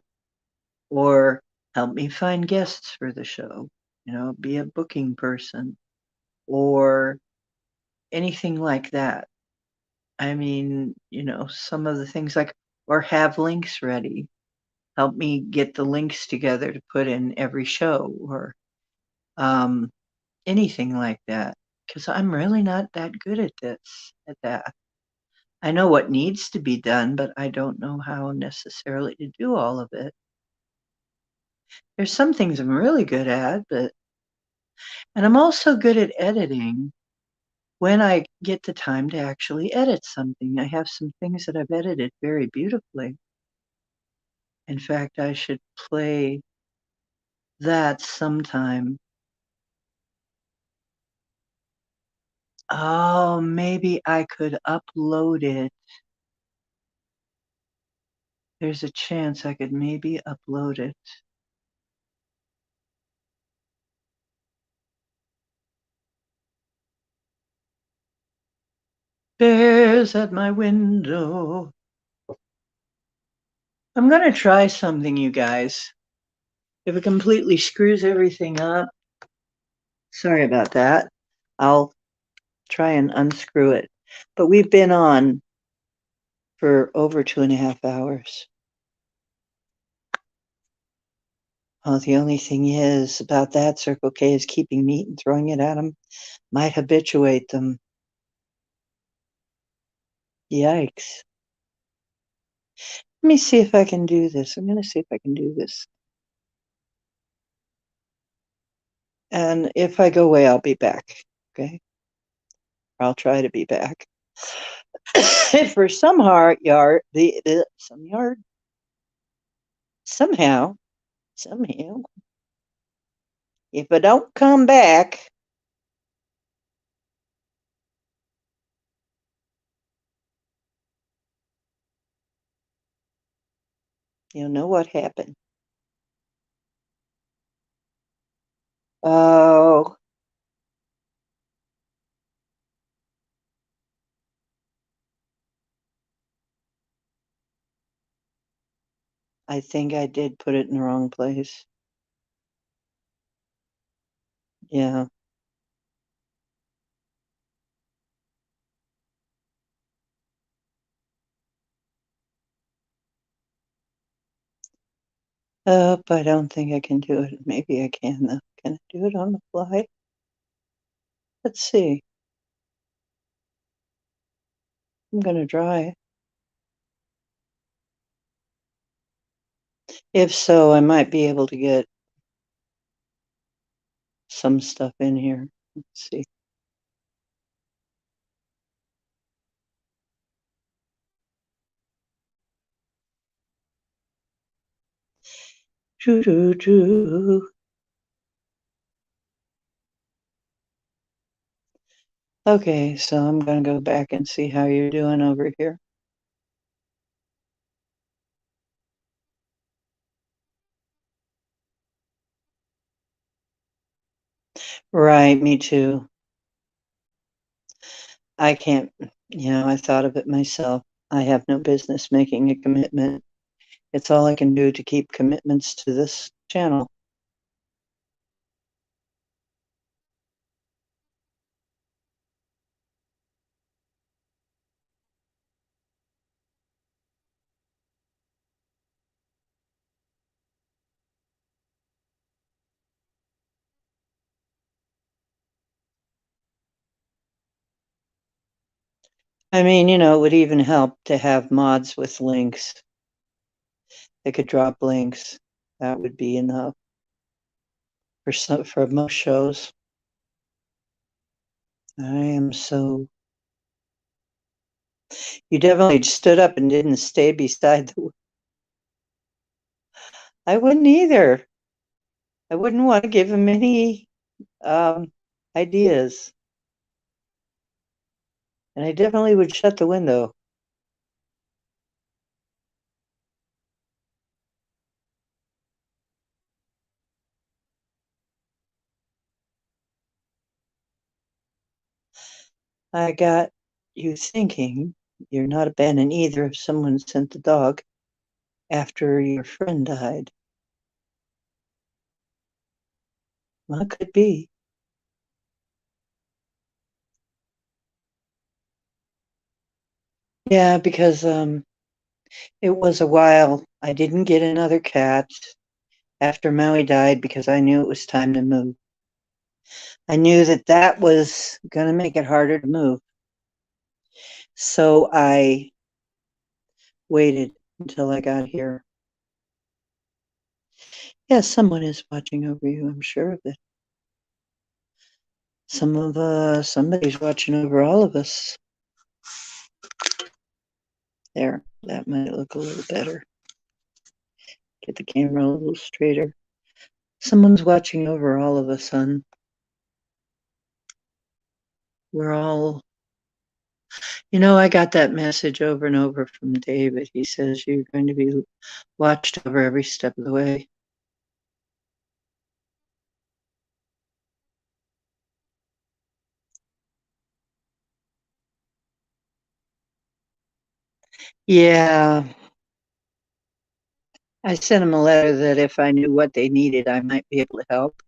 or help me find guests for the show, be a booking person, or anything like that. I mean, some of the things like, or have links ready. Help me get the links together to put in every show, or um, anything like that. because I'm really not that good at that. I know what needs to be done, but I don't know how necessarily to do all of it. There's some things I'm really good at, and I'm also good at editing when I get the time to actually edit something. I have some things that I've edited very beautifully. In fact, I should play that sometime. Oh, maybe I could upload it. There's a chance I could maybe upload it. Bears at my window. I'm going to try something, you guys. If it completely screws everything up, sorry about that. I'll try and unscrew it. But we've been on for over 2.5 hours. Oh, the only thing is about that Circle K is keeping meat and throwing it at them might habituate them. Yikes. Let me see if I can do this. I'm going to see if I can do this. And if I go away, I'll be back. Okay. I'll try to be back. For some yard, somehow, if I don't come back, you'll know what happened. Oh, I think I did put it in the wrong place. Yeah. Oh, I don't think I can do it. Maybe I can, though. Can I do it on the fly? Let's see. I'm going to try. If so, I might be able to get some stuff in here. Let's see. Doo-doo-doo. Okay, so I'm going to go back and see how you're doing over here. Right, me too. I can't, I thought of it myself. I have no business making a commitment. It's all I can do to keep commitments to this channel. I mean, it would even help to have mods with links. They could drop links. That would be enough for most shows. I am so. You definitely stood up and didn't stay beside the. I wouldn't either. I wouldn't want to give him any ideas. And I definitely would shut the window. I got you thinking you're not abandoning either if someone sent the dog after your friend died. Well, it could be. Yeah, because it was a while. I didn't get another cat after Maui died because I knew it was time to move. I knew that that was going to make it harder to move. So I waited until I got here. Yes, someone is watching over you, I'm sure of it. Somebody's watching over all of us. There, that might look a little better. Get the camera a little straighter. Someone's watching over all of us, son. We're all, I got that message over and over from David. He says you're going to be watched over every step of the way. Yeah, I sent him a letter that if I knew what they needed, I might be able to help.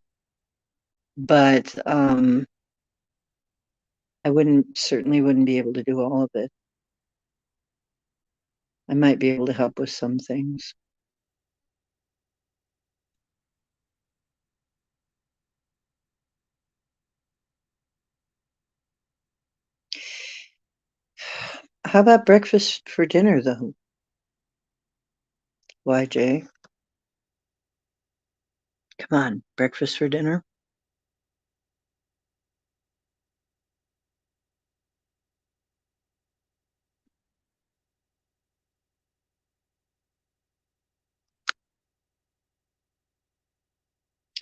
But I certainly wouldn't be able to do all of it. I might be able to help with some things. How about breakfast for dinner, though? YJ, come on, breakfast for dinner?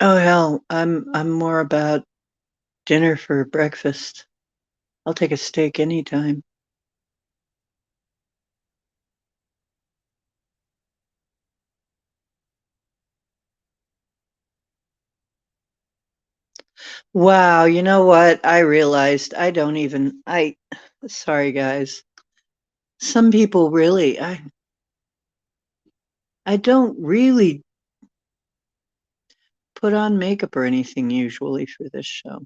Oh hell, I'm more about dinner for breakfast. I'll take a steak anytime. Wow, you know what? I realized sorry guys. Some people really, I don't really put on makeup or anything usually for this show.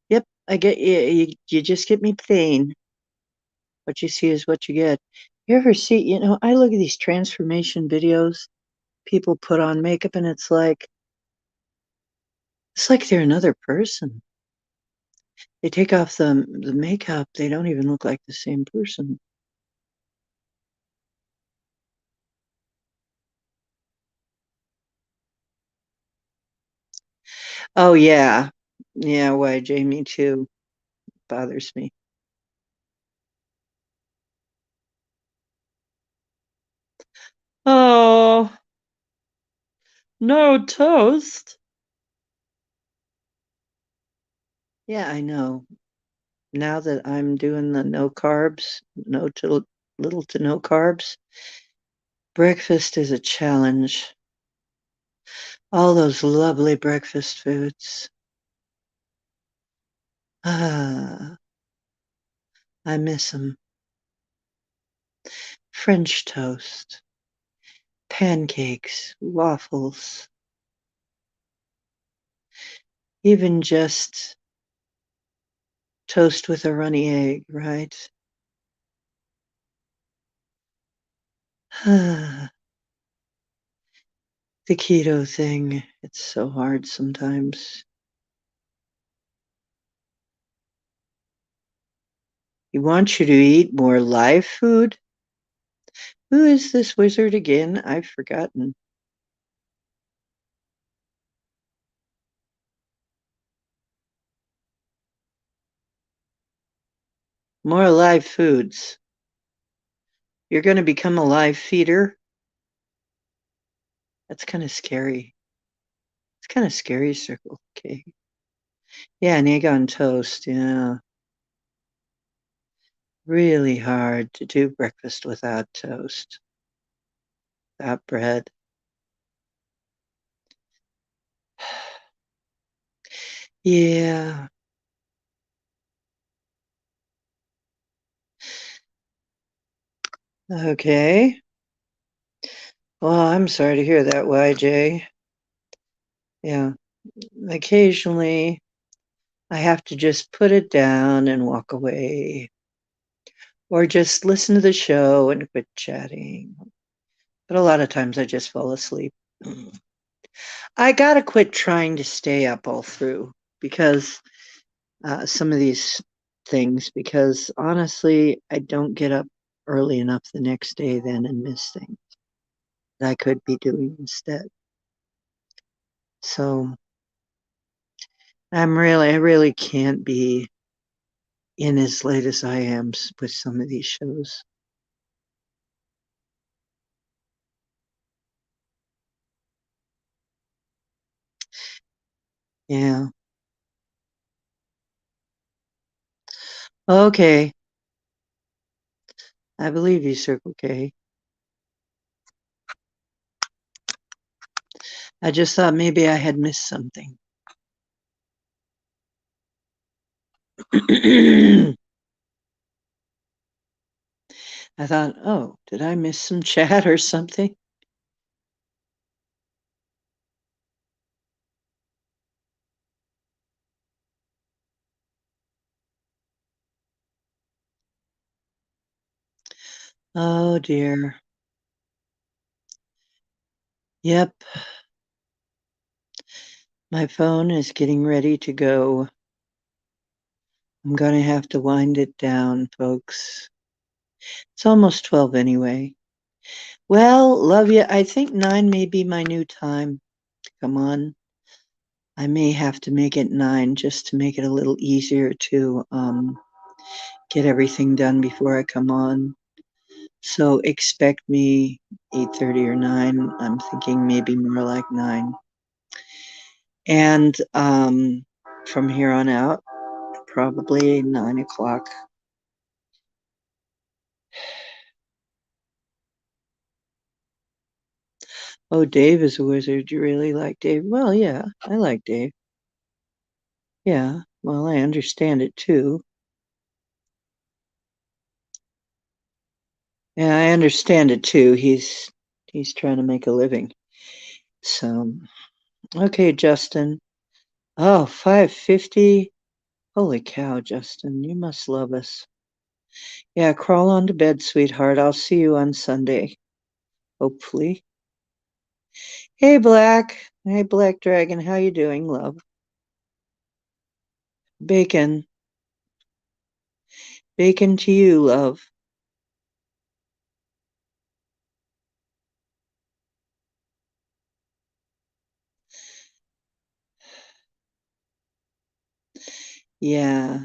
Yep, I get you just get me plain. What you see is what you get. You ever see, I look at these transformation videos, people put on makeup and it's like they're another person. They take off the makeup, they don't even look like the same person. Oh yeah. Yeah, why Jamie too bothers me. Oh, no toast. Yeah, I know. Now that I'm doing the no carbs, no to little to no carbs, breakfast is a challenge. All those lovely breakfast foods. Ah, I miss them. French toast, pancakes, waffles, even just toast with a runny egg, right? The keto thing, it's so hard sometimes. He wants you to eat more live food. Who is this wizard again? I've forgotten. More live foods. You're going to become a live feeder? That's kind of scary. It's kind of scary, Circle K. Yeah, an egg on toast. Yeah. Really hard to do breakfast without toast, without bread. Yeah. Okay. Well, I'm sorry to hear that, YJ. Yeah. Occasionally, I have to just put it down and walk away, or just listen to the show and quit chatting. But a lot of times I just fall asleep. I gotta quit trying to stay up all through because some of these things, because honestly, I don't get up early enough the next day then and miss things that I could be doing instead. So I really can't be in as late as I am with some of these shows. Yeah. Okay. I believe you, Circle K. I just thought maybe I had missed something. I thought, oh, did I miss some chat or something? Oh dear. Yep, my phone is getting ready to go. I'm gonna have to wind it down, folks. It's almost 12 anyway. Well, love you. I think 9 may be my new time. Come on. I may have to make it 9 just to make it a little easier to get everything done before I come on. So expect me 8:30 or 9. I'm thinking maybe more like 9. And from here on out, probably 9 o'clock. Oh, Dave is a wizard. You really like Dave? Well, yeah, I like Dave. Yeah, well, I understand it too. Yeah, I understand it too. He's trying to make a living. So, okay, Justin. Oh, 5:50. Holy cow, Justin, you must love us. Yeah, crawl on to bed, sweetheart. I'll see you on Sunday, hopefully. Hey, Black. Hey, Black Dragon. How you doing, love? Bacon. Bacon to you, love. Yeah.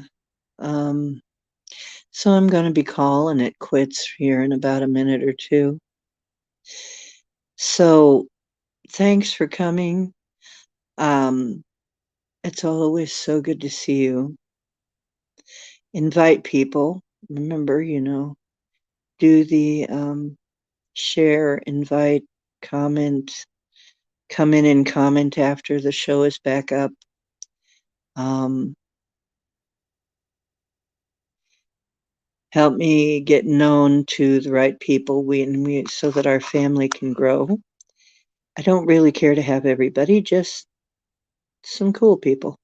Um, so I'm going to be calling it quits here in about a minute or two. So thanks for coming. Um, it's always so good to see you. Invite people. Remember, do the share, invite, comment, come in and comment after the show is back up. Um, help me get known to the right people we so that our family can grow. I don't really care to have everybody, just some cool people.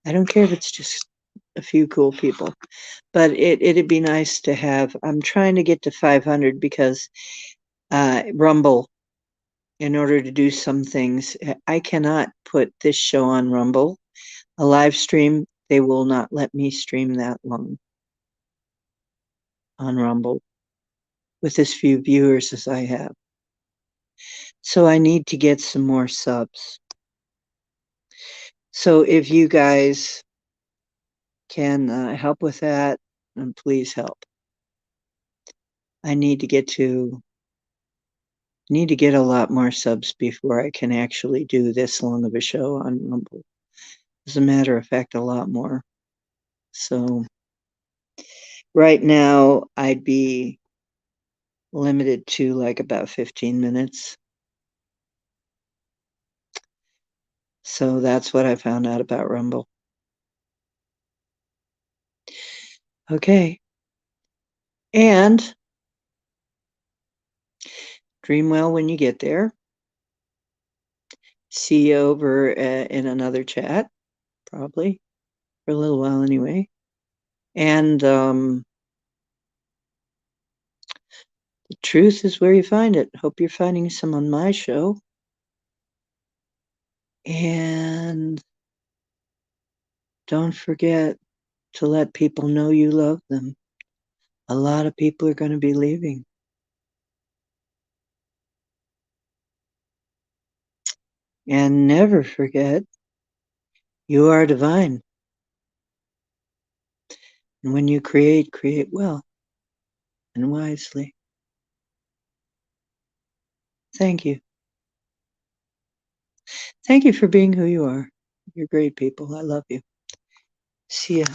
I don't care if it's just a few cool people, but it'd be nice to have. I'm trying to get to 500 because Rumble, in order to do some things, I cannot put this show on Rumble. A live stream, they will not let me stream that long on Rumble with as few viewers as I have. So I need to get some more subs. So if you guys can help with that, please help. I need to get a lot more subs before I can actually do this long of a show on Rumble. As a matter of fact, a lot more. So right now, I'd be limited to like about 15 minutes. So that's what I found out about Rumble. Okay. And dream well when you get there. See you over in another chat, probably for a little while anyway. And the truth is where you find it. Hope you're finding some on my show. And don't forget to let people know you love them. A lot of people are going to be leaving. And never forget, you are divine. And when you create, create well and wisely. Thank you. Thank you for being who you are. You're great people. I love you. See ya.